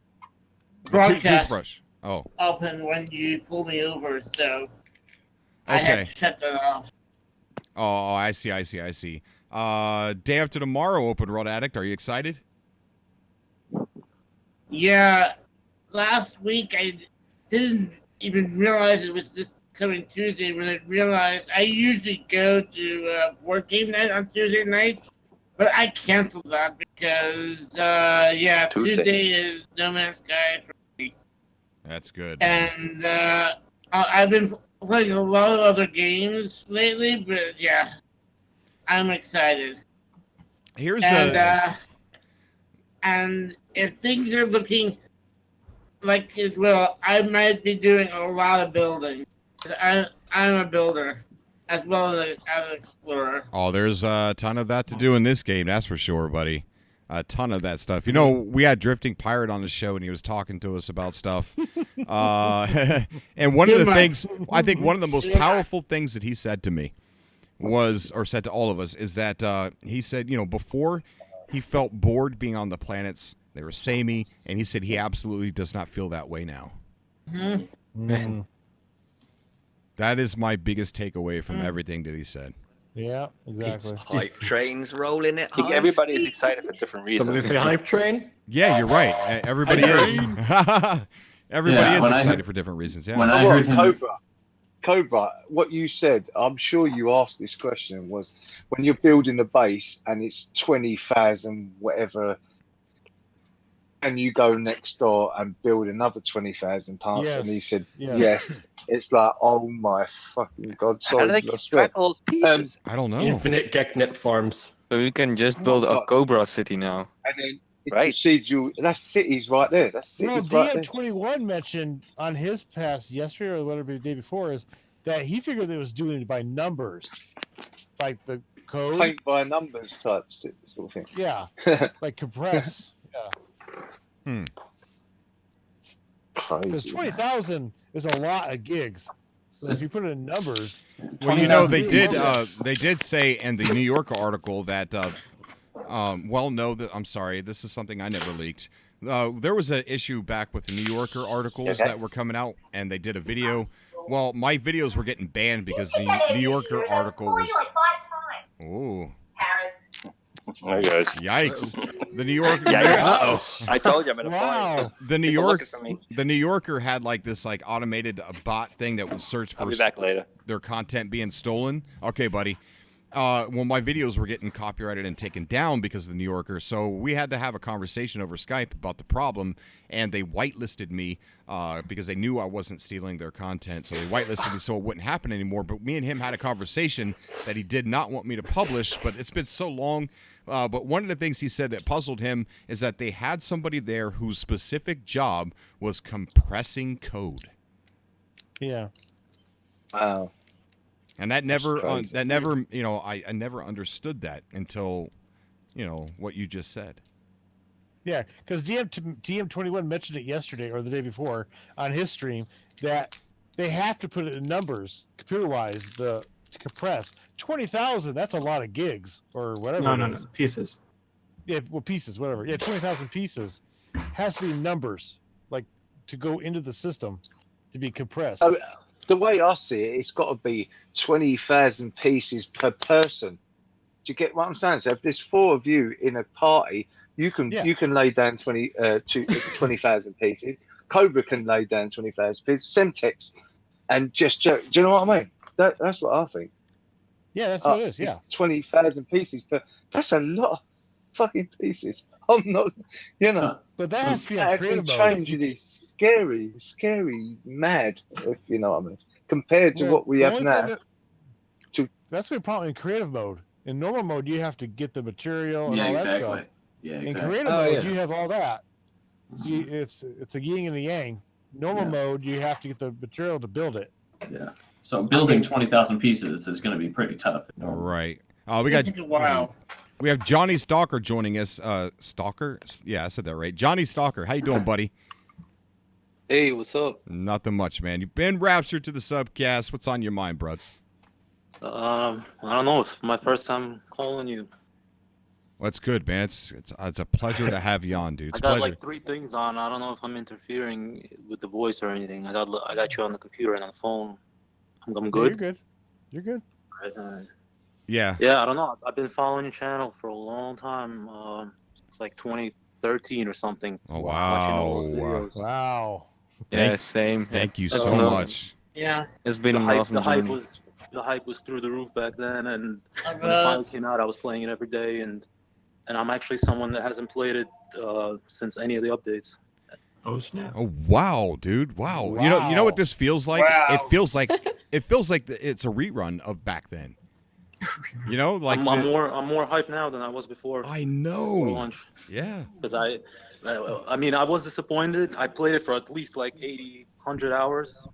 broadcast toothbrush. Oh. open when you pulled me over, so I had Okay. to shut that off. Oh, I see. Day after tomorrow, Open World Addict. Are you excited? Yeah, last week I didn't even realize it was this coming Tuesday when I realized I usually go to board game night on Tuesday nights, but I canceled that because Tuesday is No Man's Sky for me. That's good. And I've been playing a lot of other games lately, but yeah, I'm excited. Here's and if things are looking like as well, I might be doing a lot of building. I'm a builder as well as an explorer. Oh, there's a ton of that to do in this game, that's for sure, buddy. A ton of that stuff. You know, we had Drifting Pirate on the show, and he was talking to us about stuff. And one of the things, I think one of the most powerful things that he said to me was, or said to all of us, is that he said, before he felt bored being on the planets, they were samey, and he said he absolutely does not feel that way now. Man. That is my biggest takeaway from everything that he said. Yeah, exactly. Hype trains rolling it. I think everybody is excited for different reasons. Somebody say hype train? Yeah, you're right. Everybody is. Everybody Yeah, is when I excited heard- for different reasons. Yeah. When I heard him... Cobra, what you said, I'm sure you asked this question, was when you're building a base and it's 20,000 whatever, and you go next door and build another 20,000 parts, Yes. and he said Yes. yes. It's like, oh my fucking god! How Sorry, do they I keep swear. track of those pieces? I don't know. Infinite Geknet farms. So we can just build a Cobra city now. And then it's procedural. That's cities right there. That's No, cities right there. DM21 mentioned on his pass yesterday or whatever the day before is that he figured that it was doing it by numbers, like the code. Paint by numbers type sort of thing. Yeah, like compress. Yeah. Because 20,000 is a lot of gigs. So if you put it in numbers, Well, they did say in the New Yorker article that, I'm sorry, this is something I never leaked. There was an issue back with the New Yorker articles that were coming out, and they did a video. Well, my videos were getting banned because the New Yorker article was. Oh. There goes. Yikes! The New Yorker. Yikes. I told you I'm gonna find it. The New People York. looking for me. The New Yorker had like this automated bot thing that would search for I'll be back later. their content being stolen. Okay, buddy. Well, my videos were getting copyrighted and taken down because of the New Yorker, so we had to have a conversation over Skype about the problem, and they whitelisted me because they knew I wasn't stealing their content, so they whitelisted me so it wouldn't happen anymore. But me and him had a conversation that he did not want me to publish, but it's been so long. But one of the things he said that puzzled him is that they had somebody there whose specific job was compressing code. Yeah. Wow. And that never, crazy. I never understood that until, what you just said. Yeah, because DM21 mentioned it yesterday or the day before on his stream that they have to put it in numbers, computer-wise, to compress. 20,000, that's a lot of gigs or whatever No, it is. pieces. Yeah, well, pieces, whatever. Yeah, 20,000 pieces has to be numbers, like to go into the system to be compressed. The way I see it, it's got to be 20,000 pieces per person. Do you get what I'm saying? So if there's 4 of you in a party, you can lay down 20,000 pieces. Cobra can lay down 20,000 pieces. Semtex, and do you know what I mean? That's what I think. Yeah, that's what it is. Yeah, 20,000 pieces per. That's a lot of fucking pieces. I'm not, But that has to be on that creative can mode. change it is scary, mad, if you know what I mean. Compared to Well, what we the have only now. thing that's the problem in creative mode. In normal mode, you have to get the material and Yeah, all that exactly. stuff. Yeah, In exactly. creative mode, you have all that. So it's a yin and a yang. Normal mode, you have to get the material to build it. Yeah. So building 20,000 pieces is going to be pretty tough. All right. We got. Wow. We have Johnny Stalker joining us. Stalker? Yeah, I said that right. Johnny Stalker, how you doing, buddy? Hey, what's up? Nothing much, man. You've been raptured to the subcast. What's on your mind, bro? I don't know. It's my first time calling you. Well, that's good, man. It's a pleasure to have you on, dude. It's I a got pleasure. like 3 things on. I don't know if I'm interfering with the voice or anything. I got you on the computer and on the phone. I'm good. You're good. You're good. Right. Yeah. Yeah, I don't know. I've been following your channel for a long time. It's like 2013 or something. Oh, Watching all those wow. videos. Wow. Yeah, same. Thank you That's so enough. much. Yeah. It's been an awesome the hype journey. was through the roof back then, and when it bet. finally came out, I was playing it every day, and I'm actually someone that hasn't played it since any of the updates. Oh snap! Oh wow, dude! Wow. Wow. You know what this feels like? Wow. It feels like it's a rerun of back then. Like I'm more hyped now than I was before. I know. Before launch. Yeah. Because I mean, I was disappointed. I played it for at least like 80, 100 hours,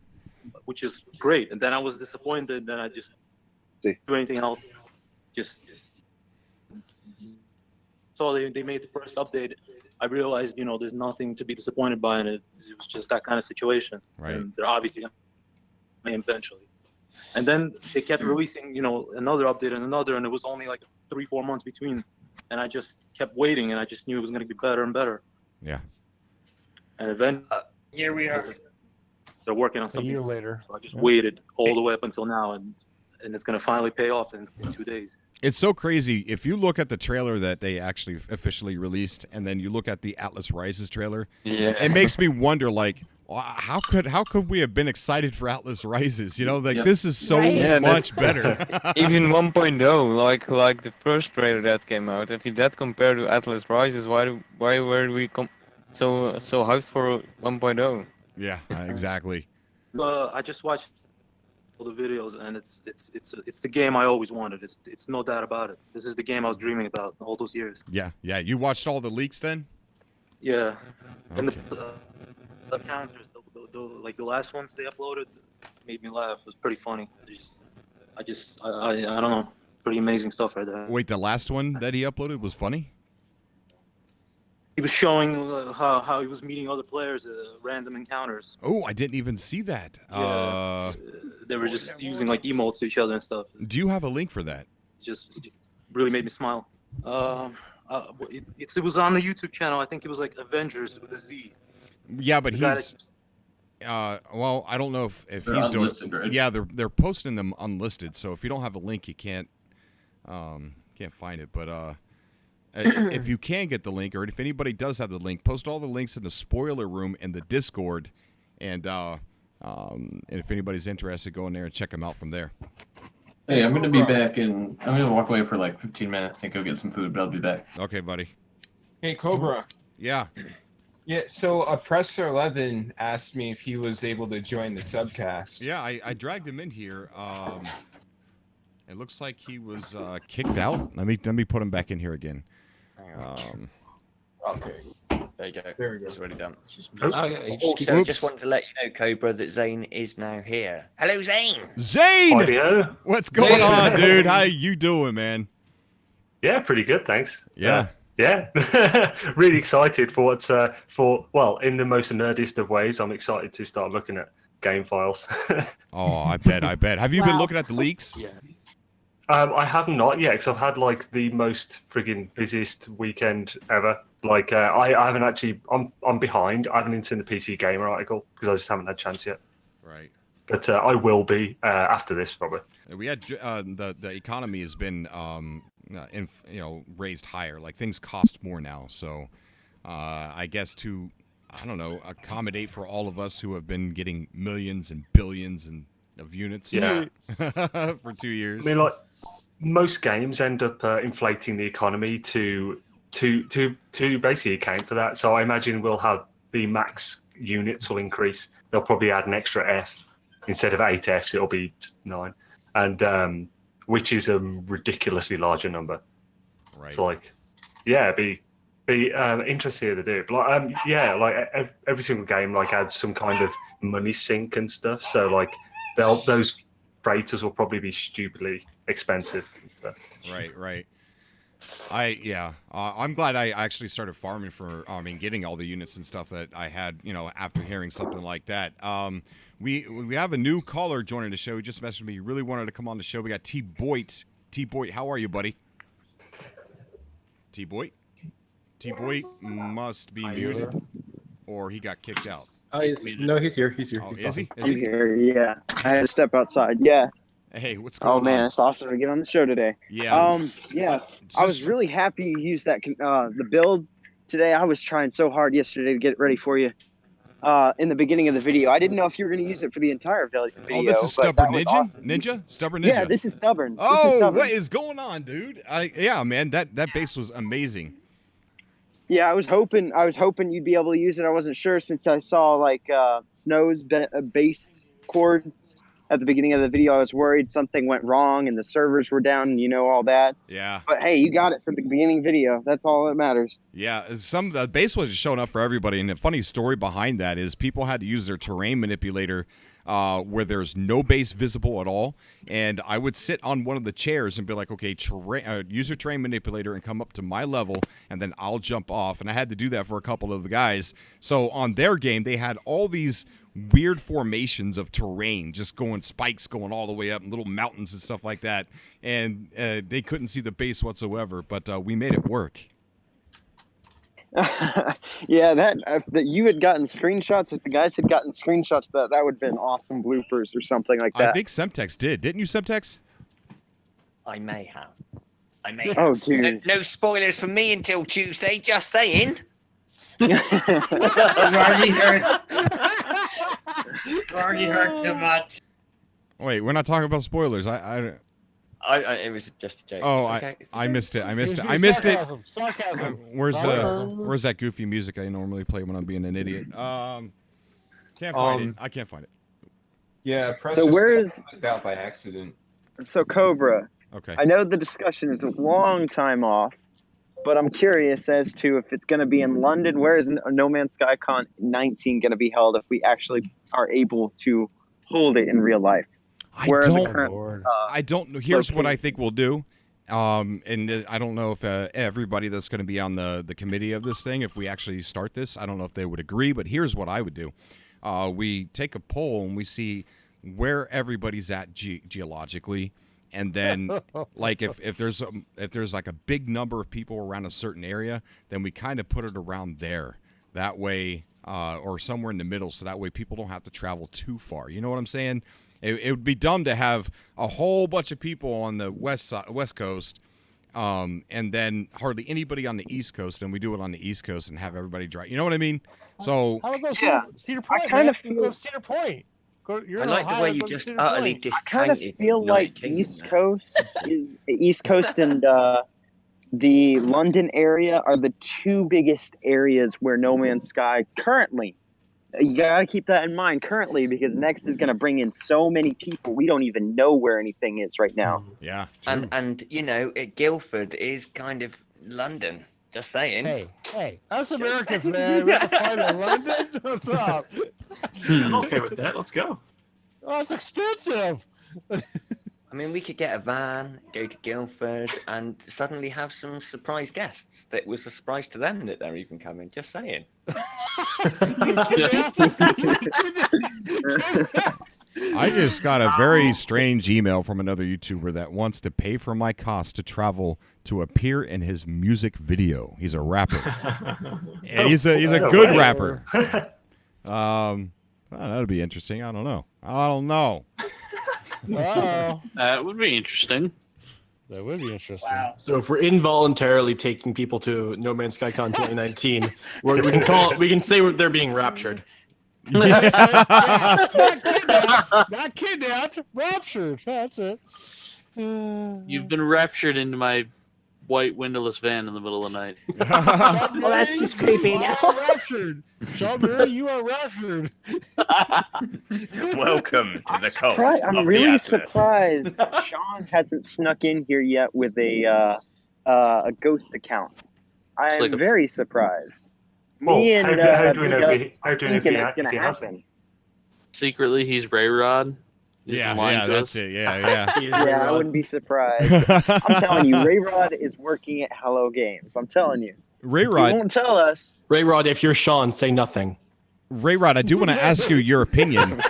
which is great. And then I was disappointed. Then I just didn't do anything else. Just so they made the first update. I realized, there's nothing to be disappointed by in it. It was just that kind of situation. Right. And they're obviously going to eventually. And then they kept releasing, another update and another, and it was only like 3-4 months between. And I just kept waiting, and I just knew it was going to be better and better. Yeah. And then here we are. They're working on A something. year later. So I just waited all the way up until now, and it's going to finally pay off in 2 days. It's so crazy. If you look at the trailer that they actually officially released, and then you look at the Atlas Rises trailer, it makes me wonder, like, how could we have been excited for Atlas Rises? This is so much better. Even 1.0, like the first trailer that came out. If you that compared to Atlas Rises, why were we so hyped for 1.0? Yeah, exactly. I just watched all the videos, and it's the game I always wanted. It's no doubt about it. This is the game I was dreaming about all those years. Yeah. You watched all the leaks then? Yeah. Okay. And the characters, like the last ones they uploaded, made me laugh. It was pretty funny. I don't know. Pretty amazing stuff right there. Wait, the last one that he uploaded was funny? He was showing how he was meeting other players at random encounters. Oh, I didn't even see that. Yeah. They were just using like emotes to each other and stuff. Do you have a link for that? It really made me smile. It was on the YouTube channel. I think it was like Avengers with a Z. Yeah, but he's. Well, I don't know if They're he's doing. unlisted, right? Yeah, they're posting them unlisted. So if you don't have a link, you can't find it. But if you can get the link, or if anybody does have the link, post all the links in the spoiler room in the Discord, and if anybody's interested, go in there and check them out from there. Hey, I'm gonna be back I'm gonna walk away for like 15 minutes and go get some food, but I'll be back. Okay, buddy. Hey, Cobra. Yeah. Yeah, so Oppressor 11 asked me if he was able to join the subcast. Yeah, I dragged him in here. It looks like he was kicked out. Let me put him back in here again. Okay. There you go. There we go. It's already done. Also, just wanted to let you know, Cobra, that Zane is now here. Hello, Zane. Zane! Audio. What's going on, dude? How you doing, man? Yeah, pretty good, thanks. Yeah. Yeah, really excited for what's in the most nerdiest of ways. I'm excited to start looking at game files. Oh, I bet. Have you been looking at the leaks? Yeah. I have not yet, because I've had like the most friggin' busiest weekend ever. Like I haven't actually. I'm behind. I haven't even seen the PC Gamer article because I just haven't had a chance yet. Right. But I will be after this probably. We had the economy has been raised higher. Like things cost more now. So I guess to accommodate for all of us who have been getting millions and billions of units for 2 years. I mean, like most games end up inflating the economy to basically account for that. So I imagine we'll have the max units will increase. They'll probably add an extra F. Instead of 8 Fs, it'll be 9, and which is a ridiculously larger number. Right. So like, yeah, be interested to do it. But like, every single game like adds some kind of money sink and stuff. So like, those freighters will probably be stupidly expensive. So. Right. I'm glad I actually started farming getting all the units and stuff that I had, after hearing something like that. We have a new caller joining the show. He just messaged me. He really wanted to come on the show. We got T. Boyd. T. Boyd, how are you, buddy? T. Boyd? T. Boyd must be muted, or he got kicked out. Oh, he's here. He's here. Oh, He's is he? talking. Is I'm he? here, yeah. I had to step outside, yeah. Hey, what's going on? Oh man, it's awesome to get on the show today. Yeah. Yeah. I was really happy you used that the build today. I was trying so hard yesterday to get it ready for you. In the beginning of the video, I didn't know if you were going to use it for the entire video. Oh, this is Stubborn Ninja. Awesome. Stubborn Ninja. Yeah, this is Stubborn. Oh, what is going on, dude? Yeah, man, that base was amazing. Yeah, I was hoping you'd be able to use it. I wasn't sure since I saw like Snow's base chords at the beginning of the video. I was worried something went wrong and the servers were down and all that. Yeah. But hey, you got it for the beginning video. That's all that matters. Yeah, the base was showing up for everybody, and the funny story behind that is people had to use their terrain manipulator where there's no base visible at all. And I would sit on one of the chairs and be like, okay, user terrain manipulator, and come up to my level, and then I'll jump off. And I had to do that for a couple of the guys. So on their game, they had all these weird formations of terrain, just spikes going all the way up, and little mountains and stuff like that. And they couldn't see the base whatsoever, but we made it work. Yeah, that you had gotten screenshots. If the guys had gotten screenshots, that would have been awesome bloopers or something like that. I think Semtex did. Didn't you, Semtex? I may have. I may have. Oh, dude. No spoilers for me until Tuesday, just saying. You already heard too much. Wait, we're not talking about spoilers. It was just a joke. Oh, It's okay. I missed it. I missed Sarcasm. it. Sarcasm. Where's that goofy music I normally play when I'm being an idiot? Can't find it. I can't find it. Yeah, So where is out by accident? So Cobra? Okay. I know the discussion is a long time off, but I'm curious as to if it's going to be in London. Where is No Man's Sky Con 19 going to be held if we actually are able to hold it in real life? I don't know. Here's what I think we'll do. And I don't know if everybody that's going to be on the committee of this thing, if we actually start this, I don't know if they would agree, but here's what I would do. We take a poll and we see where everybody's at geologically. And then like if there's like a big number of people around a certain area, then we kind of put it around there. That way, or somewhere in the middle, so that way people don't have to travel too far. You know what I'm saying? It would be dumb to have a whole bunch of people on the west coast, and then hardly anybody on the East Coast, and we do it on the East Coast and have everybody drive. You know what I mean? So How about Cedar Point? I kind of feel go to Cedar Point. You're I in like Ohio, the way you go to just Cedar utterly Point. I kind of discounted. feel like East Coast and the London area are the two biggest areas where No Man's Sky currently. You gotta keep that in mind currently, because Next is gonna bring in so many people. We don't even know where anything is right now. Yeah, and you know, Guildford is kind of London. Just saying. Hey, us Americans, man, we have to find in London. What's up? I'm okay with that. Let's go. Oh, it's expensive. I mean, we could get a van, go to Guildford, and suddenly have some surprise guests. That was a surprise to them that they're even coming. Just saying. I just got a very strange email from another YouTuber that wants to pay for my cost to travel to appear in his music video. He's a rapper, and he's a good rapper. Well, that'd be interesting. I don't know. That would be interesting. That would be interesting. Wow. So if we're involuntarily taking people to No Man's Sky Con 2019, we can say they're being raptured. Not kidnapped, raptured. That's it. You've been raptured into my white windowless van in the middle of the night. Well, that's just creepy now. Raptured. Sean Murray, you are raptured. Welcome to the cult. I'm really surprised Sean hasn't snuck in here yet with a ghost account. I am very surprised. Me and how do we know if thinking he it's gonna hasn't? happen. Secretly, he's Ray Rod. Yeah, that's it. Yeah. Yeah, I wouldn't be surprised. I'm telling you, Ray Rod is working at Hello Games. I'm telling you. Ray Rod, He won't tell us. Ray Rod, if you're Sean, say nothing. Ray Rod, I do want to ask you your opinion.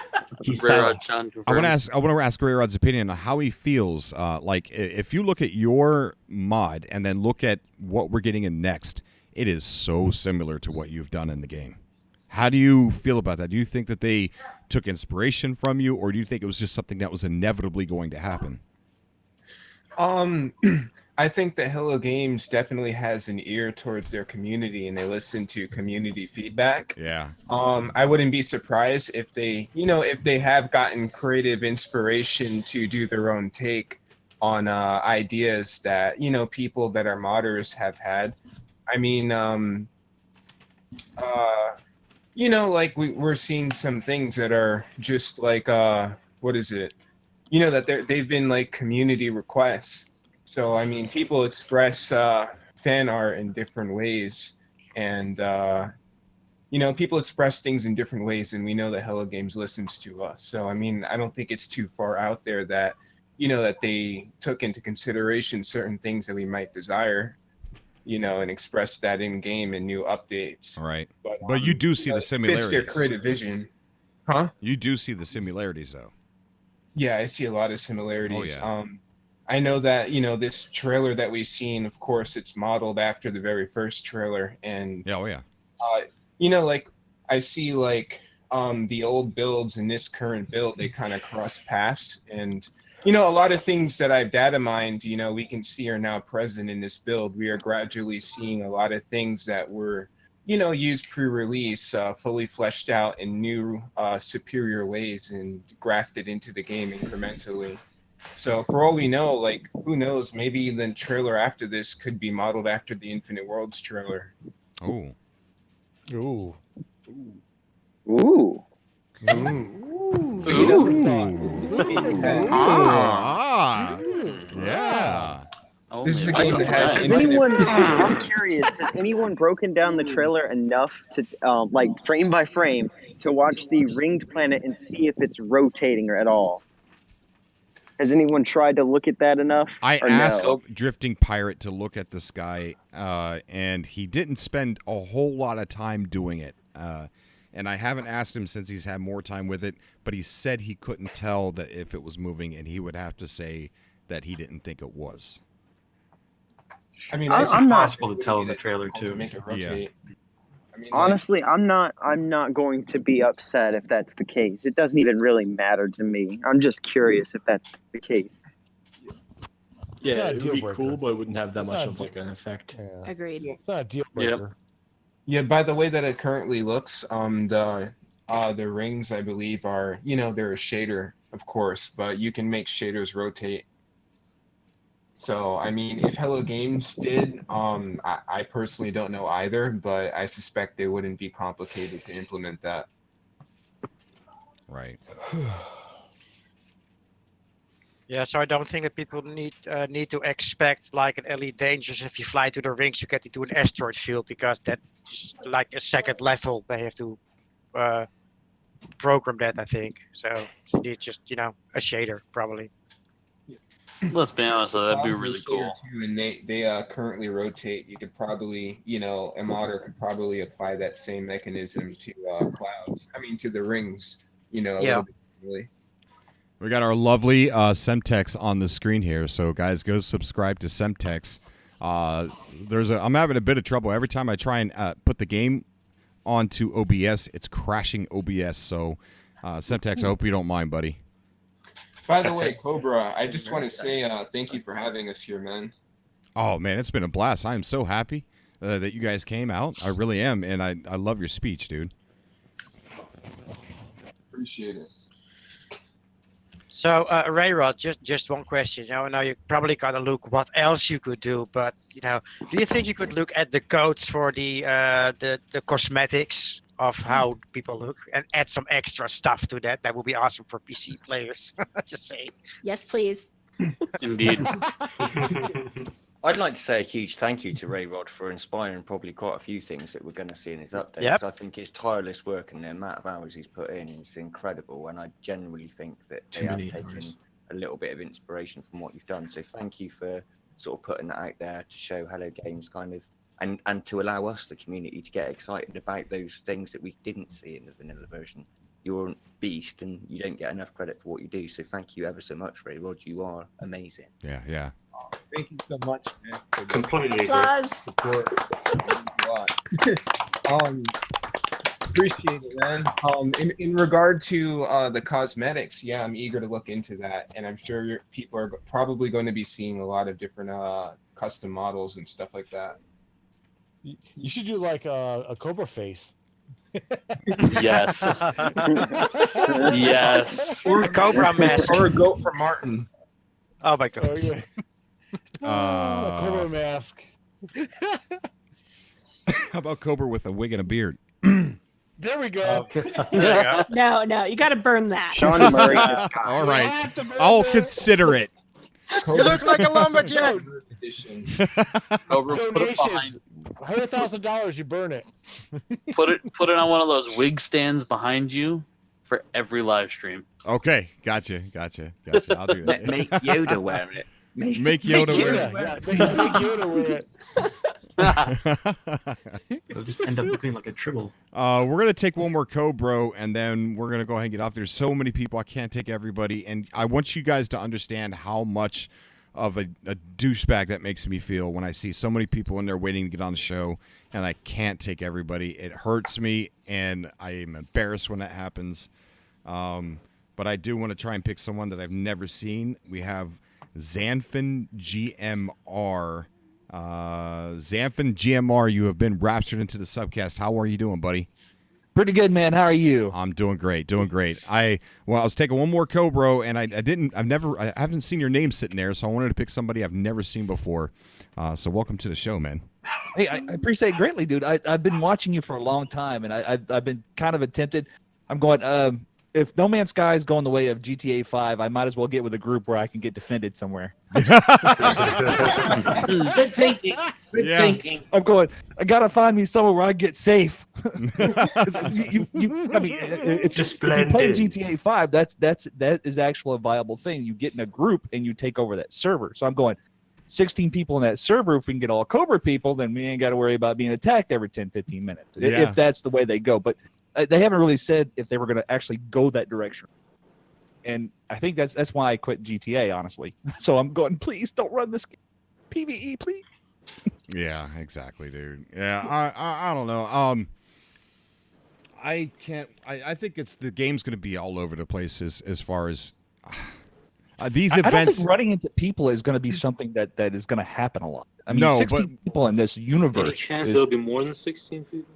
He's Ray silent. Rod, Sean I want to ask Ray Rod's opinion on how he feels. Like if you look at your mod and then look at what we're getting in next, it is so similar to what you've done in the game. How do you feel about that? Do you think that they took inspiration from you, or do you think it was just something that was inevitably going to happen? I think that Hello Games definitely has an ear towards their community, and they listen to community feedback. Yeah. I wouldn't be surprised if they have gotten creative inspiration to do their own take on ideas that, people that are modders have had. I mean, like we're seeing some things that are just like, what is it? That they've been like community requests. So, I mean, people express fan art in different ways. And people express things in different ways, and we know that Hello Games listens to us. So I mean, I don't think it's too far out there that that they took into consideration certain things that we might desire, and express that in game in new updates. Right. But you do see the similarities. Fits their creative vision. Huh? You do see the similarities, though. Yeah, I see a lot of similarities. Oh, yeah. I know that, this trailer that we've seen, of course, it's modeled after the very first trailer. And, like, I see, like, the old builds and this current build, they kind of cross paths. And, a lot of things that I've data mined, we can see are now present in this build. We are gradually seeing a lot of things that were, used pre-release, fully fleshed out in new, superior ways and grafted into the game incrementally. So for all we know, like, who knows, maybe the trailer after this could be modeled after the Infinite Worlds trailer. Ooh. Ooh. Ooh. Yeah. This is a game that has I'm curious, has anyone broken down the trailer enough to, like, frame by frame, to watch the ringed planet and see if it's rotating at all? Has anyone tried to look at that enough? I or asked no? Drifting Pirate to look at the sky, and he didn't spend a whole lot of time doing it. And I haven't asked him since he's had more time with it, but he said he couldn't tell that if it was moving, and he would have to say that he didn't think it was. I mean, it's I'm not- impossible to tell in the trailer too. Make it rotate. I mean, Honestly, I'm not going to be upset if that's the case. It doesn't even really matter to me. I'm just curious if that's the case. Yeah, not a it would deal be breaker. cool, but it wouldn't have that It's much not of like an effect. Agreed. It's not a deal breaker. Yeah, by the way that it currently looks, the rings, I believe, are, they're a shader, of course, but you can make shaders rotate. So, I mean, if Hello Games did, I personally don't know either, but I suspect they wouldn't be complicated to implement that. Right. Yeah, so I don't think that people need to expect like an Elite Dangerous. If you fly to the rings, you get into an asteroid field, because that's like a second level. They have to program that, I think. So you need just a shader probably. Let's be honest, though, that'd be Clouds are really shader cool. Too, and they currently rotate. You could probably, a modder could probably apply that same mechanism to clouds. I mean, to the rings. A little bit really. We got our lovely Semtex on the screen here. So, guys, go subscribe to Semtex. I'm having a bit of trouble every time I try and put the game onto OBS. It's crashing OBS. So, Semtex, I hope you don't mind, buddy. By the way, Cobra, I just want to say thank you for having us here, man. Oh, man, it's been a blast. I am so happy that you guys came out. I really am, and I love your speech, dude. Appreciate it. So, Rayrod, just one question. Now you probably gotta look what else you could do, but do you think you could look at the codes for the cosmetics of how people look and add some extra stuff to that? That would be awesome for PC players. Just saying. Yes, please. Indeed. I'd like to say a huge thank you to Rayrod for inspiring probably quite a few things that we're going to see in his updates. Yep. I think his tireless work and the amount of hours he's put in is incredible, and I genuinely think that they have taken a little bit of inspiration from what you've done. So thank you for sort of putting that out there to show Hello Games kind of, and to allow us, the community, to get excited about those things that we didn't see in the vanilla version. You're a beast, and you don't get enough credit for what you do. So thank you ever so much, Rayrod. You are amazing. Yeah. Thank you so much, man. Completely Applause. Appreciate it, man. In regard to the cosmetics, yeah, I'm eager to look into that, and I'm sure people are probably going to be seeing a lot of different custom models and stuff like that. You should do like a Cobra face. Yes. Yes. Or a Cobra mask. Or a goat for Martin. Oh my god. Oh, yeah. A Cobra mask. How about Cobra with a wig and a beard? There we go. No, you got to burn that. Sean Murray is All right. I'll consider it. You look like a lumberjack. Cobra, put it Donations. behind. $100,000, you burn it. Put it on one of those wig stands behind you for every live stream. Okay, gotcha. I'll do that. Make Yoda wear it. Make Yoda wear it. Yeah, make Yoda wear it. It'll just end up looking like a tribble. We're gonna take one more Cobra, and then we're gonna go ahead and get off. There's so many people, I can't take everybody, and I want you guys to understand how much of a douchebag that makes me feel when I see so many people in there waiting to get on the show, and I can't take everybody. It hurts me, and I am embarrassed when that happens. But I do want to try and pick someone that I've never seen. We have Xanfin GMR. Xanfin GMR, you have been raptured into the subcast. How are you doing, buddy? Pretty good, man. How are you? I'm doing great. I was taking one more Cobra, and I haven't seen your name sitting there, so I wanted to pick somebody I've never seen before. So welcome to the show, man. Hey, I appreciate it greatly, dude. I've been watching you for a long time, and I've been kind of tempted. I'm going, if No Man's Sky is going the way of GTA 5, I might as well get with a group where I can get defended somewhere. Good thinking. Good thinking. I'm going, I got to find me somewhere where I get safe. If you play GTA 5, that is actually a viable thing. You get in a group and you take over that server. So I'm going, 16 people in that server. If we can get all Cobra people, then we ain't got to worry about being attacked every 10, 15 minutes. Yeah. If that's the way they go. But they haven't really said if they were going to actually go that direction. And I think that's why I quit GTA, honestly. So I'm going, please don't run this game. PvE, please. Yeah, exactly, dude. Yeah, I don't know. I can't. I think the game's going to be all over the place as far as these events. I don't think running into people is going to be something that is going to happen a lot. I mean, 16 people in this universe. Any chance there'll be more than 16 people?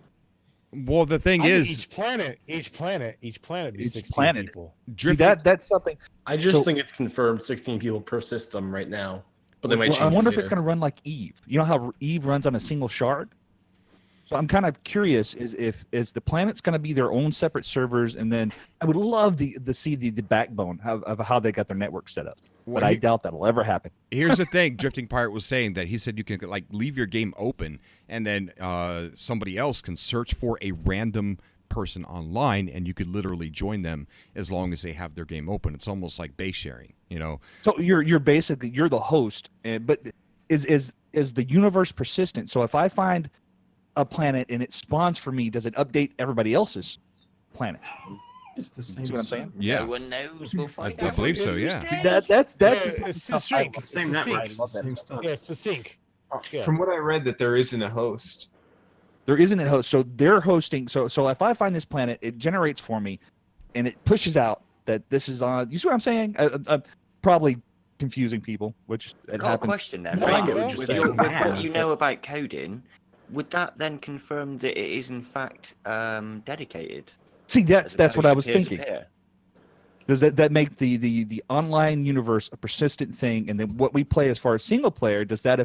Well, the thing is, each planet be 16 planet. people. See, that's something. I just think it's confirmed 16 people per system right now, but they might change. I wonder if it it's going to run like Eve. You know how Eve runs on a single shard? So I'm kind of curious is the planets going to be their own separate servers, and then I would love to see the backbone of how they got their network set up. But I doubt that'll ever happen. Here's the thing: Drifting Pirate was saying that he said you can like leave your game open, and then somebody else can search for a random person online, and you could literally join them as long as they have their game open. It's almost like base sharing, you know. So you're basically the host, but is the universe persistent? So if I find a planet and it spawns for me, does it update everybody else's planet? It's the same. See what I'm saying? Yeah. No one knows. We'll find out. I believe so. Yeah. That's it's the sync. It's the same network. It's the same stuff. Yeah, it's the sync. Yeah. From what I read, that there isn't a host. There isn't a host, so they're hosting. So if I find this planet, it generates for me, and it pushes out that this is on. You see what I'm saying? Probably confusing people, which it Got a happens. question then. No, Right? I get what you're With saying. what you know about coding, would that then confirm that it is in fact dedicated? See, that's what I was thinking. peer-to-peer? Does that make the online universe a persistent thing, and then what we play as far as single player, does that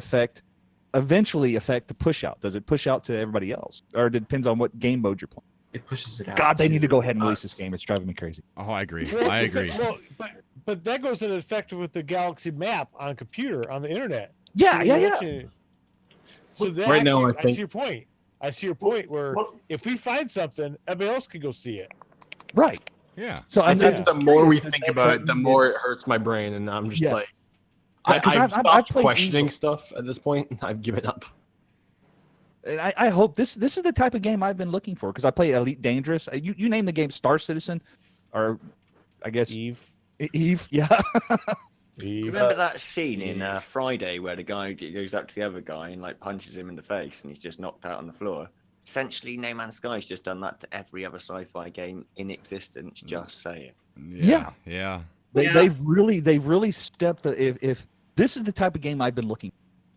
eventually affect the push out? Does it push out to everybody else, or it depends on what game mode you're playing? It pushes it out. God, they need to go ahead and release this game. It's driving me crazy. Oh, I agree. Well, I agree. But that goes into effect with the Galaxy map on computer on the internet. Yeah. So that Right now, I see your point. I see your point where if we find something, everybody else can go see it. Right. Yeah. So I think the more we curious, think is about that it, the more it hurts my brain, and I'm just like, Yeah, 'cause I've I've stopped played questioning Evil. stuff at this point. I've given up. And I hope this is the type of game I've been looking for, because I play Elite Dangerous. You name the game Star Citizen, or I guess Eve, yeah. Do you remember that scene in Friday where the guy goes up to the other guy and like punches him in the face and he's just knocked out on the floor? Essentially, No Man's Sky's just done that to every other sci-fi game in existence. Just saying. Yeah. They've really stepped. If this is the type of game I've been looking,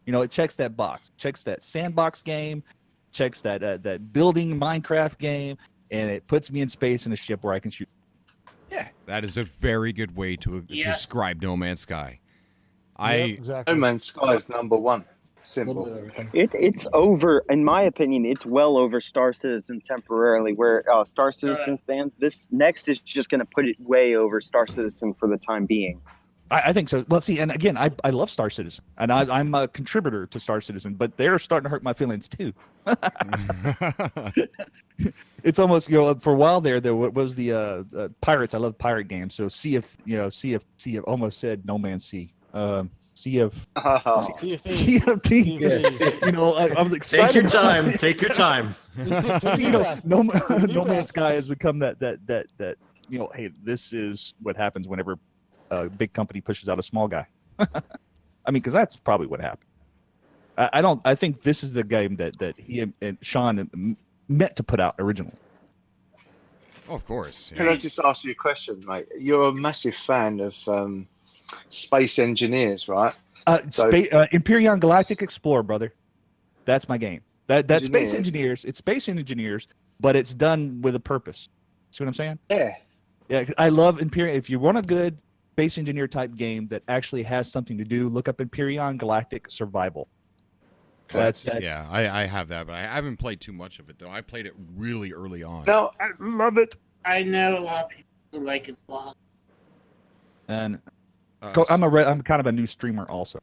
it checks that box, checks that sandbox game, checks that building Minecraft game, and it puts me in space in a ship where I can shoot. Yeah, that is a very good way to describe No Man's Sky. No Man's Sky is #1. Simple. It's over, in my opinion, it's well over Star Citizen temporarily, where Star Citizen stands. This next is just going to put it way over Star Citizen for the time being. I think so. Well, see, and again, I love Star Citizen, and I'm a contributor to Star Citizen, but they're starting to hurt my feelings too. It's almost, for a while there was the Pirates. I love pirate games. So Sea of almost said No Man's Sea. Sea of Thieves. I was excited. Take your time. No Man's Sky has become that. Hey, this is what happens whenever a big company pushes out a small guy. I mean, because that's probably what happened. I think this is the game that he and Sean meant to put out originally. Oh, of course. Can I just ask you a question, mate? You're a massive fan of Space Engineers, right? Empyrean Galactic Explorer, brother. That's my game. That's Space Engineers. It's Space Engineers, but it's done with a purpose. See what I'm saying? Yeah. Yeah, I love Empyrean. If you want a good Space Engineer type game that actually has something to do, look up Empyrean Galactic Survival. That's yeah, I have that, but I haven't played too much of it though. I played it really early on. No, I love it. I know a lot of people who like it a lot. And I'm kind of a new streamer also.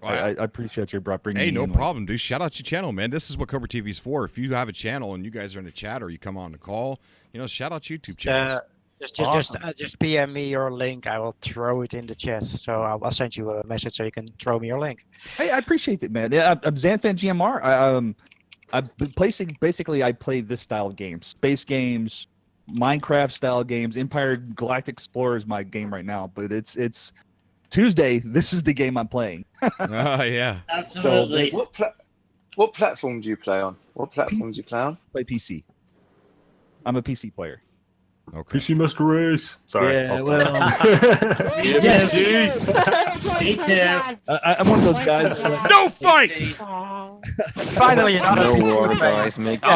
I appreciate you bringing me Hey, no in. problem, dude. Shout out your channel, man. This is what Cobra TV is for. If you have a channel and you guys are in the chat or you come on the call, shout out YouTube channels. Just PM me your link. I will throw it in the chat. So I'll send you a message so you can throw me your link. Hey, I appreciate it, man. Yeah, I'm Xanthan GMR. Basically I play this style of games: space games, Minecraft style games. Empire Galactic Explorer is my game right now, but it's Tuesday. This is the game I'm playing. Yeah. Absolutely. So, what platform do you play on? What platform do you play on? Play PC. I'm a PC player. Okay. PC Master Race. Sorry. Yeah, well. Yes. Me too. I'm one of those guys. No fights. Finally, No war, guys. Make Way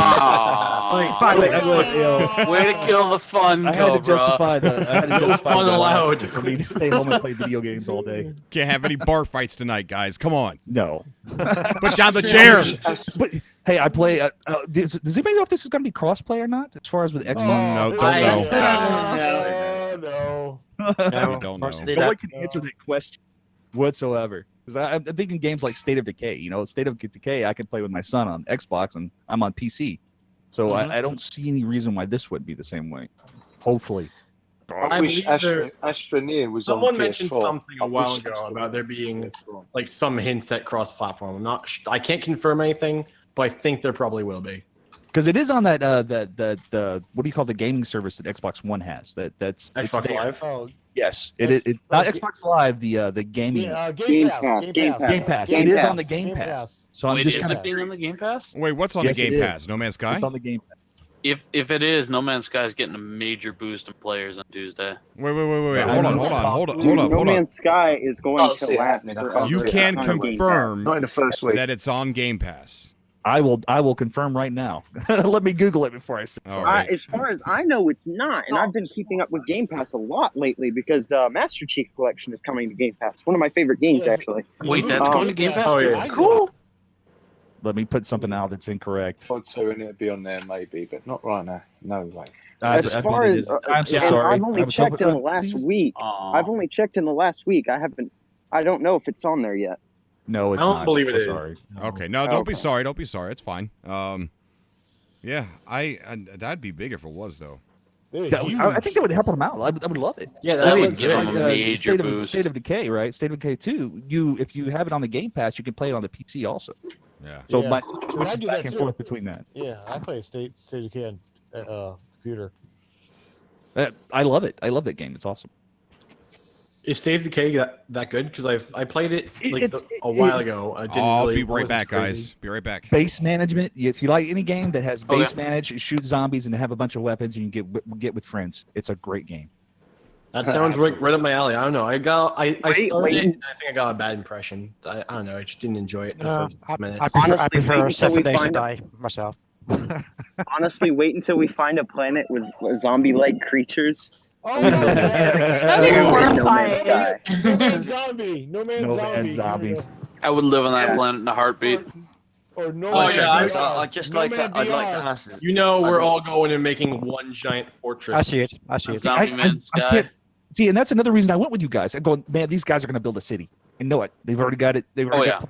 to kill the fun, I had to Cobra. justify No fun allowed. for me to stay home and play video games all day. Can't have any bar fights tonight, guys. Come on. No. Put down the chair. But hey, I play. Does anybody know if this is going to be crossplay or not? As far as with Xbox? No, don't know. No. We don't know. No one can answer that question whatsoever. Because I'm thinking games like State of Decay. State of Decay, I can play with my son on Xbox, and I'm on PC. So I don't see any reason why this wouldn't be the same way. Hopefully. I wish Astroneer was on PS4. Someone mentioned something a while ago about there being like some hints at cross-platform. I can't confirm anything, but I think there probably will be. Because it is on that the what do you call the gaming service that Xbox One has? That's Xbox Live. Oh, yes, it's not Xbox Live. The gaming Game Pass. Game Pass. It is on the Game Pass. So I'm just is kind it being on the Game Pass? Wait, what's on the Game Pass? No Man's Sky? It's on the Game Pass. If it is, No Man's Sky is getting a major boost in players on Tuesday. Wait. Hold up. No Man's Sky is going to last. You can confirm Not in the first week. that it's on Game Pass. I will confirm right now. Let me Google it before I say. As far as I know, it's not, and I've been keeping up with Game Pass a lot lately because Master Chief Collection is coming to Game Pass. One of my favorite games, actually. Wait, that's going to Game Pass? Oh, yeah. Cool. Let me put something out that's incorrect. Or two, and it'll be on there maybe, but not right now. No way. As far as I'm so and sorry. I've only checked in the last week. I've only checked in the last week. I don't know if it's on there yet. No, it's I don't not. believe I'm it so is. sorry. Okay, no, don't be sorry. Don't be sorry. It's fine. Yeah, that'd be big if it was though. I think that would help them out. I would love it. Yeah, that would would give them a major boost. State of Decay, right? State of Decay 2. If you have it on the Game Pass, you can play it on the PC also. Yeah. So Yeah. my I switch is do back that and too. forth between that. Yeah, I play State of Decay on computer. I love it. I love that game. It's awesome. Is State of Decay that good? Because I played it a while ago. I didn't I'll really, be right back, crazy. guys. Be right back. Base management. If you like any game that has base manage, shoot zombies, and have a bunch of weapons, and you can get with friends. It's a great game. That sounds right up my alley. I don't know. I started it, wait. and I think I got a bad impression. I don't know. I just didn't enjoy it in the first minutes. Honestly, I prefer wait until we 7 Days to find Die myself. Honestly, wait until we find a planet with zombie-like creatures. Oh, no, That'd be horrifying. No Man's Zombie. No Man's Zombie. Zombies. I would live on that planet in a heartbeat. Or No Oh, Man's yeah, VR. I'd just No like to. Man I'd like to VR. ask. You know, we're all going and making one giant fortress. I see it. Zombie Man I Sky. can't. See, and that's another reason I went with you guys. I go, man, these guys are going to build a city. I know it. They've already got it. They've already got it.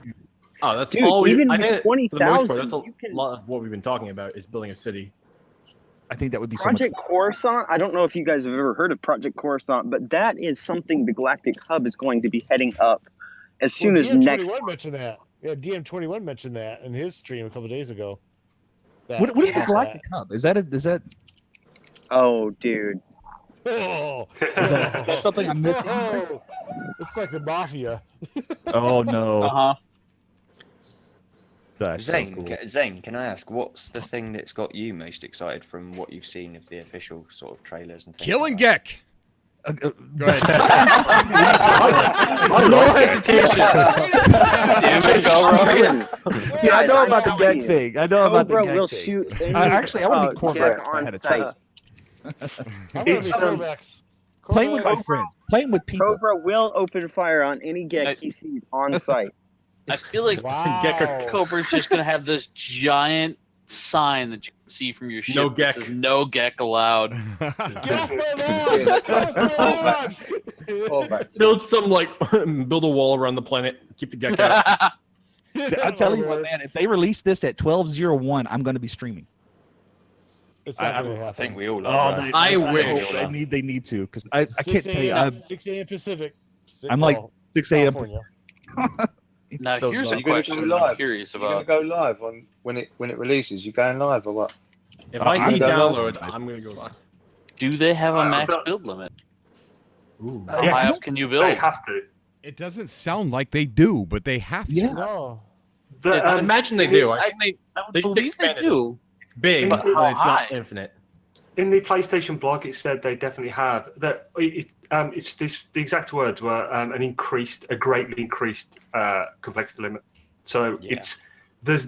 Oh, that's Dude, all we. even I with think 20,000, for the most part, that's you a lot of what we've been talking about is building a city. I think that would be Project Coruscant. I don't know if you guys have ever heard of Project Coruscant, but that is something the Galactic Hub is going to be heading up as soon as next. DM21 mentioned that. Yeah, DM21 mentioned that in his stream a couple of days ago. What is the Galactic Hub? Is that? Oh, dude. Oh, That's something I'm missing. Oh, it's like the mafia. Oh no. Uh-huh. That's so Zane, cool. Zane, can I ask, what's the thing that's got you most excited from what you've seen of the official sort of trailers and things? Killing Gek. Go ahead. No hesitation. See, I know about the Gek thing. I know about the Cobra Gek will thing. shoot any, Actually, I want to be Gek Corvax. I on had a site. choice. It's Playing with my friends, playing with people. Cobra will open fire on any Gek he sees on site. I feel like Cobra's just gonna have this giant sign that you can see from your ship. No that Gek. says, no Gek allowed. Build some build a wall around the planet. Keep the Gek out. I'm telling you what, man. If they release this at 12:01, I'm going to be streaming. It's not gonna I happen. think we all Oh, are. I wish. They need to, because I can't tell you. 6 a.m. Pacific. I'm like 6 a.m. California. Now Those here's are- a You're gonna question go I'm live. curious You're gonna about. go live when it releases. You going live or what? If I I'm see gonna go download, I'm gonna go live. Do they have a max build limit? Ooh. How Yes. high up can you build? They have to. It doesn't sound like they do, but they have to. Yeah. No. I imagine they do. I I would they believe they expanded do. It's big, But but how it's not high? infinite. In the PlayStation blog, it said they definitely have that. It's this. The exact words were a greatly increased complexity limit. So it's there's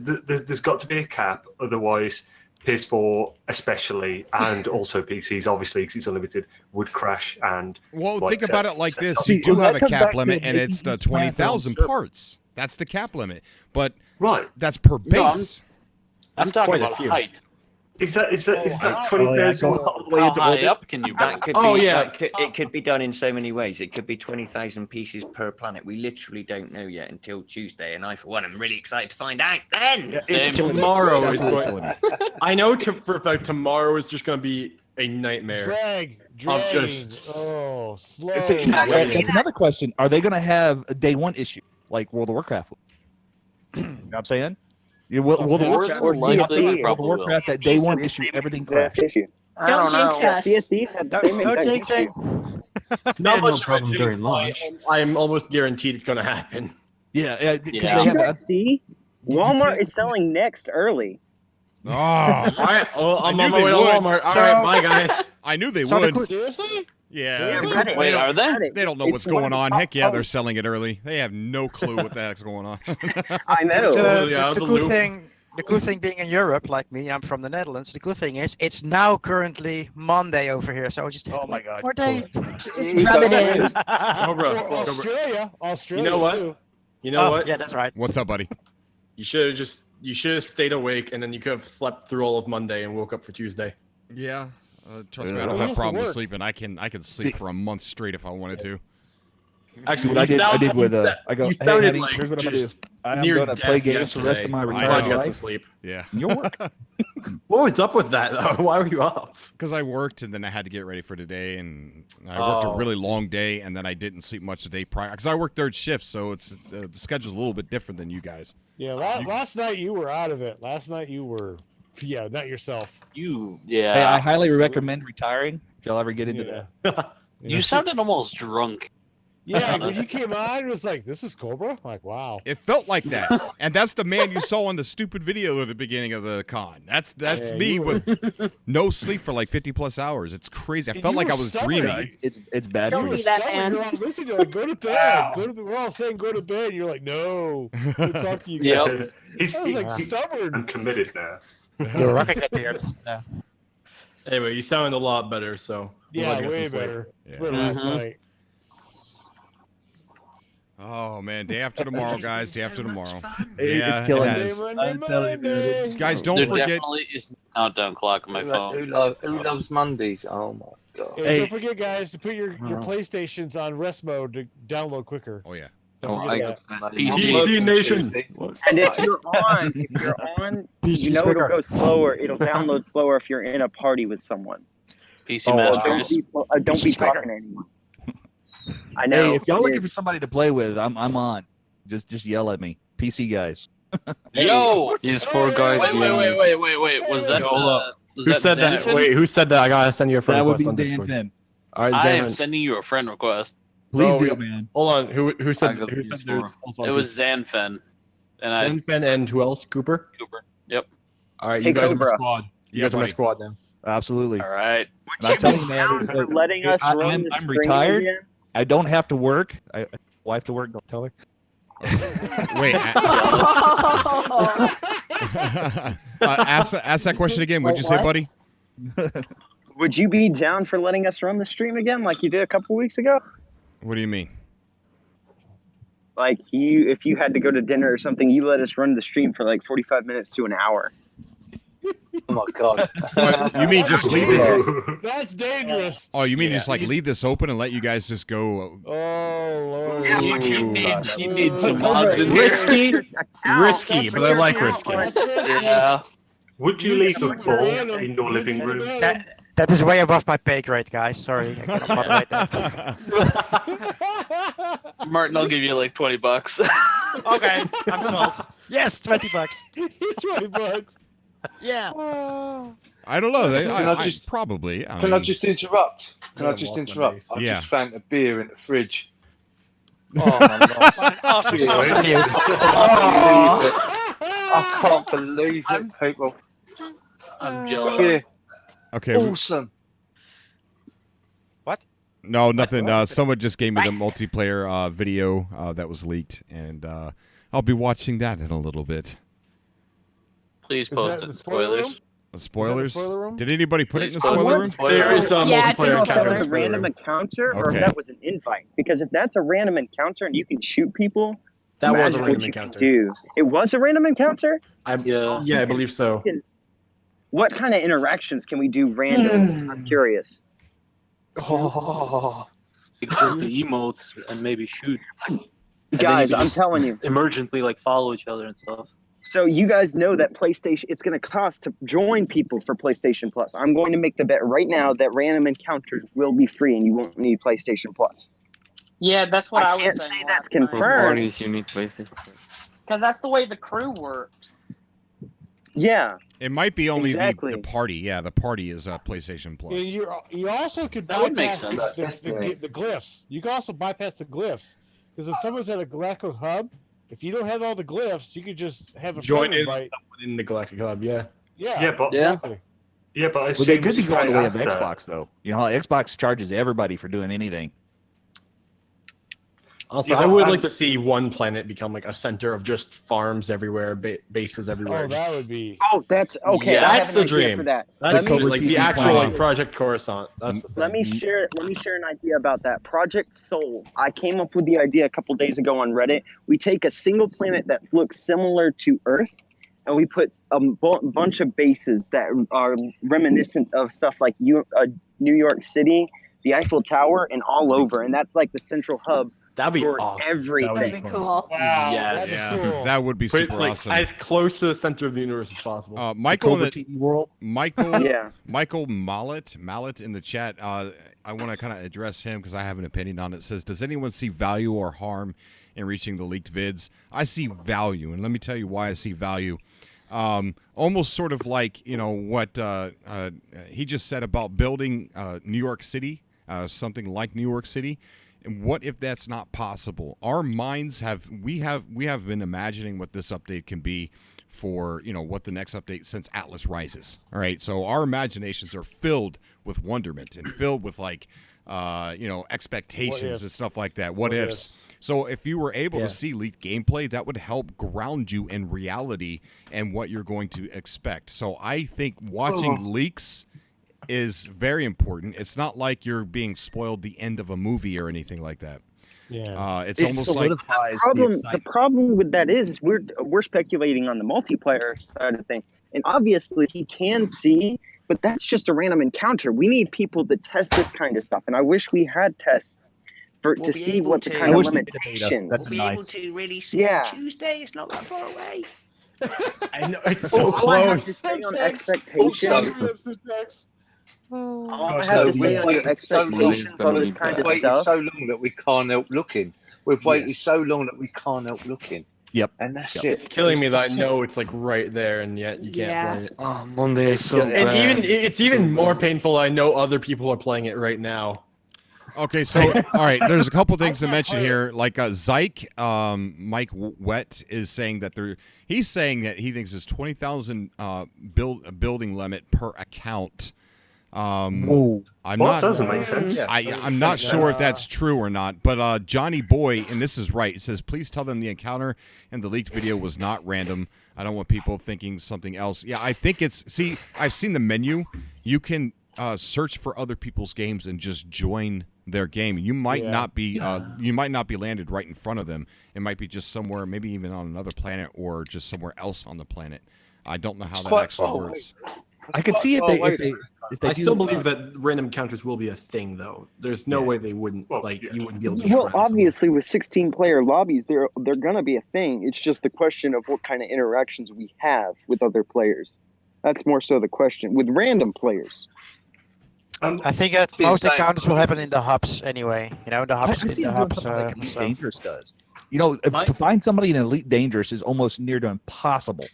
got to be a cap, otherwise PS4 especially, and also PCs obviously because it's unlimited would crash and. Well, like, think about it like this: See, you do that have a comes cap back to limit, and making it's the each plant their own 20,000 server. parts. That's the cap limit, but Right. that's per No, I'm- base. I'm talking quite a about few. height. Is that wow. 20,000? all the way How into high orbit. up can you That build? could Oh, be, yeah. it could be done in so many ways. It could be 20,000 pieces per planet. We literally don't know yet until Tuesday, and I, for one, am really excited to find out then. It's Same. tomorrow is Absolutely. going. I know for a fact tomorrow is just going to be a nightmare. Dragging. Oh, slow. See, that's another question. Are they going to have a day one issue like World of Warcraft? You know what I'm saying? World of Warcraft, or Likely, CSD. we World of probably will. Warcraft, that day one issue, everything crashed. Don't jinx us. CSDs had the same No exact jinxing. issue. Not much problem during launch. I'm almost guaranteed it's going to happen. Yeah, because Yeah. they Did you have a, guys see? Walmart is selling Next early. Oh, All right, well, I'm I on knew my way they to would. Walmart. All right, bye guys. I knew they So would. Seriously? Yeah. Reddit. Wait, are they? Reddit. They don't know It's what's going one- on. Heck yeah, they're selling it early. They have no clue what the heck's going on. I know. Totally out of The the cool loop. thing, the cool thing being in Europe, like me, I'm from the Netherlands. The cool thing is, it's now currently Monday over here, so I just have to my wait God, more day. Just rub it in. Cobra, Or Cobra. Australia. You know what? Too. You know Oh, what? yeah, that's right. What's up, buddy? You should have stayed awake, and then you could have slept through all of Monday and woke up for Tuesday. Yeah. Trust me, I He don't has have to problems work. sleeping. I can sleep for a month straight if I wanted to. actually, what I did with I go, you hey, sounded honey, like here's what I'm gonna do. just I'm near gonna play death games for the rest of my yesterday. I Glad know. you got some life. sleep. Yeah. Your work. What was up with that though? Why were you up? Because I worked and then I had to get ready for today, and I worked a Oh. really long day, and then I didn't sleep much the day prior. Because I work third shift, so it's the schedule's a little bit different than you guys. Yeah, last night you were out of it. Last night you were, not yourself. Hey, I highly recommend retiring if y'all ever get into that. You sounded almost drunk. Yeah, when you came on, it was like, this is Cobra? I'm like, wow. It felt like that, and that's the man you saw in the stupid video at the beginning of the con. That's Yeah, me you were- with no sleep for like 50+ hours. It's crazy. I And felt you like I were was stubborn. dreaming. It's bad Don't for you. be that Stubborn. man. You're all listening. You're like, go to bed. We're all saying go to bed. You're like, no. We'll talk to you Yep. guys. I was like, stubborn. I'm committed now. You're rocking at the earth. Yeah. Anyway, you sound a lot better, so I'm Yeah, glad you got way some sleep. better. Yeah. Better last Mhm. night. Oh man, day after tomorrow, guys. Day after tomorrow. It's killing it me. has. I'm telling you, dude. Guys, don't There forget. definitely is no countdown clock on my phone. Who loves Mondays? Oh my Hey, don't forget, guys, to put your PlayStations on rest mode to download quicker. Oh yeah. Don't forget that. PC Nation. And if you're on, you know it'll go slower. It'll download slower if you're in a party with someone. PC So Masters. don't be talking to anyone. I know. Hey, if y'all looking for somebody to play with, I'm on. Just yell at me. PC guys. Yo! Yes, 4 guys. Wait. Was that Who said that? Xanfin? Wait, who said that? I gotta send you a friend That would request be on Discord. Xanfin. All right, I am Xanfin. sending you a friend request. Please Bro, do, man. Hold on. Who said got there's PS4. also It was Xanfin. And Xanfin and who else? Cooper. Yep. All right, Hey, you guys are my Cobra. squad. You Yeah, guys are my buddy. squad now. Absolutely. All right. And I'm telling you, man, down it's for like- letting us run I'm the stream retired. again? I don't have to work. I wife to work. Don't tell her. Wait. Ask that question again. What'd you say, What? buddy? Would you be down for letting us run the stream again, like you did a couple weeks ago? What do you mean? Like if you had to go to dinner or something, you let us run the stream for like 45 minutes to an hour. Oh my god. What, you mean just leave this? That's dangerous. Oh, you mean just like leave this open and let you guys just go? Oh Lord. You need some mods in here. Risky, but I like risky. Yeah. Would you leave the ball in your living room? That is way above my pay grade, guys. Sorry, I cannot moderate that. Martin, I'll give you like $20. Okay, I'm sold. Yes, $20. $20. Yeah. I don't know. Can I I just- probably. Can I just interrupt? Can I I've just lost my interrupt? base. I Yeah. just found a beer in the fridge. Oh my god. Awesome, Yeah. awesome news. I can't believe it, people. I'm It's jealous. beer. Okay. Awesome. No, nothing. Someone just gave me the multiplayer video that was leaked, and I'll be watching that in a little bit. Please Is post that it. the spoiler room? Spoilers. The spoilers? spoiler room? Did anybody put it in the Please post spoiler it. room? Spoiler There is a Yeah, it's multiplayer if that was encounter. a random encounter or if Okay. that was an invite. Because if that's a random encounter and you can shoot people, That was a imagine random what you can encounter. do. It was a random encounter? Yeah, I believe so. What kind of interactions can we do random? I'm curious. Oh. Exert the emotes and maybe shoot. And then Guys, you can I'm just telling you. emergently like follow each other and stuff. So you guys know that PlayStation, it's going to cost to join people for PlayStation Plus. I'm going to make the bet right now that random encounters will be free and you won't need PlayStation Plus. Yeah, that's what I, was can't saying. say that's For confirmed. parties, you need PlayStation. Because that's the way the crew works. Yeah. It might be only Exactly. the party. Yeah, the party is PlayStation Plus. You also could That would make bypass sense. the glyphs. You can also bypass the glyphs because if someone's at a Galactic hub, if you don't have all the glyphs, you could just have a Join friend in invite. in the Galactic Hub, yeah. Yeah, but exactly. I Well, they assume could be going the way of straight after- Xbox, though. You know, Xbox charges everybody for doing anything. Also, Yeah, I but would I'm- like to see one planet become like a center of just farms everywhere, bases everywhere. Oh, that would be. Oh, that's okay. Yeah, I that's have the an idea dream. for that. That's Let the, me, like the actual like Project Coruscant. That's the thing. let me share an idea about that. Project Soul. I came up with the idea a couple days ago on Reddit. We take a single planet that looks similar to Earth, and we put a bunch of bases that are reminiscent of stuff like New York City, the Eiffel Tower, and all over. And that's like the central hub. That'd be for awesome. everything. That'd be cool. Wow. Yes. Yeah, that would be Put it, super like, awesome. as close to the center of the universe as possible. Michael in Cobra the TV world. Michael, Yeah. Michael Mallet in the chat. I want to kind of address him because I have an opinion on it. Says, does anyone see value or harm in reaching the leaked vids? I see value, and let me tell you why I see value. Almost sort of like what he just said about building New York City, something like New York City. And what if that's not possible? Our minds we have been imagining what this update can be for what the next update since Atlas Rises. All right, so our imaginations are filled with wonderment and filled with expectations and stuff like that. What ifs? So if you were able to see leaked gameplay, that would help ground you in reality and what you're going to expect. So I think watching leaks is very important. It's not like you're being spoiled the end of a movie or anything like that. Yeah, it's almost like The problem with that is we're speculating on the multiplayer side of things, and obviously he can see but that's just a random encounter. We need people that test this kind of stuff, and I wish we had tests to see what the kind of limitations. We'll be able to really see on Tuesday. It's not that far away. I know it's so close. Stay on expectations. All I have to say on your expectations on this kind of waited stuff. so long that we can't help looking. We've waited so long that we can't help looking. Yep. And that's it. It's killing me that I know it's like right there, and yet you can't play it. Oh, Monday is so And bad. it's even more painful. I know other people are playing it right now. Okay, so all right, there's a couple things to mention here. Like Zyke, Mike Wet is saying that he's saying that he thinks there's 20,000 building limit per account. Whoa. That doesn't make sense. I'm not sure if that's true or not, but Johnny Boy, and this is right, it says, please tell them the encounter and the leaked video was not random. I don't want people thinking something else. Yeah, I think I've seen the menu. You can search for other people's games and just join their game. You might not be landed right in front of them. It might be just somewhere, maybe even on another planet or just somewhere else on the planet. I don't know how that actually works. I could see if they I still believe that random encounters will be a thing, though. There's no way they wouldn't you wouldn't be able to. Well, obviously, with 16-player lobbies, they're gonna be a thing. It's just the question of what kind of interactions we have with other players. That's more so the question with random players. I think that most encounters will happen in the hubs anyway. You know, the hubs. I see the them doing hubs. something like Elite Dangerous does. You know, to find somebody in Elite Dangerous is almost near to impossible.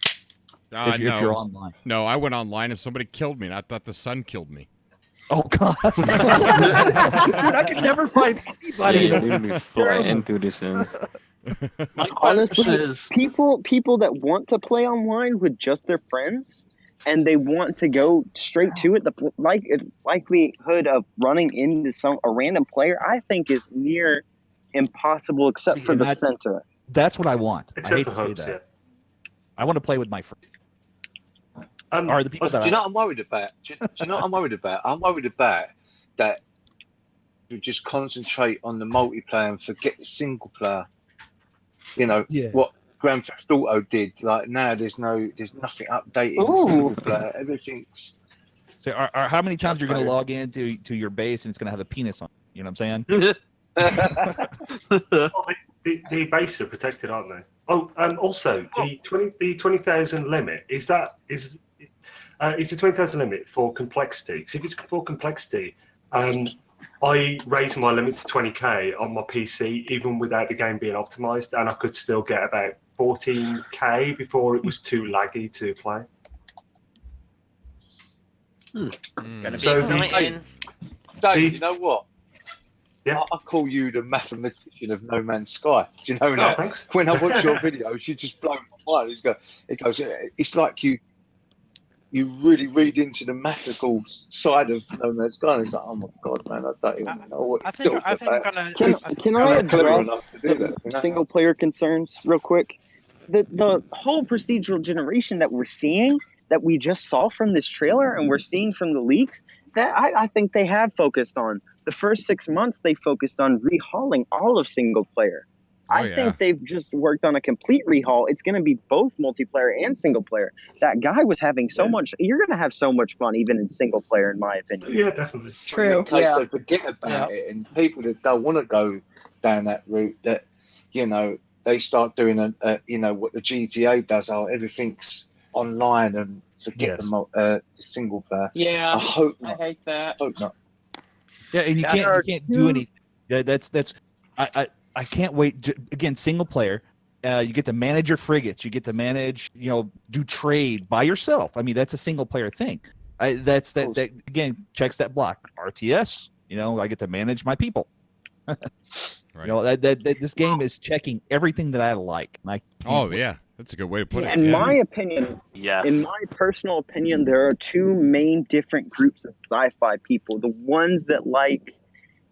If you're online. No, I went online and somebody killed me, and I thought the sun killed me. Oh God! Dude, I can never find anybody. Yeah, literally fly into this. Honestly, people that want to play online with just their friends, and they want to go straight to it, the likelihood of running into a random player, I think, is near impossible, except for the center. That's what I want. Except I hate for to say hopes, that. yeah. I want to play with my friends. Are the people do you know what I'm worried about? Do you know what I'm worried about? I'm worried about that you just concentrate on the multiplayer and forget the single player. You know what Grand Theft Auto did. Like now, there's nothing updated in single player. Everything's. So, how many times you're going to log into your base and it's going to have a penis on? You know what I'm saying? The bases are protected, aren't they? Oh, also the 20,000 limit is the 20,000 limit for complexity. Because if it's for complexity, I raised my limit to 20k on my PC, even without the game being optimized, and I could still get about 14k before it was too laggy to play. It's going to be exciting. Dave, you know what? Yeah. I call you the mathematician of No Man's Sky. Do you know that? Thanks. When I watch your videos, you just blow my mind. It goes. It's like you really read into the mathematical side of No Man's Sky. And it's like, oh my god, man, I don't even know what. Can I address single player concerns real quick? The whole procedural generation that we're seeing, that we just saw from this trailer and we're seeing from the leaks, that I think they have focused on. The first 6 months, they focused on rehauling all of single player. I think they've just worked on a complete rehaul. It's going to be both multiplayer and single player. That guy was having so much. You're going to have so much fun even in single player, in my opinion. Yeah, definitely. True. Okay, so forget about it, and people that don't want to go down that route, that they start doing what the GTA does. Everything's online and forget the single player. Yeah, I hope not. I hate that. Hope not. Yeah, and you can't do anything. Yeah, that's. I can't wait. Again, single player. You get to manage your frigates. You get to manage. Do trade by yourself. I mean, that's a single player thing. That again checks that block. RTS. I get to manage my people. Right. This game is checking everything that I like. And that's a good way to put it. In my opinion, in my personal opinion, there are two main different groups of sci-fi people. The ones that like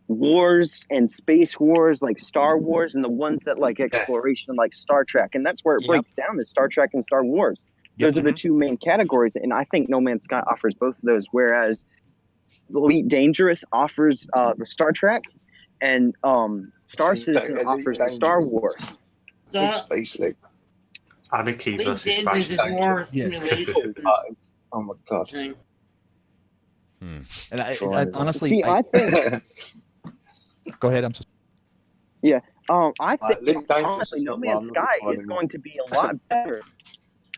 wars and space wars like Star Wars, and the ones that like exploration like Star Trek. And that's where it breaks down, is Star Trek and Star Wars. Those are the two main categories. And I think No Man's Sky offers both of those, whereas Elite Dangerous offers the Star Trek, and Star Citizen offers the Star Wars. Space League. Anarchy versus Dangerous is more simulation. Oh my god. And I honestly, See, I think. Go ahead. I'm just. Yeah. I Right, think Luke, don't honestly, just- No well, Man's I'm looking Sky for is him. going to be a lot better,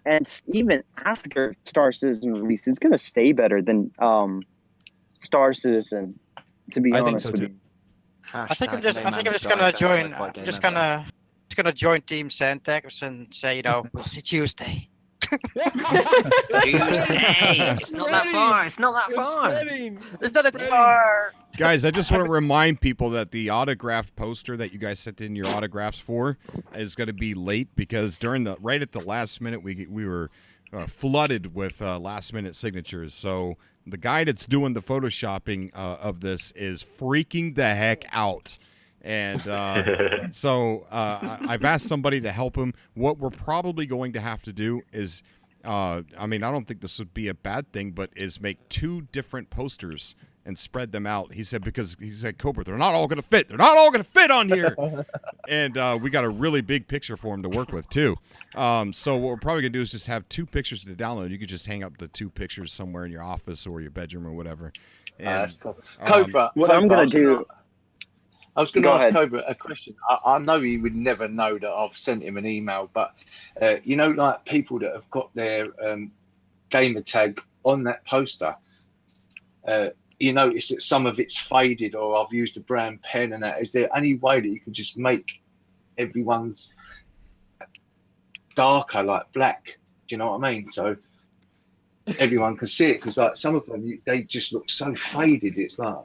and even after Star Citizen release, it's going to stay better than Star Citizen. To be I think honest so with too. you. Hashtag I think I'm just No gonna Man's Sky, join. best sci-fi I'm game just ever. gonna join Team Santex and say, we'll see Tuesday. Tuesday. It's not that far. It's not that far. It's not that far. Guys, I just want to remind people that the autographed poster that you guys sent in your autographs for is going to be late because right at the last minute we were flooded with last minute signatures. So the guy that's doing the photoshopping of this is freaking the heck out. And so I've asked somebody to help him. What we're probably going to have to do is, I don't think this would be a bad thing, but is make 2 different posters and spread them out. He said, Cobra, they're not all going to fit. They're not all going to fit on here. And we got a really big picture for him to work with, too. So what we're probably going to do is just have 2 pictures to download. You could just hang up the 2 pictures somewhere in your office or your bedroom or whatever. And, That's cool. Cobra, What I'm going to do. I was going to Go ask ahead. Cobra a question. I know he would never know that I've sent him an email, but like people that have got their gamer tag on that poster, you notice that some of it's faded or I've used a brown pen and that. Is there any way that you can just make everyone's darker, like black? Do you know what I mean? So everyone can see it, because like some of them, they just look so faded. It's like,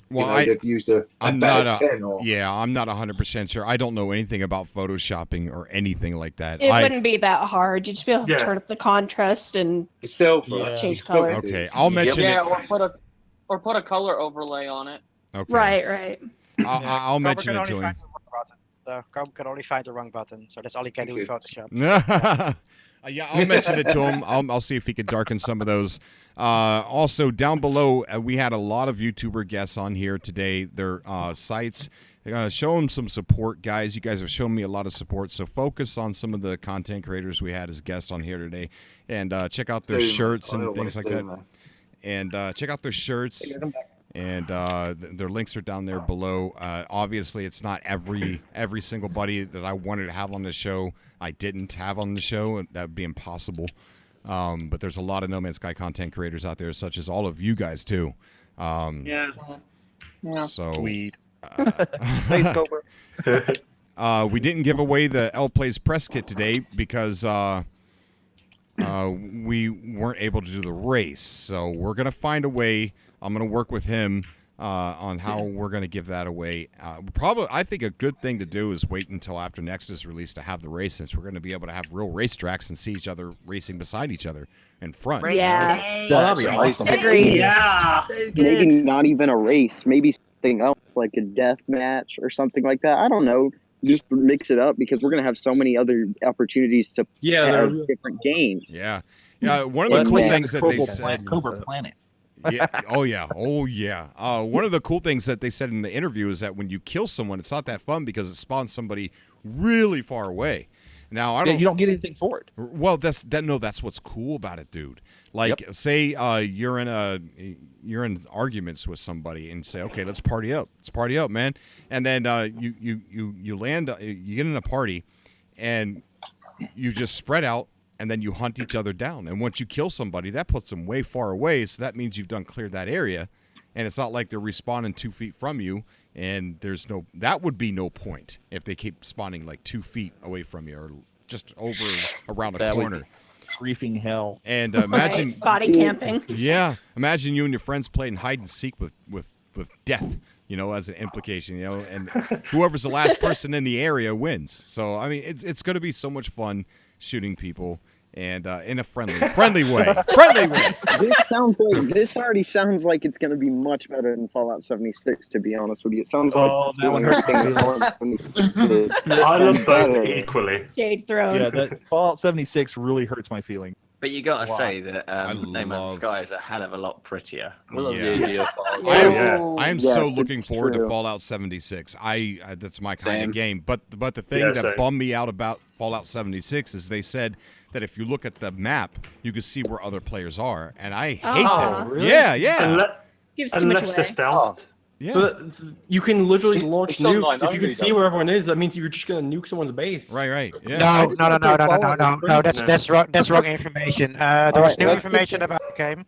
well, they've used a I'm better not pen or... I'm not 100% sure. I don't know anything about photoshopping or anything like that. It wouldn't be that hard. You just be able to Yeah. turn up the contrast and change color. Okay, I'll mention Yeah, it. or put a color overlay on it. Okay. Right. I'll mention it to him. So Cobra can only find the wrong button, so that's all he can do in Photoshop. Yeah, I'll mention it to him. I'll see if he can darken some of those. Also, down below, we had a lot of YouTuber guests on here today. Their sites. Show them some support, guys. You guys have shown me a lot of support, so focus on some of the content creators we had as guests on here today, and check out their shirts and things like that. And check out their shirts. And their links are down there below. Obviously, it's not every single buddy that I wanted to have on the show. I didn't have on the show. That would be impossible. But there's a lot of No Man's Sky content creators out there, such as all of you guys too. Yeah. So Sweet. Thanks, Cobra. we didn't give away the L Plays press kit today because we weren't able to do the race. So we're gonna find a way. I'm going to work with him on how we're going to give that away. Probably, I think a good thing to do is wait until after Next is released to have the race, since we're going to be able to have real racetracks and see each other racing beside each other in front. Yeah. That'd be awesome. Agreed. Yeah. Maybe not even a race. Maybe something else like a death match or something like that. I don't know. Just mix it up, because we're going to have so many other opportunities to have different games. Yeah. Yeah. One of the cool things that they said. Cobra Planet. Yeah. Oh yeah. One of the cool things that they said in the interview is that when you kill someone, it's not that fun because it spawns somebody really far away. Now You don't get anything for it. Well, that's what's cool about it, dude. Like, say you're in arguments with somebody and say, okay, let's party up, man. And then you land, you get in a party, and you just spread out. And then you hunt each other down. And once you kill somebody, that puts them way far away. So that means you've cleared that area. And it's not like they're respawning 2 feet from you. And that would be no point if they keep spawning like 2 feet away from you or just over around a corner. Griefing hell. And imagine body camping. Yeah. Imagine you and your friends playing hide and seek with death, as an implication, and whoever's the last person in the area wins. So, I mean, it's going to be so much fun shooting people, and in a friendly way. This already sounds like it's going to be much better than Fallout 76. To be honest with you, it sounds like that one hurts. I love both equally. Shade thrown. Yeah, that Fallout 76 really hurts my feeling. But you got to say that No Man's Sky is a hell of a lot prettier. I am so looking forward to Fallout 76. That's my kind of game. But the thing that bummed me out about Fallout 76 is they said that if you look at the map, you can see where other players are, and I hate that. Really? Yeah. Gives too much Unless away. they're stealth. Yeah. But you can literally launch it's online nukes. If you only, can see though. where everyone is, that means you're just gonna nuke someone's base. Right. Yeah. No, that's wrong information. There was new information about the game.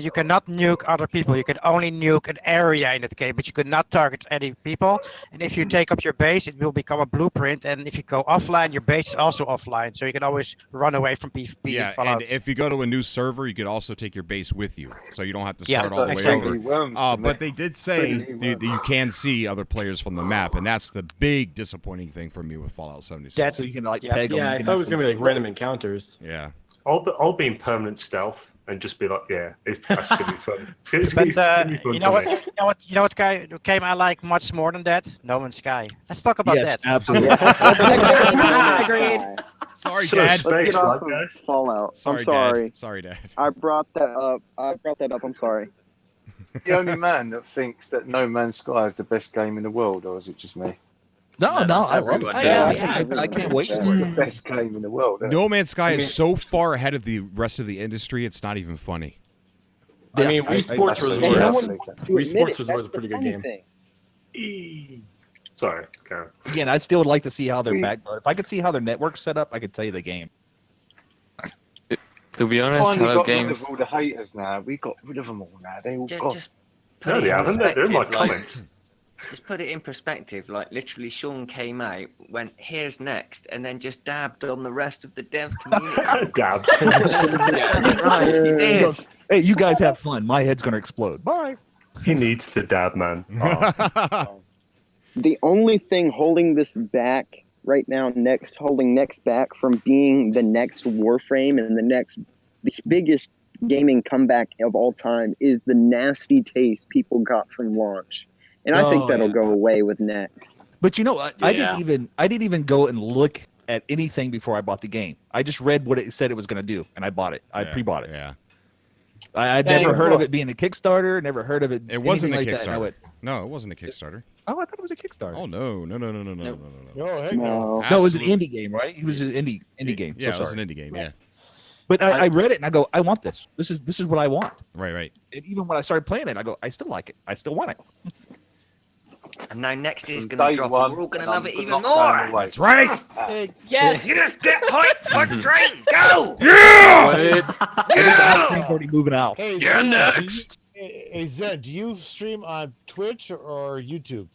You cannot nuke other people. You can only nuke an area in that game, but you cannot target any people. And if you take up your base, it will become a blueprint. And if you go offline, your base is also offline. So you can always run away from PvP. Yeah, and Fallout. and if you go to a new server, you could also take your base with you, so you don't have to Yeah, start all the exactly. way over. But they did say that you can see other players from the map, and that's the big disappointing thing for me with Fallout 76. So you can like Yeah, peg 'em, I you can thought it was gonna be like actually- random encounters. Yeah. I'll be in permanent stealth and just be like, that's gonna be fun. It's But gonna be fun you know for what? me. You know what game I like much more than that? No Man's Sky. Let's talk about Yes, that. absolutely. Agreed. Sorry, So Dad. space, Let's get off right, of guys? Fallout. Sorry, I'm sorry. Dad. Sorry, Dad. I brought that up. I'm sorry. The only man that thinks that No Man's Sky is the best game in the world, or is it just me? No, I love everyone. it. Oh, yeah. I can't wait It's for the it. best game in the world. Isn't it? No Man's Sky I mean- is so far ahead of the rest of the industry, it's not even funny. I mean, Wii Sports was I- always I- Wii Sports was always a pretty good game. Sorry, Karen. Again, I still would like to see how their backbone. If I could see how their network's set up, I could tell you the game. To be honest, Finally Hello got rid Games. of all the haters now. We got rid of them all now. They all Ju- got. just put No, it they in haven't. They're in my perspective, like- comments. Just put it in perspective. Like literally, Sean came out, went here's next, and then just dabbed on the rest of the dev community. Dab. Right, he He did. goes, hey, you guys have fun. My head's gonna explode. Bye. He needs to dab, man. Oh. The only thing holding this back right now, holding next back from being the next Warframe and the biggest gaming comeback of all time is the nasty taste people got from launch, and I think Oh, that'll yeah. go away with next. But you know, I Yeah. didn't even go and look at anything before I bought the game. I just read what it said it was going to do, and I bought it. I pre-bought it. Yeah. I'd Same. never heard of it being a Kickstarter. Never heard of it. It wasn't a anything like that, and I Kickstarter. went, No, it wasn't a Kickstarter. oh, I thought it was a Kickstarter. Oh no. Oh, heck no. No, it was an indie game, right? It was an indie game. Yeah, so it was sorry. an indie game. Yeah. But I read it and I go, I want this. This is what I want. Right. And even when I started playing it, I go, I still like it. I still want it. And now next is From going day to drop, one, and we're all going and to love I'm it even not going more. away. That's right. Hey, Yes. Just get hyped on the train. Go. Train's already moving out. hey, You're Zed, next. Hey, Zed, do you stream on Twitch or YouTube?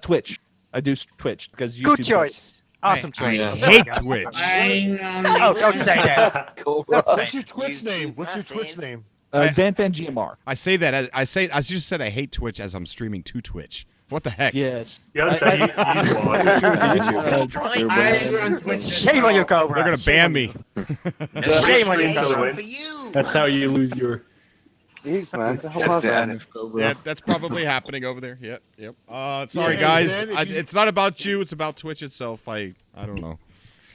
Twitch. I do Twitch because Good YouTube. choice. Awesome I choice. hate Twitch. Oh, don't stay there. What's your Twitch name? What's your Twitch name? Xanthan GMR. I say that. I just said I hate Twitch as I'm streaming to Twitch. What the heck? Yes. Yeah, so you Shame on you, Cobra. They're gonna ban me. Shame on you, Shame Cobra. For you. That's how you lose your. Jeez, man. That's the end of Cobra. Yeah, that's probably happening over there. Yep. Sorry, Yeah, guys. Zed, if you- It's not about you. It's about Twitch itself. I don't know.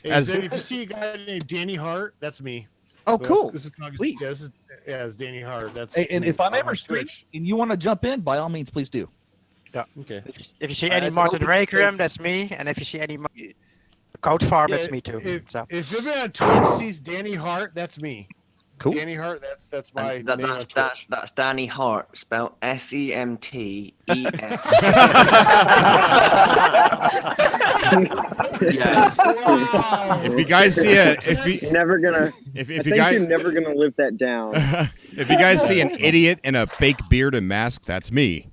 Hey, Zed, if you see a guy named Danny Hart, that's me. Oh, So cool. This is Please. it's Danny Hart. That's Hey, and if I'm on ever streaming and you want to jump in, by all means, please do. Yeah. Okay. If you see any it's Martin open- Requiem, that's me. And if you see any Code Farm, that's me too. So. If you're on Twitch sees Danny Hart, that's me. Cool. Danny Hart, that's my And name on Twitch. that's Danny Hart, spelled SEMTEF. Yes. If you guys see Never gonna. if I you think guys you're never gonna live that down. if you guys see an idiot in a fake beard and mask, that's me.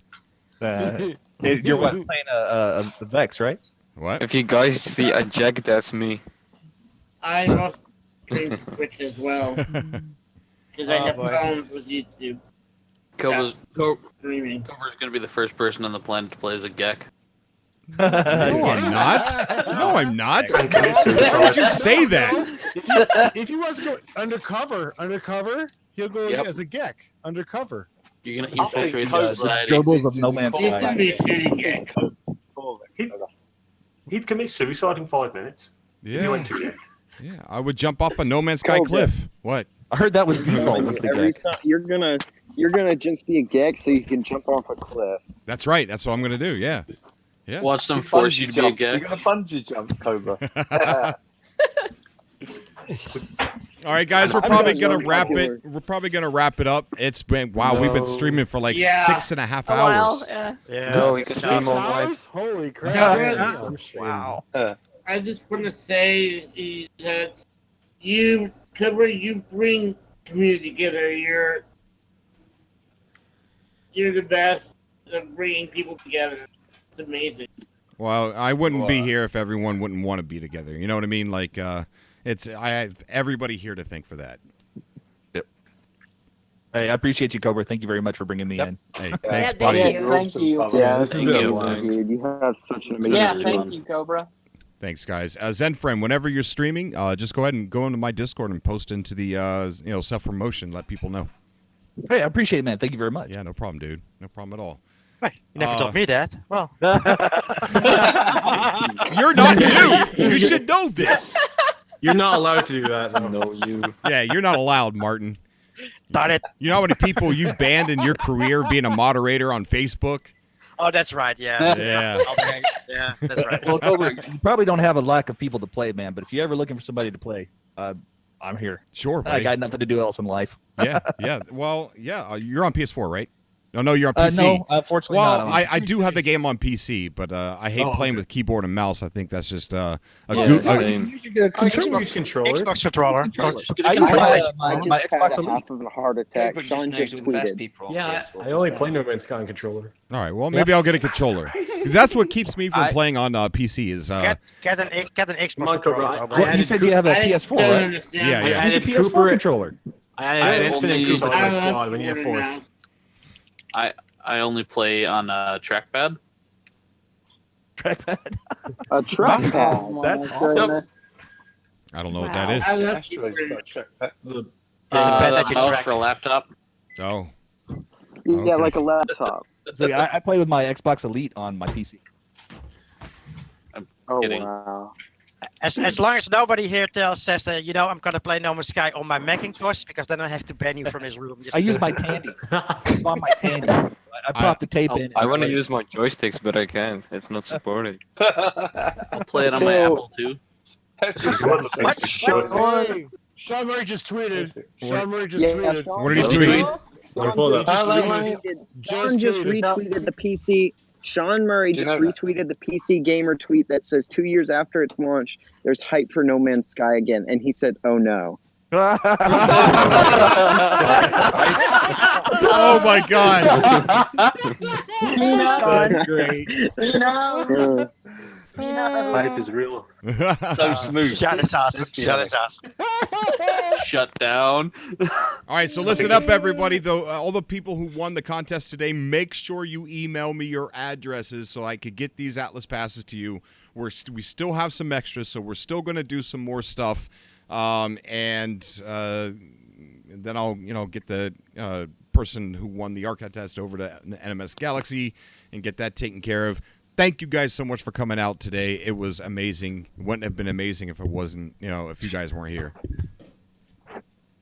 You're what, playing a Vex, right? What? If you guys see a Jack, that's me. I must stream Twitch as well. Because I have problems with YouTube. Cobra's Streaming. going to be the first person on the planet to play as a Gek. No, I'm not. No, I'm not. Why would you say that? If he wants to go undercover, he'll go Yep. as a Gek undercover. He's infiltrated the society. Juggles of No Man's He's gonna Sky. be shooting Gek. He'd commit suicide in 5 minutes. If he Yeah. went to Gek. Yeah, I would jump off a No Man's Sky Oh, cliff. What? I heard that was default. Was the Every game. time you're gonna just be a Gek so you can jump off a cliff. That's right. That's what I'm gonna do. Yeah. Yeah. Watch them He's force bungee you to be a jump. You're Gek. gonna bungee jump, Cobra. All right, guys, we're probably gonna wrap it. We're probably gonna wrap it up. It's been we've been streaming for like 6.5 hours. No, we can stream all night. Holy crap! Wow. I just want to say is that you bring community together. You're the best at bringing people together. It's amazing. Well, I wouldn't be here if everyone wouldn't want to be together. You know what I mean? Like, I have everybody here to thank for that. Yep. Hey, I appreciate you, Cobra. Thank you very much for bringing me in. Hey, thanks, buddy. Thank you. Yeah, this has been a Dude, blast. you have such an amazing Yeah, team. thank you, Cobra. Thanks, guys. Zen friend, whenever you're streaming, just go ahead and go into my Discord and post into the self promotion. Let people know. Hey, I appreciate it, man. Thank you very much. Yeah, no problem, dude. No problem at all. Hey, you never told me that. Well, you're not new. You should know this. You're not allowed to do that. No. No, you. Yeah, you're not allowed, Martin. darn it. You know how many people you've banned in your career being a moderator on Facebook? Oh, that's right. Yeah. Yeah. Yeah, that's right. Well, Cobra, you probably don't have a lack of people to play, man. But if you're ever looking for somebody to play, I'm here. Sure, I buddy. got nothing to do else in life. Yeah. Well, yeah. You're on PS4, right? No, you're on PC. No, unfortunately well, not. I do have the game on PC, but I hate playing with keyboard and mouse. I think that's just a same. You should get a controller. Xbox controller. I use my just Xbox had Elite. half of a heart attack. Cobra Sean knows just all the best tweeted. people on Yeah, PS4, I only just play saying. No Man's Sky on controller. All right. Well, maybe I'll get a controller because that's what keeps me from playing on PC. Is Get an Xbox Cobra, controller. Well, you said you have a PS4, right? Yeah. Use a PS4 controller. I added Infinite only- Cooper to my I love squad when you have Cooper force. now. I only play on trackpad. Trackpad. A trackpad. That's awesome. I don't know what that I is. love Astro's Cooper. got a trackpad. That's a mouse for a laptop. Oh. Yeah, Okay. like a laptop. So I play with my Xbox Elite on my PC. Oh Kidding. wow. As long as nobody here says that, I'm gonna play No Man's Sky on my Macintosh, because then I have to ban you from his room. I use my Tandy. It's on my Tandy. I prop the tape in. I want to use my joysticks, but I can't. It's not supported. I'll play it on my Apple too. Sean Murray just tweeted. Sean Murray just Yeah, tweeted. Sean- What did he tweet? Sean just retweeted the PC. Sean Murray Do you just know that? retweeted the PC Gamer tweet that says 2 years after its launch, there's hype for No Man's Sky again, and he said, "Oh no." Oh my God. That's great. Life is real. So smooth. Shut is awesome. Shut is awesome. Shut down. All right, so listen up, everybody. Though all the people who won the contest today, make sure you email me your addresses so I could get these Atlas passes to you. We still have some extras, so we're still going to do some more stuff, and then I'll get the person who won the archive test over to NMS Galaxy and get that taken care of. Thank you guys so much for coming out today. It was amazing. It wouldn't have been amazing if it wasn't, if you guys weren't here.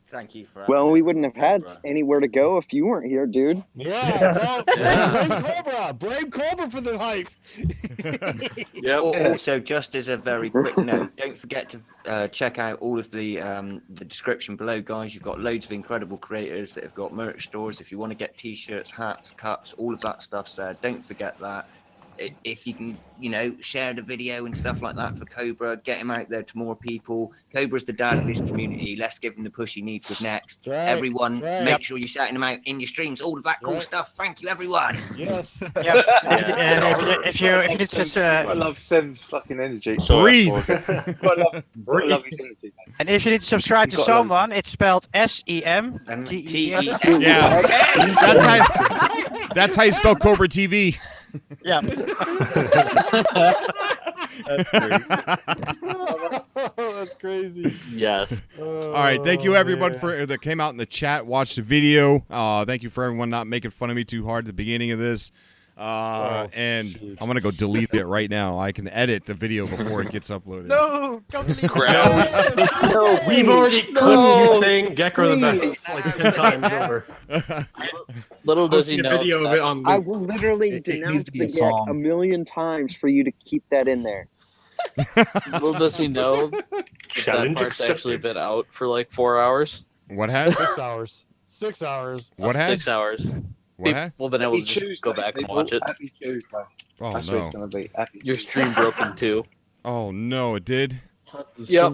Thank you for. Well, we wouldn't have had anywhere to go if you weren't here, dude. Yeah. Blame Cobra. Blame Cobra for the hype. Yep. Also, just as a very quick note, don't forget to check out all of the description below, guys. You've got loads of incredible creators that have got merch stores. If you want to get t-shirts, hats, cups, all of that stuff's there. Don't forget that. If you can, share the video and stuff like that for Cobra, get him out there to more people. Cobra's the dad of this community. Let's give him the push he needs with next. Right, Everyone, right. make sure you're shouting him out in your streams. All of that cool Right. stuff. Thank you, everyone. Yes. Yep. And if you need just I love Sem's fucking energy. Breathe. I love his energy. and if you need to subscribe to You've got someone, it's spelled SEMTES. Yeah. That's how you spell Cobra TV. Yeah. That's great. That's crazy. Yes. All right, thank you everyone that came out in the chat, watched the video. Thank you for everyone not making fun of me too hard at the beginning of this. And shoot. I'm gonna go delete it right now. I can edit the video before it gets uploaded. No, don't delete No, We've already clipped you saying Gecko the best like 10 times over. Little does he Posting a know. video of it on I will literally It needs denounce to be the a Gek song. a million times for you to keep that in there. Well, does he know that Challenge part's accepted. actually been out for like 4 hours? What has? 6 hours. 6 hours. What has? 6 hours. What has? People been able to Happy just go Tuesday, back and people. watch it. Happy Tuesday. Oh That's what no. it's gonna be. Happy Your stream broke in two. Oh no, it did. Yep.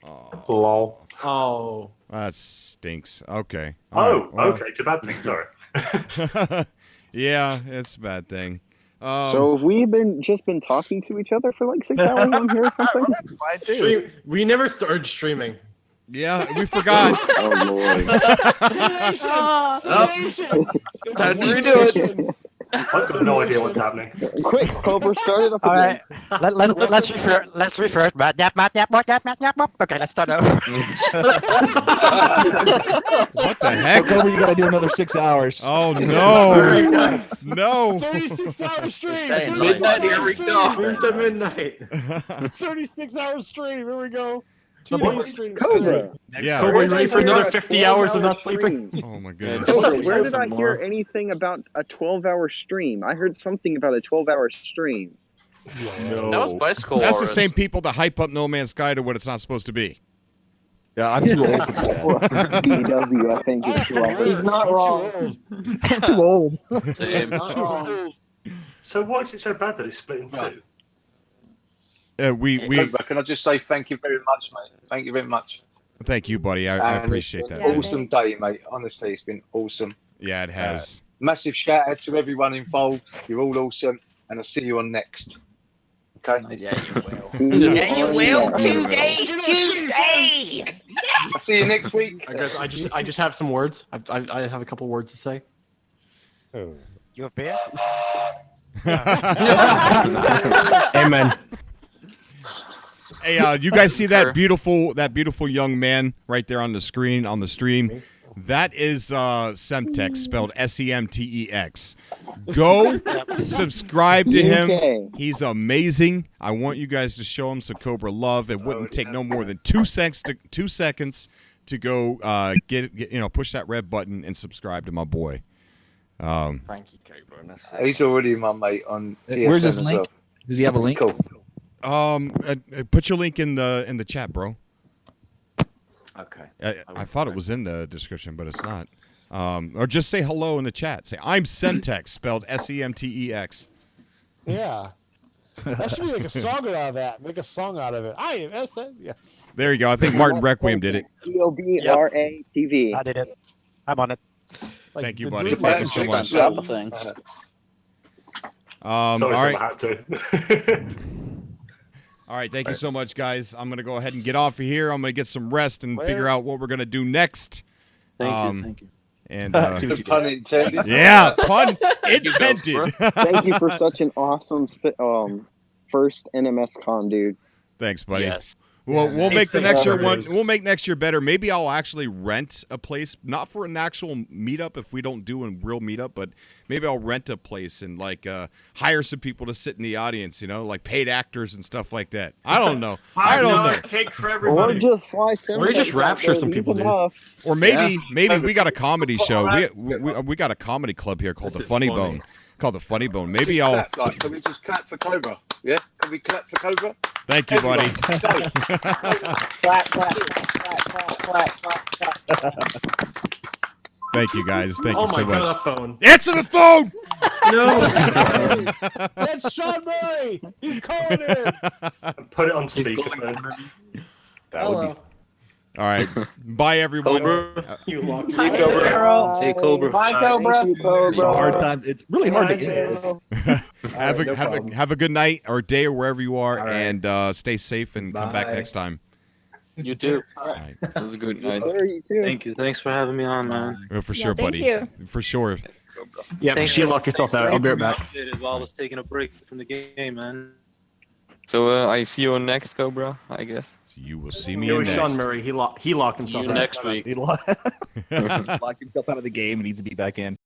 Oh, Lol. Oh. that stinks. Okay. Oh, All right, well. okay. It's a bad thing. Sorry. Yeah, it's a bad thing. So have we just been talking to each other for like 6 hours on here or something? We never started streaming. Yeah, we forgot. Oh lord. Time to redo it. I've got no idea what's happening. Quick, Cobra, start it up All again. right, let's refer. Let's refer. Okay, let's start over. What the heck? Cobra, you gotta do another 6 hours. Oh no! No! 36-hour stream. Midnight, here we go. Stream to midnight. 36-hour stream. Here we go. 2 days stream. Cobra. Yeah. Cobra, you ready for another 50 hours of not 12-hour sleeping? stream. Oh my goodness. Cobra, where did I hear anything about a 12-hour stream? I heard something about a 12-hour stream. That was bicycle. That's the Wars. same people that hype up No Man's Sky to what it's not supposed to be. Yeah, I'm too old for that. BW, I think is too old. He's not wrong. I'm too old. Same. So why is it so bad that it's split in two? Cobra, can I just say thank you very much, mate? Thank you very much. Thank you, buddy. I And appreciate it's that. been an man. awesome day, mate. Honestly, it's been awesome. Yeah, it has. Massive shout out to everyone involved. You're all awesome, and I'll see you on next. Okay? Yeah, you will. Yeah, you will. Tuesday. I'll see you next week. Guys, I just have some words. I have a couple words to say. You have beer? Amen. Hey, you guys see that beautiful young man right there on the screen on the stream? That is Semtex, spelled Semtex. Go subscribe to him. He's amazing. I want you guys to show him some Cobra love. It wouldn't take no more than 2 seconds to go push that red button and subscribe to my boy. Thank you, Cobra. He's already my mate on TSN. Where's his as link? well. Does he have a link? Cool. Put your link in the chat, bro. Okay. I thought it was in the description, but it's not. Or just say hello in the chat. Say I'm Semtex, spelled Semtex. Yeah. That should be like a song out of that. Make a song out of it. I am SM. Yeah. There you go. I think Martin Requiem did it. COBRATV. I did it. I'm on it. Like Thank you, the buddy. dude Thank you like- so much. Couple things. All Sorry, right. I had to. All right. Thank you so much, guys. I'm going to go ahead and get off of here. I'm going to get some rest and figure out what we're going to do next. Thank you. And Pun intended. yeah, pun intended. Thank you for such an awesome first NMS con, dude. Thanks, buddy. Yes. Well, Yes. we'll make the It's next year hilarious. one. We'll make next year better. Maybe I'll actually rent a place, not for an actual meetup if we don't do a real meetup, but maybe I'll rent a place and like hire some people to sit in the audience. Like paid actors and stuff like that. I don't know. I don't know. Cake for Or everybody. just fly some. Or just rapture some people, dude. Or maybe we got a comedy show. We got a comedy club here called This the is Funny funny. Bone. Called the Funny Bone. Maybe Just I'll. clap, like, can we just clap for Cobra? Yeah? Can we clap for Cobra? Thank you, buddy. Clap, clap, clap, clap, clap, clap. Thank you, guys. Thank Oh you so my much. god, a phone. Answer the phone. No. That's Sean Murray. He's calling in. Put it on speaker. Hello. All right. Bye, everyone. You locked Bye, me. Cobra. Say Cobra. Bye, Cobra. Thank you, Cobra. It's a hard time. It's really hard to get. Have a good night or day or wherever you are, and stay safe and come back next time. You too. All right. That was a good night. Sir, you too. Thank you. Thanks for having me on, man. For sure, thank buddy. you. For sure. Yeah, Thanks she for- locked yourself out. I'll be right back. Appreciate it while I was taking a break from the game, man. So I see you on next, Cobra, I guess. You will see me It in was next. Sean Murray. He locked himself You out. next week. He locked himself out of the game and needs to be back in.